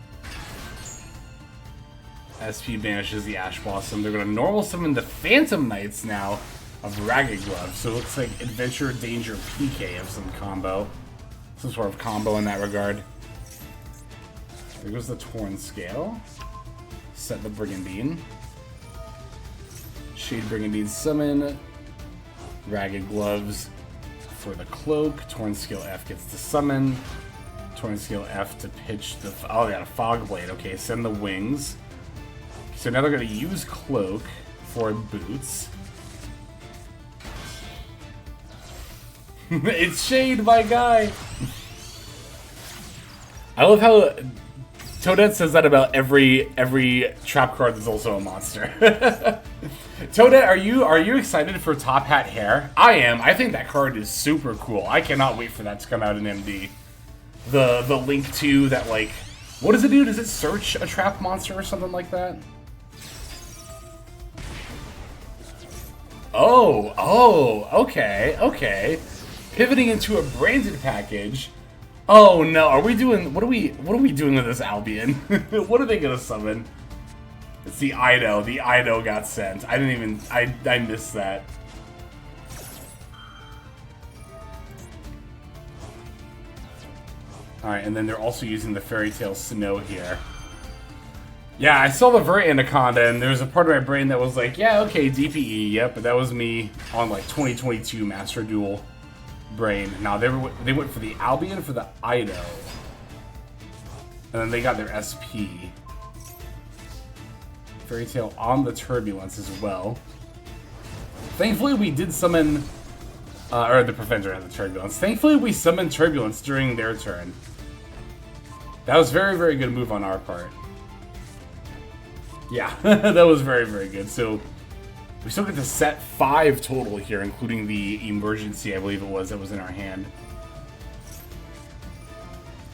SP banishes the Ash Blossom. They're going to normal summon the Phantom Knights now of Ragged Glove. So it looks like Adventure, Danger, PK of some combo. Some sort of combo in that regard. There goes the Torn Scale. Set the Brigandine. Shade Brigandine summon. Ragged Gloves for the Cloak. Torn Scale F gets to summon. Torn Scale F to pitch the... oh, they got a Fog Blade. Okay, send the Wings. So now they're going to use Cloak for Boots. It's Shade, my guy! I love how Toadette says that about every trap card that's also a monster. Toadette, are you excited for Top Hat Hair? I am. I think that card is super cool. I cannot wait for that to come out in MD. The link to that, like, what does it do? Does it search a trap monster or something like that? Oh, okay. Pivoting into a branded package. Oh no, are we doing, what are we doing with this Albion? What are they gonna summon? It's the Ido. The Ido got sent. I didn't even, I missed that. Alright, and then they're also using the Fairy Tale Snow here. Yeah, I saw the Vert Anaconda, and there was a part of my brain that was like, yeah, okay, DPE, yep, but that was me on like 2022 Master Duel brain. Now, they went for the Albion for the Ido. And then they got their SP. Fairy Tale on the Turbulence as well. Thankfully, we did summon... or the Preventer had the Turbulence. Thankfully, we summoned Turbulence during their turn. That was very, very good move on our part. Yeah, that was very, very good. So, we still get to set 5 total here, including the Emergency, I believe it was, that was in our hand.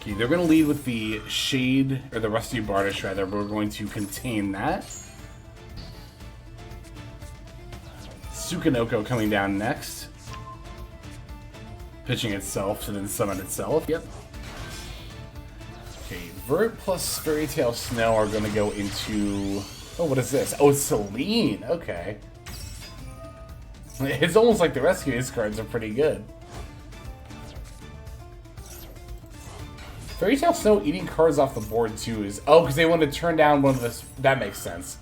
Okay, they're going to lead with the Shade, or the Rusty Bardish, rather, but we're going to contain that. Tsukinoko coming down next. Pitching itself to then summon itself. Yep. Okay, Vert plus Fairy Tale Snow are going to go into... Oh, what is this? Oh, it's Celine. Okay. It's almost like the Rescue Ace cards are pretty good. Fairy Tale Snow eating cards off the board, too, is... Oh, because they want to turn down one of the... That makes sense.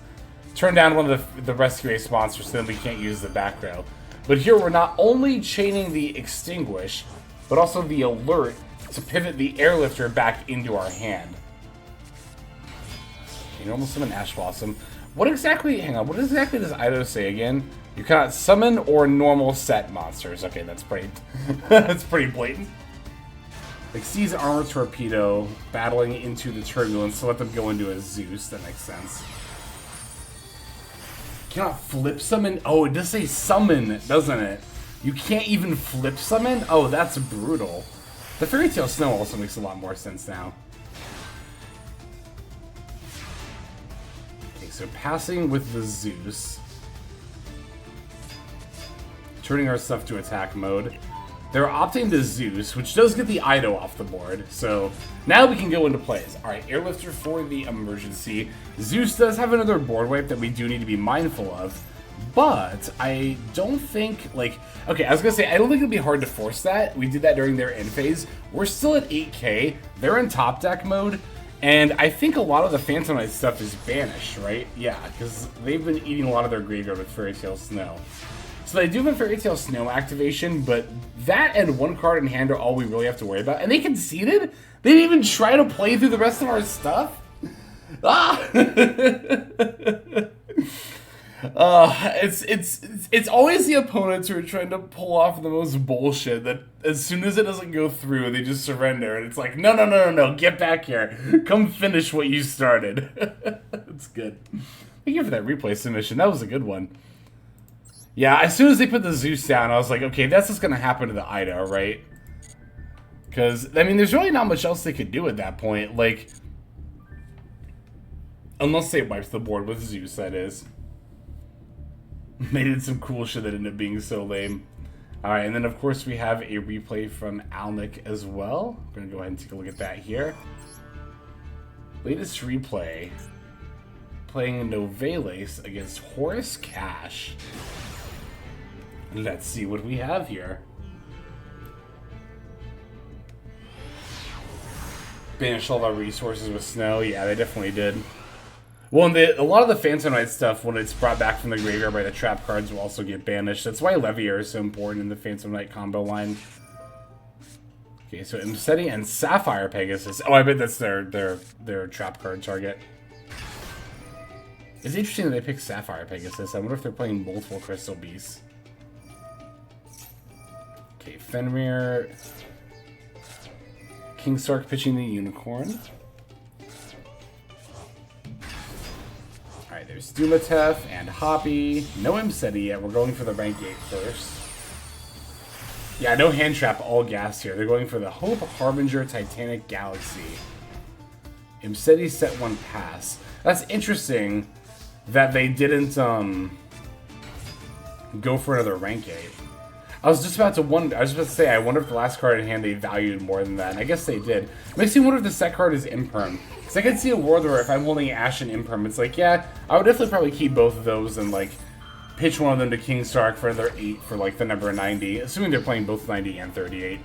Turn down one of the Rescue Ace monsters, so then we can't use the back row. But here we're not only chaining the Extinguish, but also the Alert to pivot the Airlifter back into our hand. You normal summon Ash Blossom. What exactly, hang on, what exactly does Ido say again? You cannot summon or normal set monsters. Okay, that's pretty, that's pretty blatant. Exceeds Armor Torpedo, battling into the Turbulence, so let them go into a Zeus, that makes sense. Cannot flip summon? Oh, it does say summon, doesn't it? You can't even flip summon? Oh, that's brutal. The Fairy Tale Snow also makes a lot more sense now. Okay, so passing with the Zeus. Turning our stuff to attack mode. They're opting to Zeus, which does get the Ido off the board. So now we can go into plays. Alright, Airlifter for the Emergency. Zeus does have another board wipe that we do need to be mindful of. But I don't think, like... Okay, I was going to say, I don't think it'll be hard to force that. We did that during their end phase. We're still at 8k. They're in top deck mode. And I think a lot of the Phantom Knight stuff is banished, right? Yeah, because they've been eating a lot of their graveyard with Fairy Tale Snow. So they do have a Fairy Tale Snow activation, but that and one card in hand are all we really have to worry about. And they conceded? They didn't even try to play through the rest of our stuff? Ah! It's always the opponents who are trying to pull off the most bullshit that as soon as it doesn't go through, they just surrender. And it's like, no, get back here. Come finish what you started. That's good. Thank you for that replay submission. That was a good one. Yeah, as soon as they put the Zeus down, I was like, okay, that's what's going to happen to the Ido, right? Because, I mean, there's really not much else they could do at that point. Like, unless they wiped the board with Zeus, that is. They did some cool shit that ended up being so lame. Alright, and then, of course, we have a replay from Alnick as well. We're going to go ahead and take a look at that here. Latest replay. Playing Novelace against Horus Cash. Let's see what we have here. Banish all of our resources with Snow. Yeah, they definitely did. Well, and a lot of the Phantom Knight stuff, when it's brought back from the graveyard by the trap cards, will also get banished. That's why Levier is so important in the Phantom Knight combo line. Okay, so Imseti and Sapphire Pegasus. Oh, I bet that's their trap card target. It's interesting that they picked Sapphire Pegasus. I wonder if they're playing multiple Crystal Beasts. Okay, Fenrir. King Stark pitching the Unicorn. Alright, there's Dumatef and Hoppy. No Imseti yet. We're going for the rank 8 first. Yeah, no hand trap, all gas here. They're going for the Hope Harbinger Titanic Galaxy. Imseti set 1 pass. That's interesting that they didn't go for another rank 8. I was just about to say, I wonder if the last card in hand they valued more than that, and I guess they did. Makes me wonder if the set card is Imperm. Because I could see a world where if I'm holding Ash and Imperm, it's like, yeah, I would definitely probably keep both of those and, like, pitch one of them to King Stark for another 8 for, like, the number 90, assuming they're playing both 90 and 38.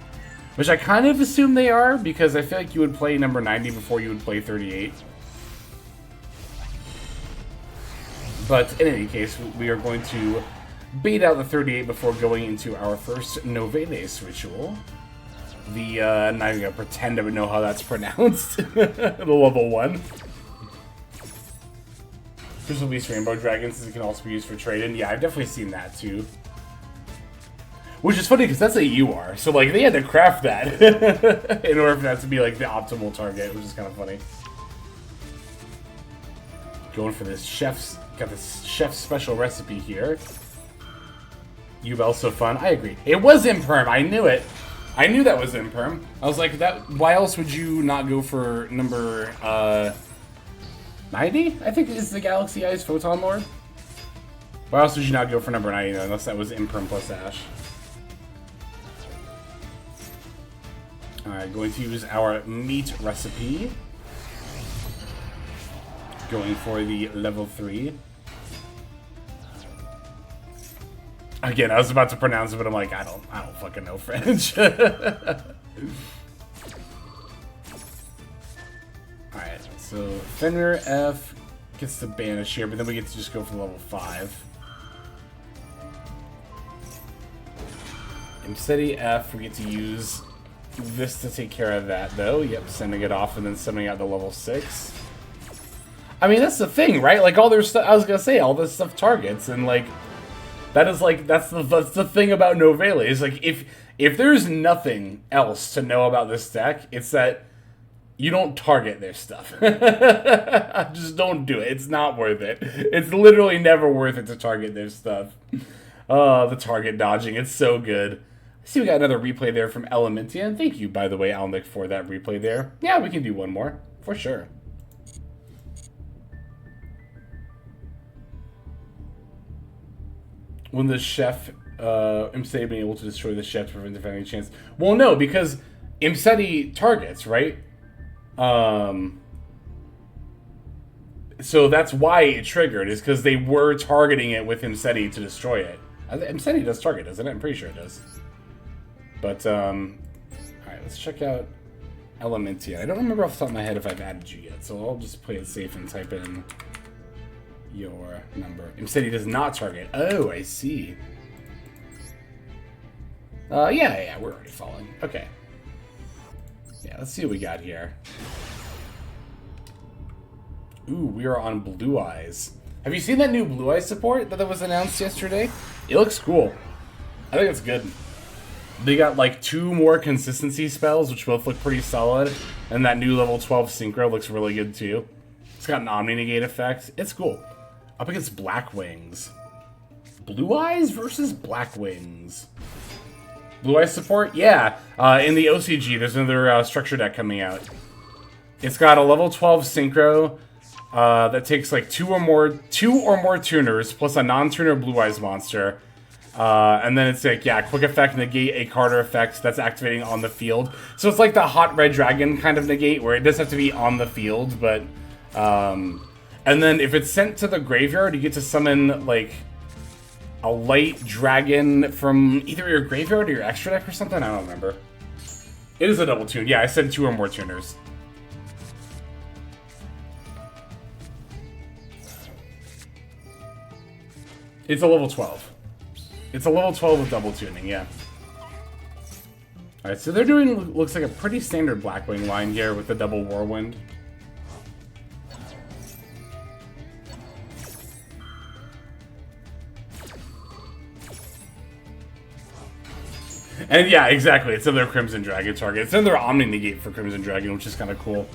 Which I kind of assume they are, because I feel like you would play number 90 before you would play 38. But in any case, we are going to bait out the 38 before going into our first Noveles ritual. I'm not even going to pretend I would know how that's pronounced. The level 1. Crystal Beast Rainbow Dragons, since it can also be used for trade-in. Yeah, I've definitely seen that too. Which is funny because that's a UR, so like they had to craft that in order for that to be like the optimal target, which is kind of funny. Going for this got this chef's special recipe here. YUBEL so fun. I agree. It was Imperm. I knew it. I knew that was Imperm. I was like, why else would you not go for number 90? I think is the Galaxy Eyes Photon Lord. Why else would you not go for number 90 unless that was Imperm plus Ash? Alright, going to use our meat recipe. Going for the level 3. Again, I was about to pronounce it, but I'm like, I don't fucking know French. Alright, so Fenrir F gets to banish here, but then we get to just go for level 5. Imseti F, we get to use this to take care of that, though. Yep, sending it off and then sending out to level 6. I mean, that's the thing, right? Like, all their stuff, I was gonna say, all this stuff targets, and, like, that is, like, that's the thing about Noveles. Is like, if there's nothing else to know about this deck, it's that you don't target their stuff. Just don't do it. It's not worth it. It's literally never worth it to target their stuff. Oh, the target dodging. It's so good. I see we got another replay there from Elementian. Thank you, by the way, Alnick, for that replay there. Yeah, we can do one more. For sure. When the chef, Imseti being able to destroy the chef to prevent defending chance. Well, no, because Imseti targets, right? So that's why it triggered, is because they were targeting it with Imseti to destroy it. Imseti does target, doesn't it? I'm pretty sure it does. But, alright, let's check out Elementia. I don't remember off the top of my head if I've added you yet, so I'll just play it safe and type in your number. Imseti does not target. Oh, I see. Yeah, we're already falling. Okay. Yeah, let's see what we got here. Ooh, we are on Blue Eyes. Have you seen that new Blue Eyes support that was announced yesterday? It looks cool. I think it's good. They got like 2 more consistency spells, which both look pretty solid. And that new level 12 Synchro looks really good too. It's got an Omni-Negate effect. It's cool. Up against Black Wings. Blue Eyes versus Black Wings. Blue Eyes support? Yeah. In the OCG, there's another structure deck coming out. It's got a level 12 Synchro that takes like 2 or more tuners plus a non-tuner Blue Eyes monster. And then it's like, yeah, quick effect, negate a Carter effect that's activating on the field. So it's like the Hot Red Dragon kind of negate, where it does have to be on the field, but... and then if it's sent to the graveyard, you get to summon, like, a light dragon from either your graveyard or your extra deck or something? I don't remember. It is a double tune. Yeah, I said 2 or more tuners. It's a level 12. It's a level 12 with double tuning, yeah. Alright, so they're doing, looks like a pretty standard Blackwing line here with the double Whirlwind. And yeah, exactly. It's another Crimson Dragon target. It's another Omni Negate for Crimson Dragon, which is kind of cool.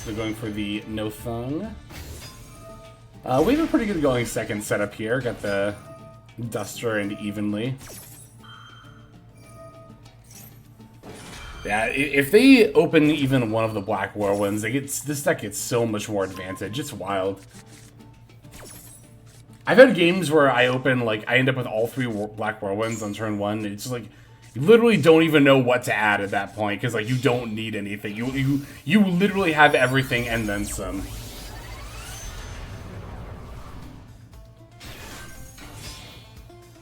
So going for the No Thung. We have a pretty good going second setup here. Got the Duster and Evenly. Yeah, if they open even one of the Black Whirlwinds, this deck gets so much more advantage. It's wild. I've had games where I end up with all 3 Black Whirlwinds on turn 1. It's just like, you literally don't even know what to add at that point, because like you don't need anything. You literally have everything and then some.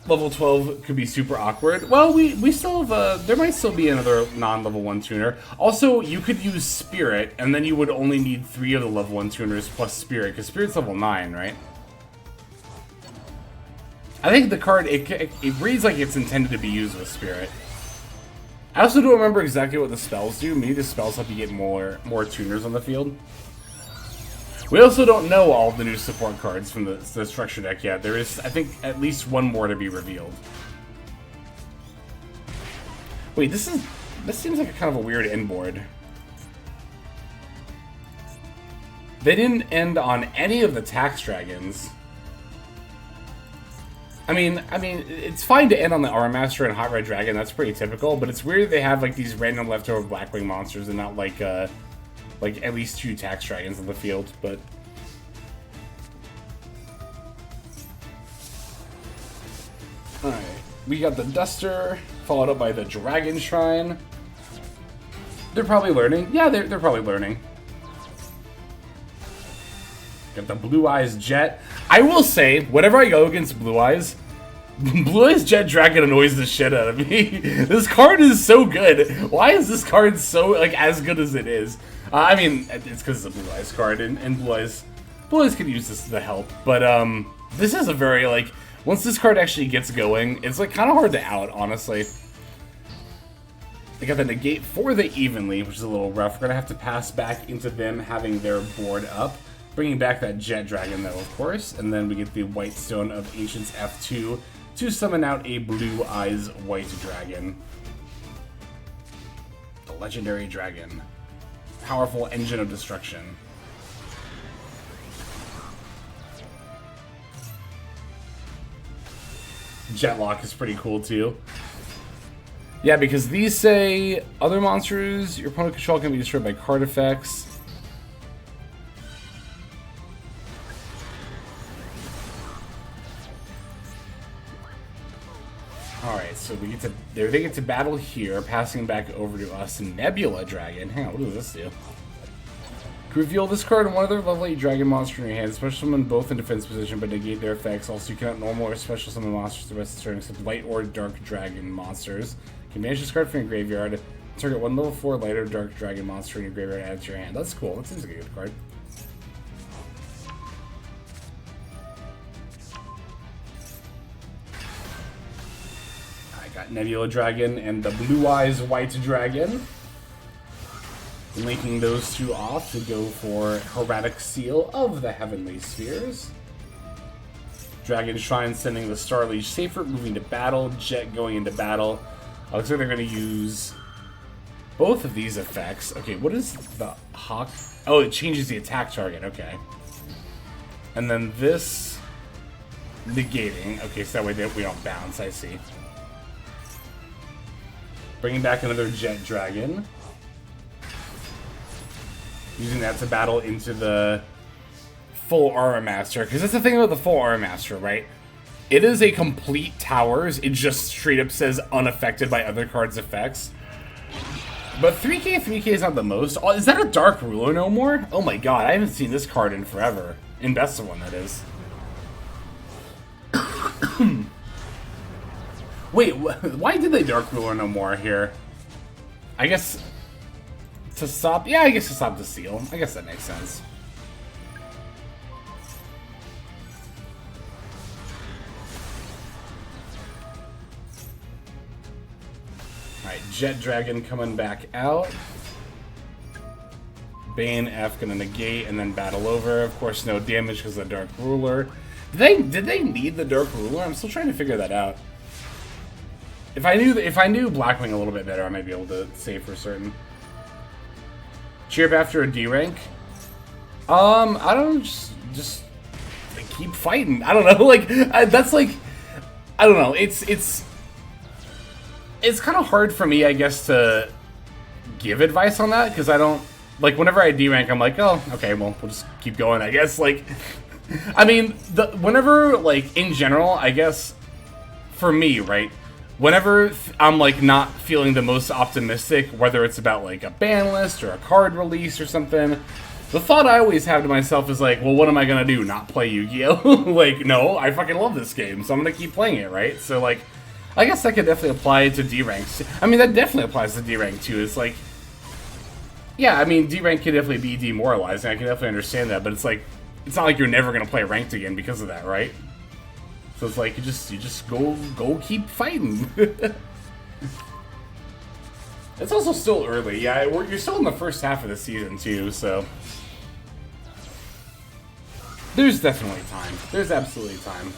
Level 12 could be super awkward. Well, we still have there might still be another non-level 1 tuner. Also, you could use Spirit, and then you would only need 3 of the level 1 tuners plus Spirit, because Spirit's level 9, right? I think the card, it reads like it's intended to be used with Spirit. I also don't remember exactly what the spells do. Maybe the spells help you get more tuners on the field. We also don't know all of the new support cards from the structure deck yet. There is, I think, at least 1 more to be revealed. Wait, this seems like a kind of a weird end board. They didn't end on any of the tax dragons. I mean, it's fine to end on the Armor Master and Hot Red Dragon. That's pretty typical. But it's weird they have like these random leftover Blackwing monsters and not like at least 2 tax dragons in the field. But all right, we got the Duster followed up by the Dragon Shrine. They're probably learning. Yeah, they're probably learning. Got the Blue Eyes Jet. I will say, whenever I go against Blue Eyes, Blue Eyes Jet Dragon annoys the shit out of me. This card is so good. Why is this card so, like, as good as it is? I mean, it's because it's a Blue Eyes card, and Blue Eyes could use this to help. But, this is a very, like, once this card actually gets going, it's, like, kind of hard to out, honestly. They got the Negate for the Evenly, which is a little rough. We're going to have to pass back into them having their board up. Bringing back that Jet Dragon, though, of course. And then we get the White Stone of Ancients F2 to summon out a Blue Eyes White Dragon. The Legendary Dragon. Powerful Engine of Destruction. Jetlock is pretty cool, too. Yeah, because these say other monsters your opponent control can be destroyed by card effects. Alright, so we get to they get to battle here, passing back over to us. Nebula Dragon. Hang on, what does this do? Reveal this card and one other level 8 dragon monster in your hand. Special summon both in defense position, but negate their effects. Also, you cannot normal or special summon monsters the rest of the turn except light or dark dragon monsters. You can manage this card from your graveyard. Target one level 4 light or dark dragon monster in your graveyard and add it to your hand. That's cool. That seems like a good card. Got Nebula Dragon and the Blue Eyes White Dragon. Linking those 2 off to go for Hermetic Seal of the Heavenly Spheres. Dragon Shrine sending the Starliege Safer, moving to battle. Jet going into battle. Looks like they're going to use both of these effects. Okay, what is the Hawk? Oh, it changes the attack target. Okay. And then this negating. Okay, so that way we don't bounce. I see. Bringing back another Jet Dragon. Using that to battle into the full Armor Master. Because that's the thing about the full Armor Master, right? It is a complete towers. It just straight up says unaffected by other cards' effects. But 3k is not the most. Oh, is that a Dark Ruler no more? Oh my god, I haven't seen this card in forever. In Best of One, that is. Wait, why did they Dark Ruler no more here? I guess to stop... Yeah, I guess to stop the seal. I guess that makes sense. Alright, Jet Dragon coming back out. Bane F gonna negate and then battle over. Of course, no damage because of the Dark Ruler. Did they need the Dark Ruler? I'm still trying to figure that out. If I knew Blackwing a little bit better, I might be able to say for certain. Cheer up after a D rank. I don't just like, keep fighting. I don't know. Like that's like I don't know. It's kind of hard for me, I guess, to give advice on that because I don't like whenever I D rank, I'm like, oh, okay, well, we'll just keep going, I guess. Like, I mean, whenever like in general, I guess for me, right. Whenever I'm like not feeling the most optimistic, whether it's about like a ban list or a card release or something, the thought I always have to myself is like, well, what am I gonna do? Not play Yu-Gi-Oh? Like, no, I fucking love this game, so I'm gonna keep playing it, right? So like, I guess that could definitely apply to D ranks. I mean, that definitely applies to D rank too. It's like, yeah, I mean, D rank could definitely be demoralizing. I can definitely understand that, but it's like, it's not like you're never gonna play ranked again because of that, right? So it's like you just go keep fighting. It's also still early, yeah. You're still in the first half of the season too, so there's definitely time. There's absolutely time.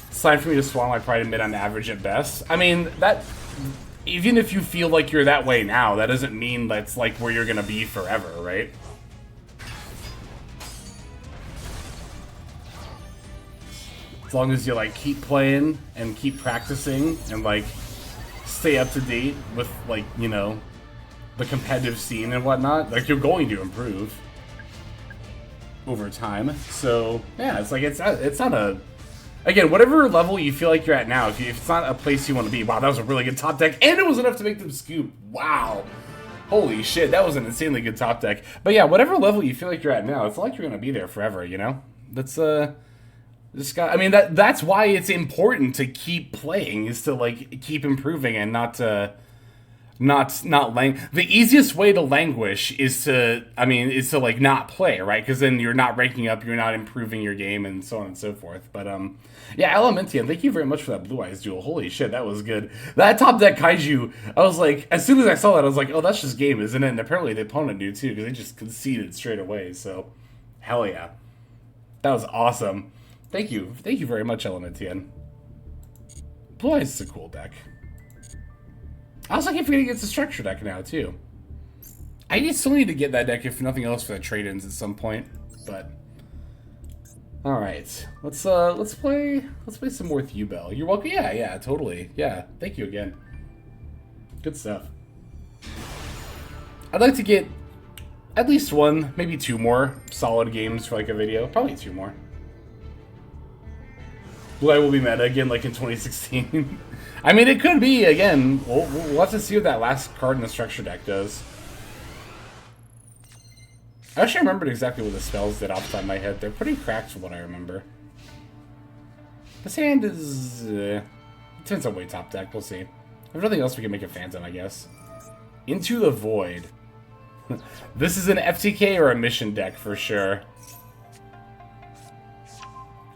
It's time for me to swallow my pride and admit I'm average at best. I mean, that even if you feel like you're that way now, that doesn't mean that's like where you're gonna be forever, right? As long as you like keep playing and keep practicing and like stay up to date with like, you know, the competitive scene and whatnot, like you're going to improve over time. So yeah, it's like it's not a, again, whatever level you feel like you're at now, if it's not a place you want to be, wow, that was a really good top deck and it was enough to make them scoop. Wow. Holy shit, that was an insanely good top deck. But yeah, whatever level you feel like you're at now, it's not like you're gonna be there forever, you know? That's this guy, I mean, that's why it's important to keep playing, is to like keep improving and not the easiest way to languish is to like not play, right? Because then you're not ranking up, you're not improving your game, and so on and so forth. But yeah, Elementium, thank you very much for that Blue Eyes Duel. Holy shit, that was good. That top deck Kaiju, I was like, as soon as I saw that, I was like, oh, that's just game, isn't it? And apparently the opponent knew too, because they just conceded straight away. So, hell yeah, that was awesome. Thank you very much, Elementium. Blue Eyes is a cool deck. I also keep forgetting it's a structure deck now too. I still need to get that deck if nothing else for the trade-ins at some point. But all right, let's play some more with YUBEL. You're welcome. Yeah, totally. Yeah, thank you again. Good stuff. I'd like to get at least one, maybe two more solid games for like a video. Probably two more. Blue Eye will be meta again, like in 2016. I mean, it could be, again. We'll have to see what that last card in the structure deck does. I actually remembered exactly what the spells did off the top of my head. They're pretty cracked from what I remember. This hand is... depends on weight top deck, we'll see. If nothing else, we can make a Phantom, I guess. Into the Void. This is an FTK or a mission deck for sure.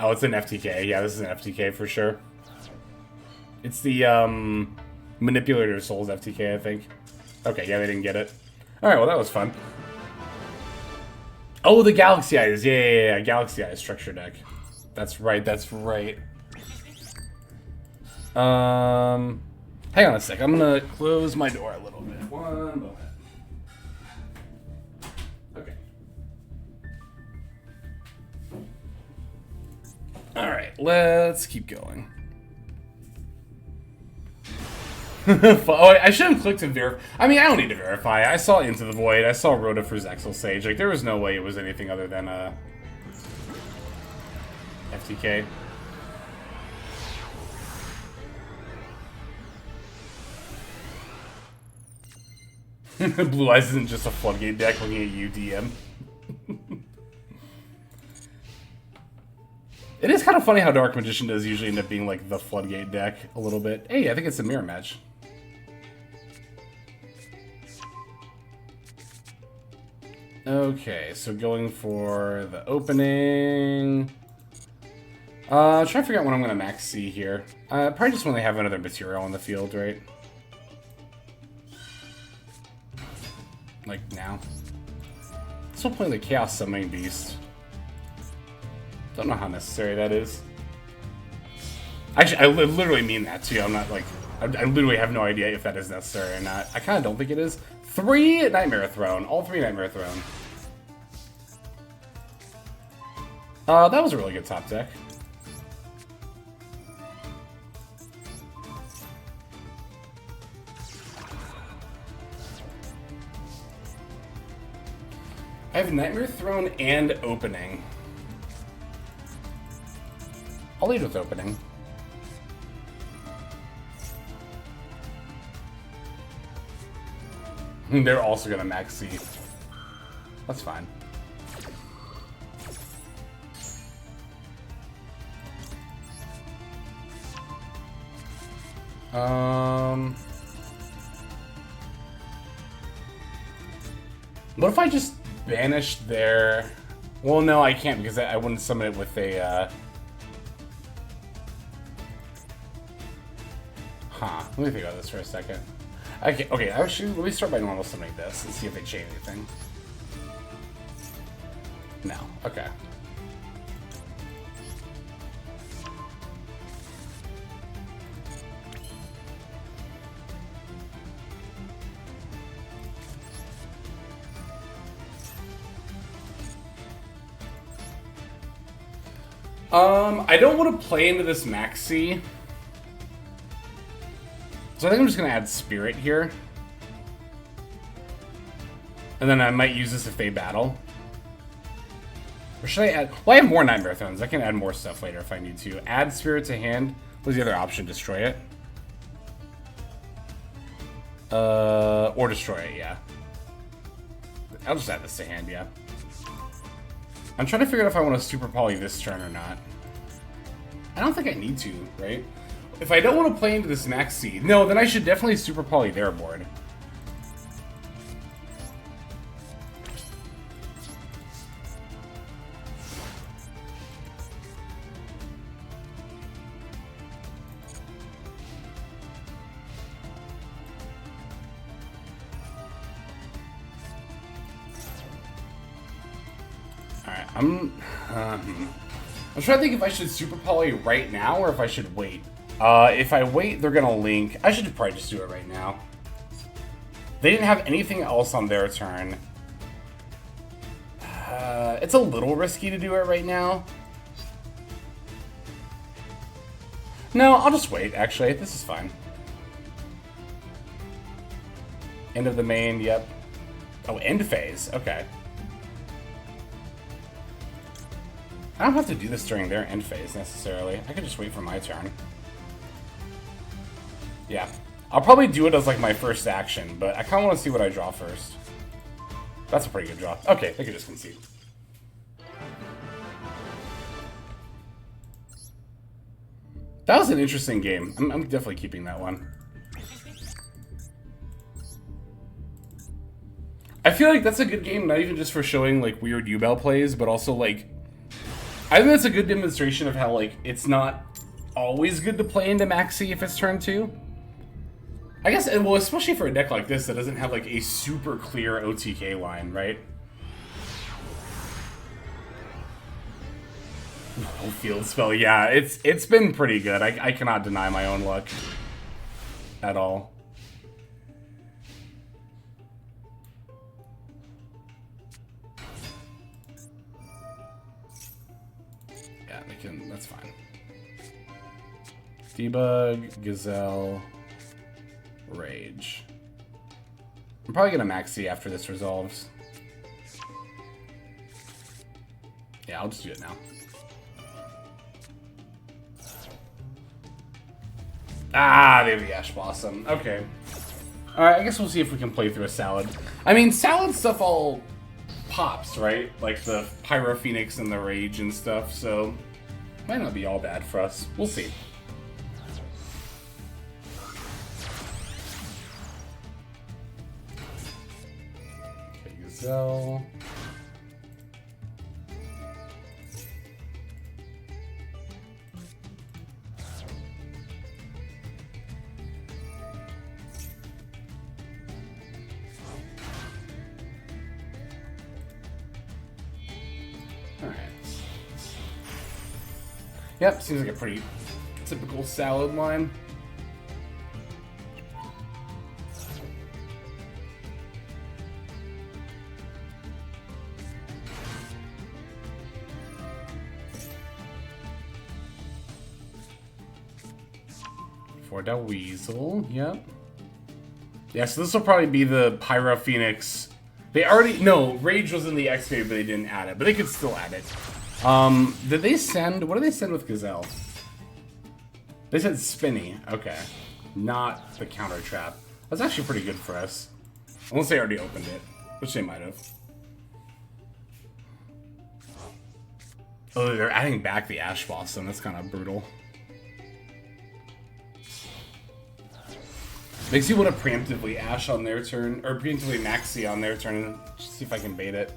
Oh, it's an FTK. Yeah, this is an FTK for sure. It's the Manipulator of Souls FTK, I think. Okay, yeah, they didn't get it. Alright, well, that was fun. Oh, the Galaxy Eyes. Yeah, Galaxy Eyes structure deck. That's right, that's right. Hang on a sec. I'm gonna close my door a little bit. One moment. Okay. Alright, let's keep going. Oh, I should have clicked to verify. I mean, I don't need to verify. I saw Into the Void. I saw Rhoda for Zexal Sage. Like, there was no way it was anything other than FTK. Blue Eyes isn't just a Floodgate deck looking at you, DM. It is kind of funny how Dark Magician does usually end up being like the Floodgate deck a little bit. Hey, I think it's a mirror match. Okay, so going for the opening. Try to figure out when I'm gonna max C here. Probably just when they have another material on the field, right? like now. Still playing the Chaos Summoning Beast. Don't know how necessary that is. Actually, I literally mean that too. I'm not like, I literally have no idea if that is necessary or not. I kind of don't think it is. 3 Nightmare Throne. All 3 Nightmare Throne. That was a really good top deck. I have Nightmare Throne and Opening. I'll lead with Opening. They're also gonna max C. That's fine. What if I just banished their... Well, no, I can't because I wouldn't summon it with a, Huh. Let me think about this for a second. Okay, actually, let me start by normal summoning this and see if they change anything. No. Okay. I don't want to play into this maxi. So I think I'm just going to add Spirit here. And then I might use this if they battle. Or should I add... Well, I have more Nightmare Thrones. I can add more stuff later if I need to. Add Spirit to hand. What's the other option? Destroy it? Or destroy it, yeah. I'll just add this to hand, yeah. I'm trying to figure out if I want to Super Poly this turn or not. I don't think I need to, right? If I don't want to play into this max seed, no, then I should definitely Super Poly their board. Alright, I'm trying to think if I should Super Poly right now or if I should wait. If I wait, they're gonna link. I should probably just do it right now. They didn't have anything else on their turn. It's a little risky to do it right now. No, I'll just wait, actually. This is fine. End of the main, yep. Oh, end phase, okay. I don't have to do this during their end phase, necessarily. I could just wait for my turn. Yeah. I'll probably do it as, like, my first action, but I kind of want to see what I draw first. That's a pretty good draw. Okay, they could just concede. That was an interesting game. I'm definitely keeping that one. I feel like that's a good game, not even just for showing, like, weird YUBEL plays, but also, like... I think that's a good demonstration of how, like, it's not always good to play into Maxi if it's turn 2. I guess, well, especially for a deck like this that doesn't have, like, a super clear OTK line, right? Oh, field spell, yeah, it's been pretty good. I cannot deny my own luck at all. Yeah, they can, that's fine. Debug, Gazelle, Rage. I'm probably gonna maxi after this resolves. Yeah, I'll just do it now. Ah, they have the Ash Blossom. Okay. Alright, I guess we'll see if we can play through a Salad. I mean, Salad stuff all pops, right? Like the Pyro Phoenix and the Rage and stuff, so might not be all bad for us. We'll see. Okay, Gazelle. Yep, seems like a pretty typical salad line. For the Weasel, yep. Yeah, so this will probably be the Pyro Phoenix. They already, no, Rage was in the Excavator, but they didn't add it, but they could still add it. Did they send, what did they send with Gazelle? They said Spinny, okay. Not the Counter Trap. That's actually pretty good for us. Unless they already opened it, which they might have. Oh, they're adding back the Ash Blossom, that's kind of brutal. Makes you want to preemptively Ash on their turn, or preemptively Maxi on their turn, and just see if I can bait it.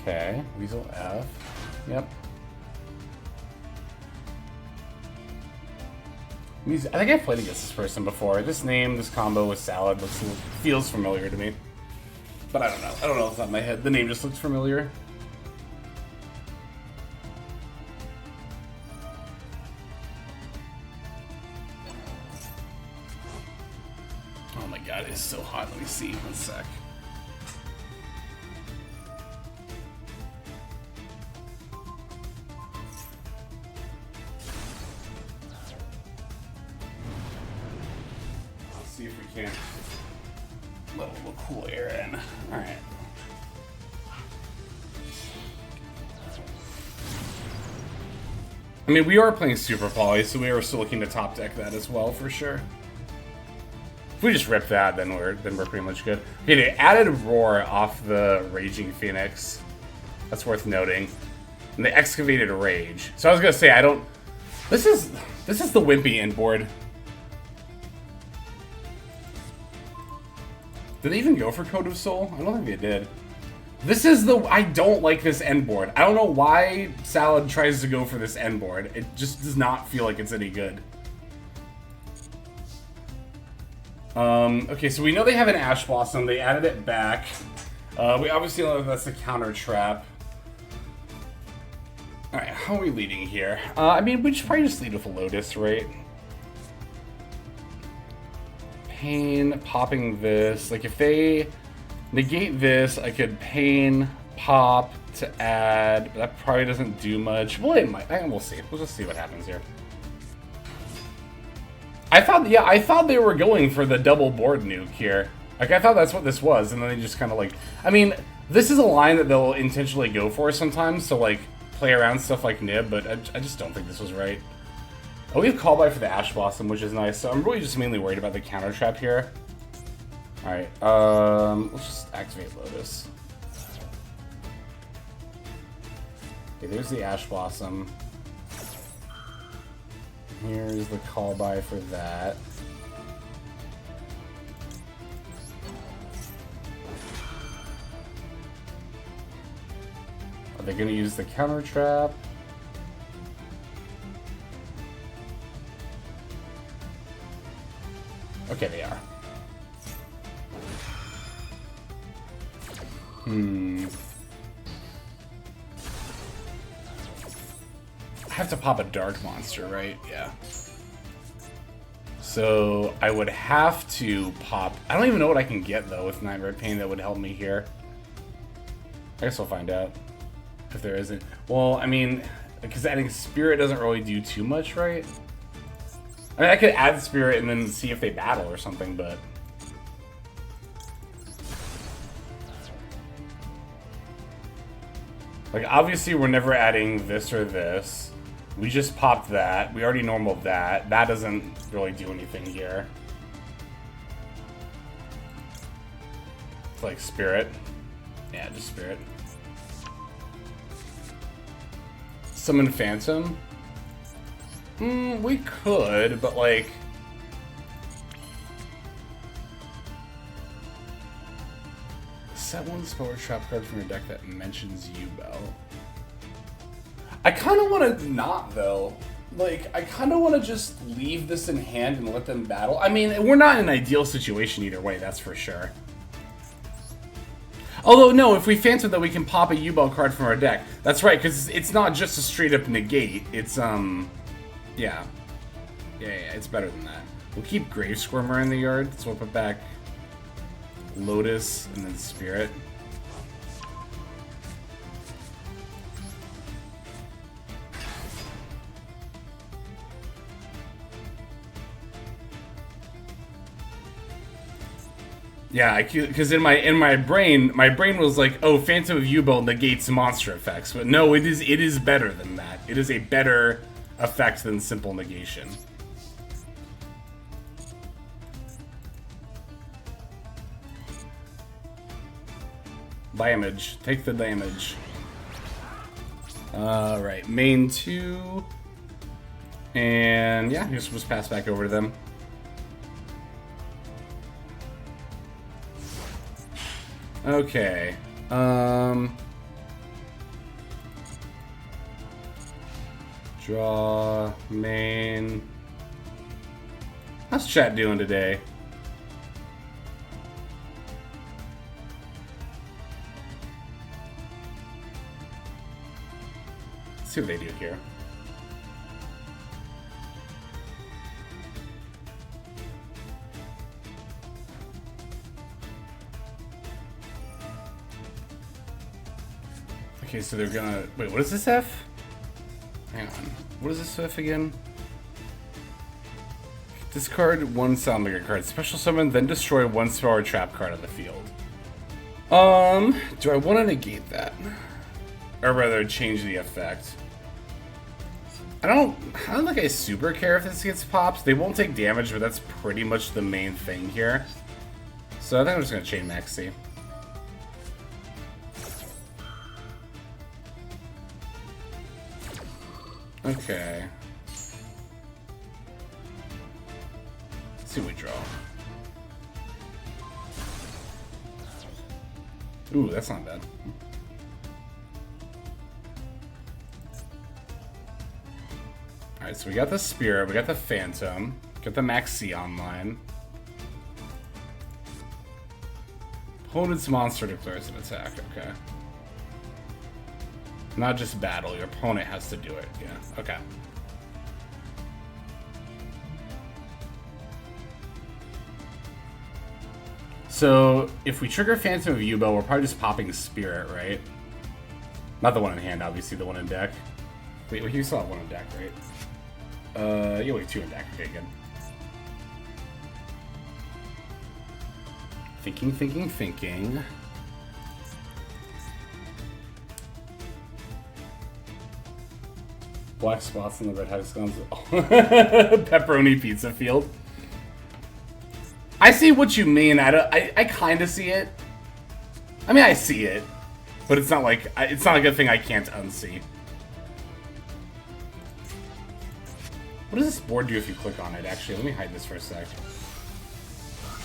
Okay, Weasel F. Yep. I think I've played against this person before. This name, this combo with Salad feels familiar to me. But I don't know. I don't know if it's not in my head. The name just looks familiar. Oh my god, it's so hot. Let me see. One sec. See if we can let a little cool air in. All right. I mean, we are playing Super Poly, so we are still looking to top deck that as well for sure. If we just rip that, then we're pretty much good. Okay, they added Roar off the Raging Phoenix. That's worth noting. And they excavated Rage. So I was gonna say I don't. This is the wimpy end board. Did they even go for Code of Soul? I don't think they did. This is the... I don't like this end board. I don't know why Salad tries to go for this end board. It just does not feel like it's any good. Okay, so we know they have an Ash Blossom. They added it back. We obviously know that's the Counter Trap. Alright, how are we leading here? I mean, we should probably just lead with a Lotus, right? Pain, popping this. Like, if they negate this, I could Pain, pop to add. But that probably doesn't do much. Well, it might. We'll see. We'll just see what happens here. I thought they were going for the double board nuke here. Like, I thought that's what this was, and then they just kind of like... I mean, this is a line that they'll intentionally go for sometimes, so, like, play around stuff like Nib, but I just don't think this was right. Oh, we have Callby for the Ash Blossom, which is nice. So I'm really just mainly worried about the Counter Trap here. Alright, let's just activate Lotus. Okay, there's the Ash Blossom. Here's the Callby for that. Are they going to use the Counter Trap? Okay, they are. I have to pop a Dark Monster, right? Yeah. So I would have to pop... I don't even know what I can get, though, with Nightmare Pain that would help me here. I guess we'll find out. If there isn't. Well, I mean, because adding Spirit doesn't really do too much, right? I mean, I could add Spirit and then see if they battle or something, but... Like, obviously we're never adding this or this. We just popped that. We already normaled that. That doesn't really do anything here. It's like Spirit. Yeah, just Spirit. Summon Phantom? We could, but like... Set one spell or trap card from your deck that mentions YUBEL. I kind of want to not, though. Like, I kind of want to just leave this in hand and let them battle. I mean, we're not in an ideal situation either way, that's for sure. Although, no, if we Phantom, that we can pop a YUBEL card from our deck. That's right, because it's not just a straight-up negate. It's, yeah. Yeah, it's better than that. We'll keep Grave Squirmer in the yard, so we'll put back Lotus and then Spirit. Yeah, because in my brain was like, oh, Phantom of YUBEL negates monster effects, but no, it is better than that. It is a better effect than simple negation. Damage. Take the damage. Alright, main 2. And yeah, I guess we'll just pass back over to them. Okay. Draw, main. How's chat doing today? Let's see what they do here. Okay, so they're gonna... Wait, what is this F? Hang on. What is this F again? Discard one Soundmaker card. Special summon, then destroy one spell or trap card on the field. Do I want to negate that? Or rather, change the effect. I don't think I super care if this gets popped. They won't take damage, but that's pretty much the main thing here. So I think I'm just gonna chain Maxi. Okay. Let's see what we draw. Ooh, that's not bad. Alright, so we got the Spirit, we got the Phantom, got the Maxi online. Opponent's monster declares an attack, okay. Not just battle, your opponent has to do it, yeah, okay. So, if we trigger Phantom of YUBEL, we're probably just popping Spirit, right? Not the one in hand, obviously, the one in deck. Wait, you still have one in deck, right? Yeah, wait, 2 in deck, okay, good. Thinking. Black spots in the red hexagons. Pepperoni pizza field. I see what you mean. I kind of see it. I mean, I see it, but it's not like a thing I can't unsee. What does this board do if you click on it? Actually, let me hide this for a sec.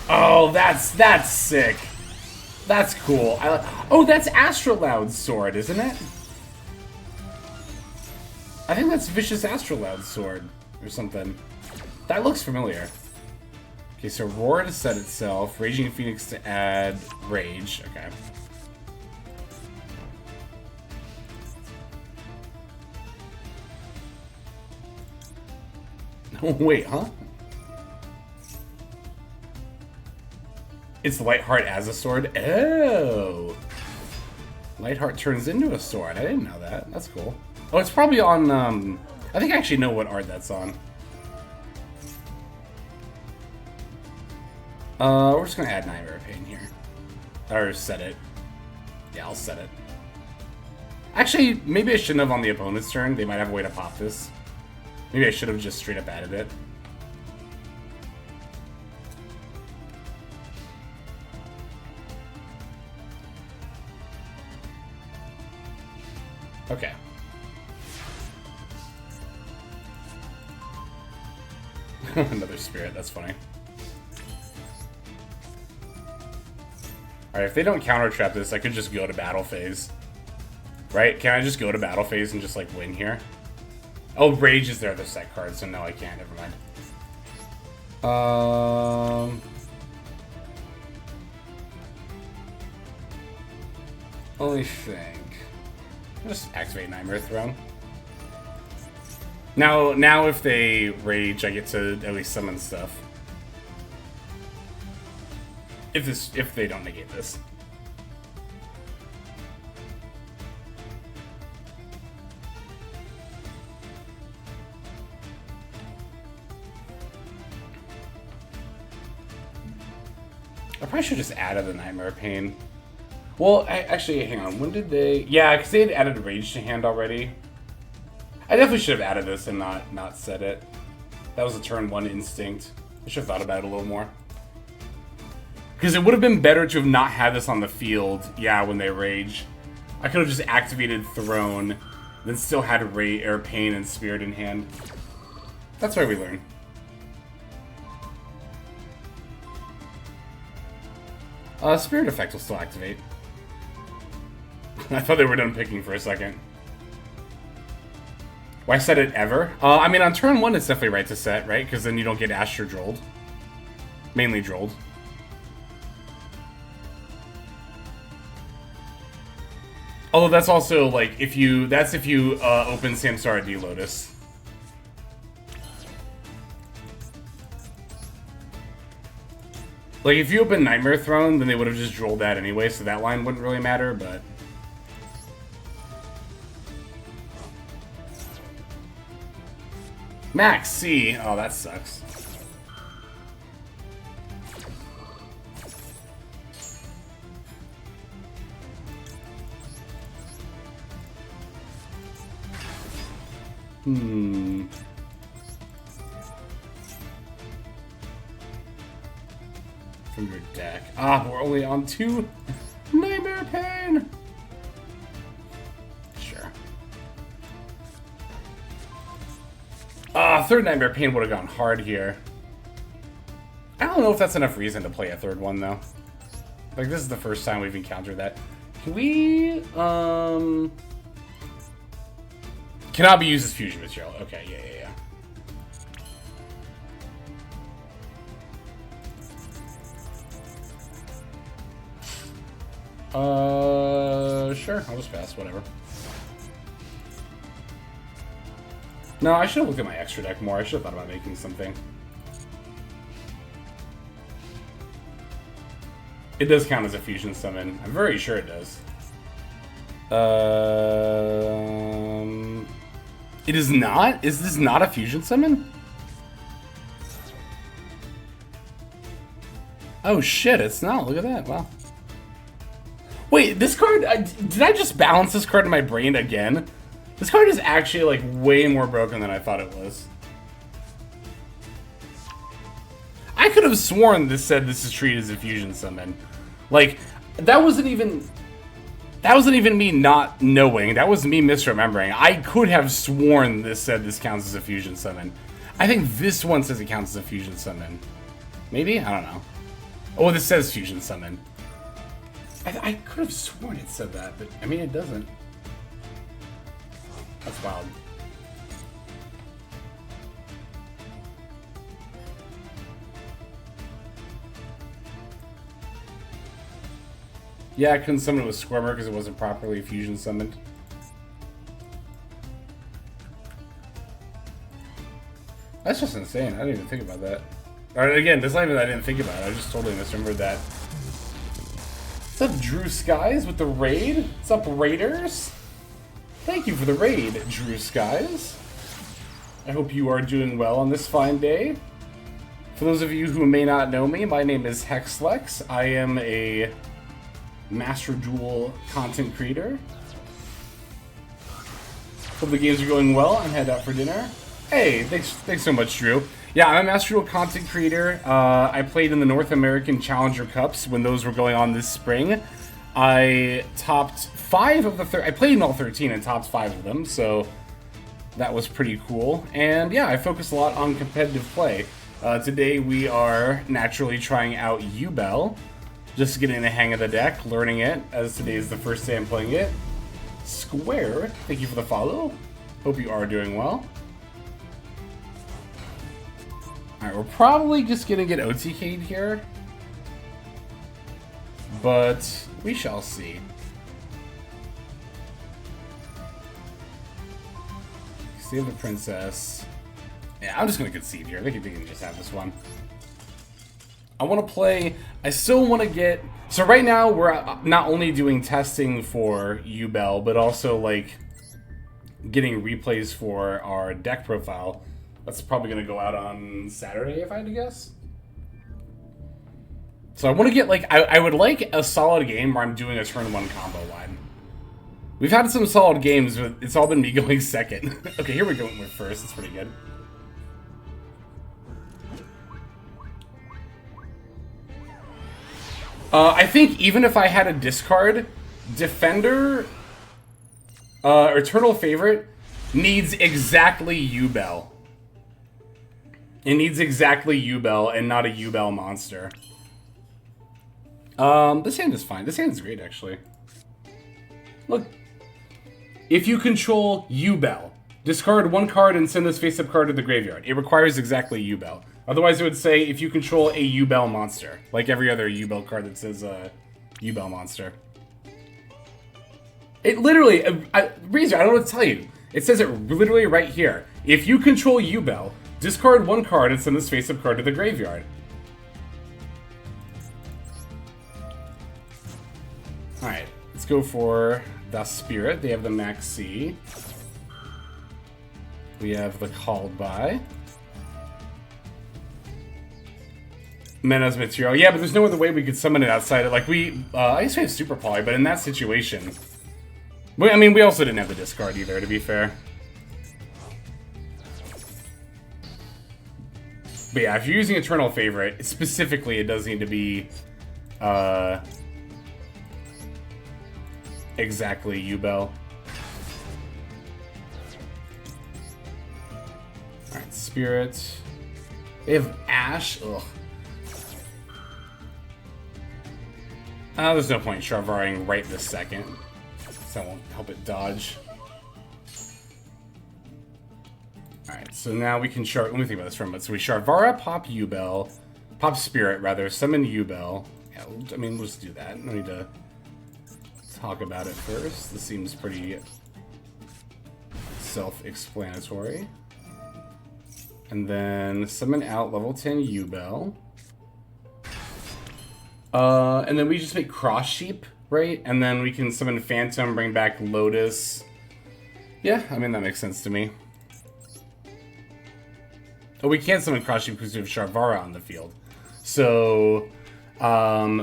Oh, that's sick. That's cool. Oh, that's Astrolaud's sword, isn't it? I think that's Vicious Astrolaud's sword or something. That looks familiar. Okay, so Roar to set itself, Raging Phoenix to add Rage. Okay. Oh, wait, huh? It's Lightheart as a sword? Oh! Lightheart turns into a sword. I didn't know that. That's cool. Oh, it's probably on, I think I actually know what art that's on. We're just gonna add Nightmare Pain here. Or set it. Yeah, I'll set it. Actually, maybe I shouldn't have on the opponent's turn. They might have a way to pop this. Maybe I should have just straight up added it. Okay. Another Spirit, that's funny. Alright, if they don't counter trap this, I could just go to battle phase. Right? Can I just go to battle phase and just, like, win here? Oh, Rage is their other set card, so no, I can't. Never mind. Let me think. I'll just activate Nightmare Throne. Now if they Rage, I get to at least summon stuff. If they don't negate this. I probably should just added the Nightmare Pain. Well, actually, hang on. When did they? Yeah, because they had added Rage to hand already. I definitely should have added this and not said it. That was a turn 1 instinct. I should have thought about it a little more. Because it would have been better to have not had this on the field, yeah, when they Rage. I could have just activated Throne, then still had Pain and Spirit in hand. That's why we learn. Spirit Effect will still activate. I thought they were done picking for a second. Why set it ever? I mean, on turn 1, it's definitely right to set, right? Because then you don't get Astro Drolled. Mainly Drolled. Although that's also, like, if you open Samsara D Lotus. Like, if you open Nightmare Throne, then they would have just drolled that anyway, so that line wouldn't really matter, but... Max C. Oh, that sucks. From your deck. Ah, we're only on 2 Nightmare Pain! Sure. Third Nightmare Pain would have gone hard here. I don't know if that's enough reason to play a third one, though. Like, this is the first time we've encountered that. Can we, Cannot be used as fusion material. Okay, yeah. Sure, I'll just pass, whatever. No, I should have looked at my extra deck more. I should have thought about making something. It does count as a fusion summon. I'm very sure it does. It is not? Is this not a fusion summon? Oh shit, it's not. Look at that. Wow. Wait, this card... did I just balance this card in my brain again? This card is actually, like, way more broken than I thought it was. I could have sworn this said this is treated as a fusion summon. Like, that wasn't even me not knowing. That was me misremembering. I could have sworn this said this counts as a fusion summon. I think this one says it counts as a fusion summon. Maybe? I don't know. Oh, this says fusion summon. I could have sworn it said that, but I mean, it doesn't. That's wild. Yeah, I couldn't summon it with Squirmer because it wasn't properly fusion summoned. That's just insane. I didn't even think about that. Or again, that's not even that I didn't think about it. I just totally misremembered that. What's up, Drew Skies with the raid? What's up, Raiders? Thank you for the raid, Drew Skies. I hope you are doing well on this fine day. For those of you who may not know me, my name is Hexlex. I am a Master Duel content creator. Hope the games are going well. I'm headed out for dinner. Hey, thanks so much, Drew. Yeah, I'm a Master Duel content creator. I played in the North American Challenger Cups when those were going on this spring. I topped 5 of the I played in all 13 and topped 5 of them, so that was pretty cool. And yeah, I focus a lot on competitive play. Today we are naturally trying out YUBEL, just getting the hang of the deck, learning it, as today is the first day I'm playing it. Square, thank you for the follow. Hope you are doing well. Alright, we're probably just gonna get OTK'd here. But we shall see. Save the princess. Yeah, I'm just gonna concede here. They can just have this one. I want to play. I still want to get. So right now we're not only doing testing for YUBEL, but also like getting replays for our deck profile. That's probably gonna go out on Saturday, if I had to guess. So I want to get like I would like a solid game where I'm doing a turn 1 combo line. We've had some solid games, but it's all been me going second. Okay, here we go with first. It's pretty good. I think even if I had a discard, Defender, Eternal Favorite needs exactly YUBEL. It needs exactly YUBEL and not a YUBEL monster. This hand is fine. This hand is great, actually. Look. If you control YUBEL, discard 1 card and send this face-up card to the graveyard. It requires exactly YUBEL. Otherwise, it would say if you control a YUBEL monster. Like every other YUBEL card that says YUBEL monster. It literally, Razor, I don't know what to tell you. It says it literally right here. If you control YUBEL, discard 1 card and send this face-up card to the graveyard. Alright, let's go for the Spirit. They have the Max C. We have the Called By. Mena's Material. Yeah, but there's no other way we could summon it outside of, like, I guess we have Super Poly, but in that situation... I mean, we also didn't have the discard either, to be fair. But yeah, if you're using Eternal Favorite, specifically, it does need to be, exactly YUBEL. Alright, Spirit. They have Ash. Ugh. There's no point Sharvaring right this second. So I won't help it dodge. Alright, so now we can let me think about this for a moment. So we Sharvara, pop YUBEL, pop Spirit rather, summon YUBEL. Yeah, I mean, we'll just do that. No need to talk about it first. This seems pretty self-explanatory. And then summon out level 10 YUBEL. And then we just make Cross Sheep, right? And then we can summon Phantom, bring back Lotus. Yeah, I mean, that makes sense to me. Oh, we can't summon Cross Sheep because we have Sharvara on the field. So,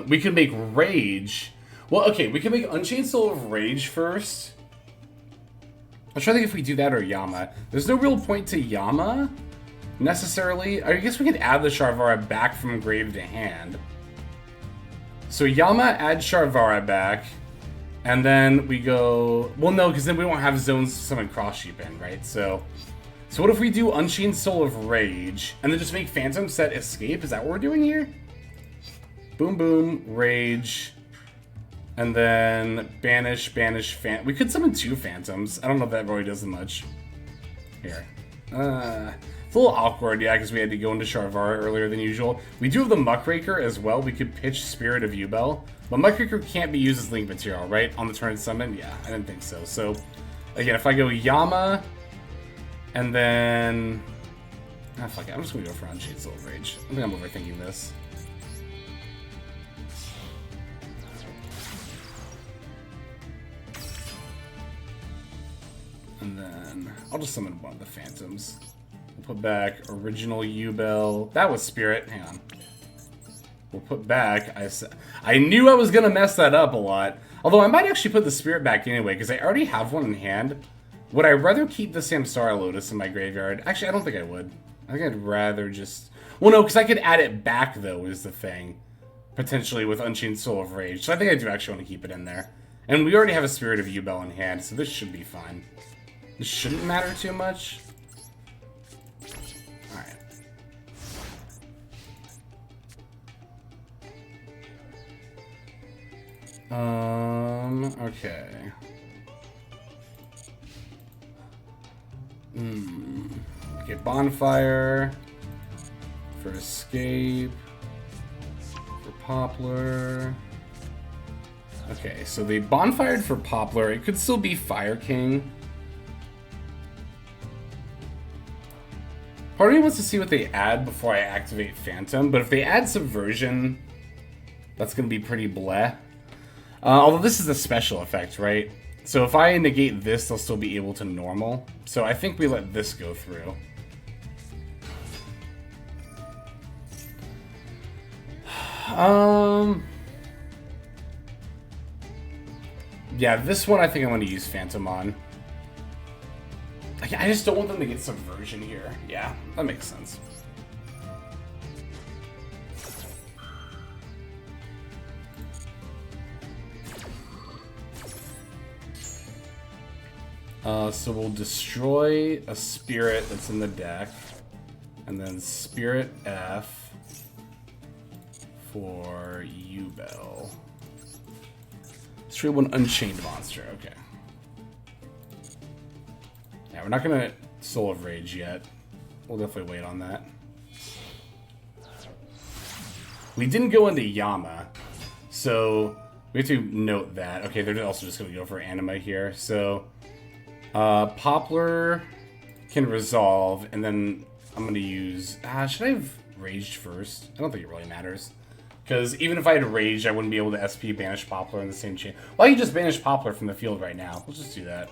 we could make Rage. Well, okay, we can make Unchained Soul of Rage first. I'm trying to think if we do that or Yama. There's no real point to Yama, necessarily. I guess we could add the Sharvara back from grave to hand. So Yama, add Sharvara back, and then we go... Well, no, because then we won't have zones to summon Cross Sheep in, right? So what if we do Unchained Soul of Rage, and then just make Phantom set Escape? Is that what we're doing here? Boom, boom, Rage, and then Banish, Phantom. We could summon 2 Phantoms. I don't know if that really does much. Here. It's a little awkward, yeah, because we had to go into Sharvara earlier than usual. We do have the Muckraker as well. We could pitch Spirit of YUBEL. But Muckraker can't be used as link material, right? On the turn summon? Yeah, I didn't think so. So, again, if I go Yama, and then... Ah, fuck it. I'm just going to go for Unchained Soul of Rage. I think I'm overthinking this. And then I'll just summon one of the Phantoms. We'll put back original YUBEL. That was Spirit. Hang on. We'll put back... I knew I was going to mess that up a lot. Although I might actually put the Spirit back anyway, because I already have one in hand. Would I rather keep the Samsara Lotus in my graveyard? Actually, I don't think I would. I think I'd rather just... Well, no, because I could add it back, though, is the thing. Potentially with Unchained Soul of Rage. So I think I do actually want to keep it in there. And we already have a Spirit of YUBEL in hand, so this should be fine. This shouldn't matter too much. Okay. Get Bonfire for Escape, for Poplar. Okay, so they Bonfired for Poplar. It could still be Fire King. Part of me wants to see what they add before I activate Phantom, but if they add Subversion, that's going to be pretty bleh. Although this is a special effect, right? So if I negate this, they'll still be able to normal. So I think we let this go through. Yeah, this one I think I'm going to use Phantom on. I just don't want them to get Subversion here. Yeah, that makes sense. So we'll destroy a spirit that's in the deck, and then Spirit F for YUBEL. Destroy one Unchained monster. Okay. Yeah, we're not gonna Soul of Rage yet. We'll definitely wait on that. We didn't go into Yama, so we have to note that. Okay, they're also just gonna go for Anima here. So Poplar can resolve, and then I'm gonna use. Should I have Raged first? I don't think it really matters, because even if I had Raged, I wouldn't be able to SP banish Poplar in the same chain. Well, I can just banish Poplar from the field right now. Let's just do that.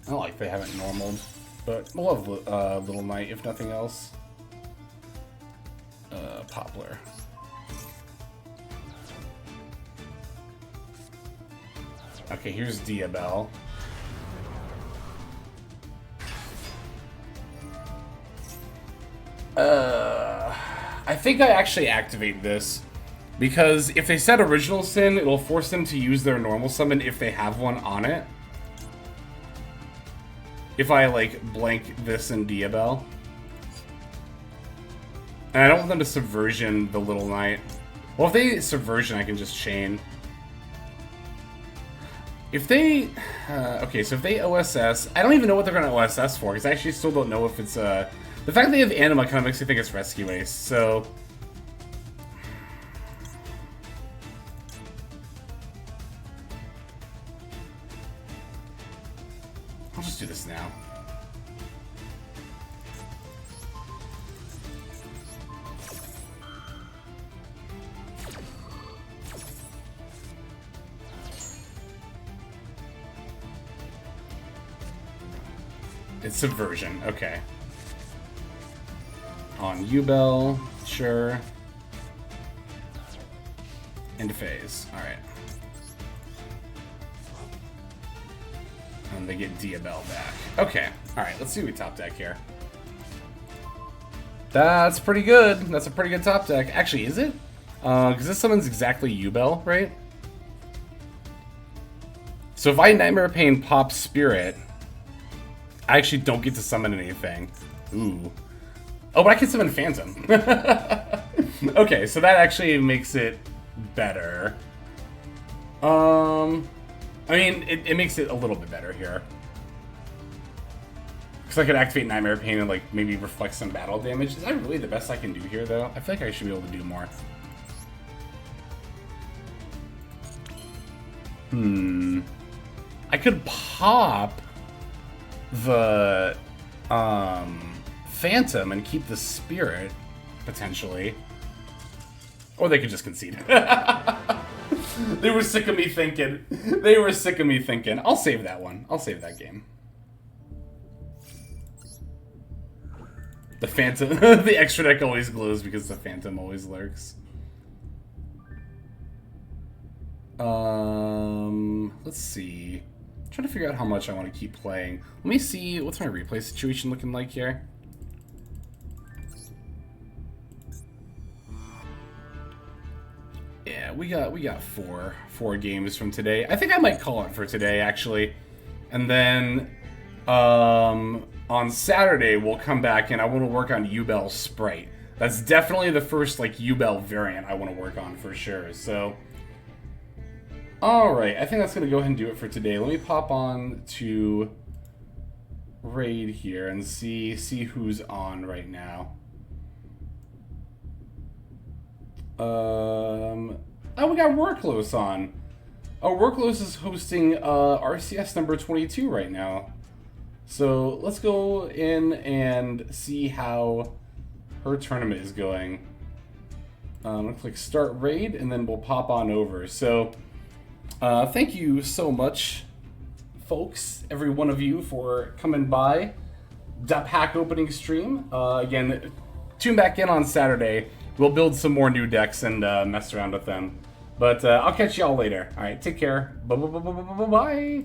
I don't like they haven't normaled, but we'll have Little Knight if nothing else. Poplar. Okay, here's Diabel. I think I actually activate this, because if they set Original Sin, it'll force them to use their normal summon if they have one on it. If I, like, blank this in Diabel. And I don't want them to Subversion the Little Knight. Well, if they Subversion, I can just chain. If they... okay, so if they OSS... I don't even know what they're going to OSS for, because I actually still don't know if it's... the fact that they have Anima kind of makes me think it's Rescue Ace, so... I'll just do this now. It's Subversion, okay. On YUBEL, sure. Into phase, alright. And they get Diabel back. Okay, alright, let's see what we top deck here. That's pretty good. That's a pretty good top deck. Actually, is it? Because this summons exactly YUBEL, right? So if I Nightmare Pain pop Spirit, I actually don't get to summon anything. Ooh. Oh, but I can summon Phantom. Okay, so that actually makes it better. I mean, it makes it a little bit better here. Because I could activate Nightmare Pain and, like, maybe reflect some battle damage. Is that really the best I can do here, though? I feel like I should be able to do more. I could pop the Phantom and keep the Spirit, potentially. Or they could just concede. They were sick of me thinking. They were sick of me thinking. I'll save that one. I'll save that game. The Phantom, the extra deck always glows because the Phantom always lurks. Let's see. I'm trying to figure out how much I want to keep playing. Let me see, what's my replay situation looking like here? Yeah, we got four games from today. I think I might call it for today, actually. And then on Saturday we'll come back and I want to work on YUBEL Sprite. that's definitely the first like YUBEL variant I want to work on for sure. So, all right, I think that's gonna go ahead and do it for today. Let me pop on to Raid here and see who's on right now. Oh, we got Worklos on. Oh, Worklos is hosting RCS number 22 right now. So let's go in and see how her tournament is going. I'm gonna click Start Raid, and then we'll pop on over. So thank you so much, folks, every one of you, for coming by that pack opening stream. Again, tune back in on Saturday. We'll build some more new decks and mess around with them. But I'll catch y'all later. All right, take care. Bye.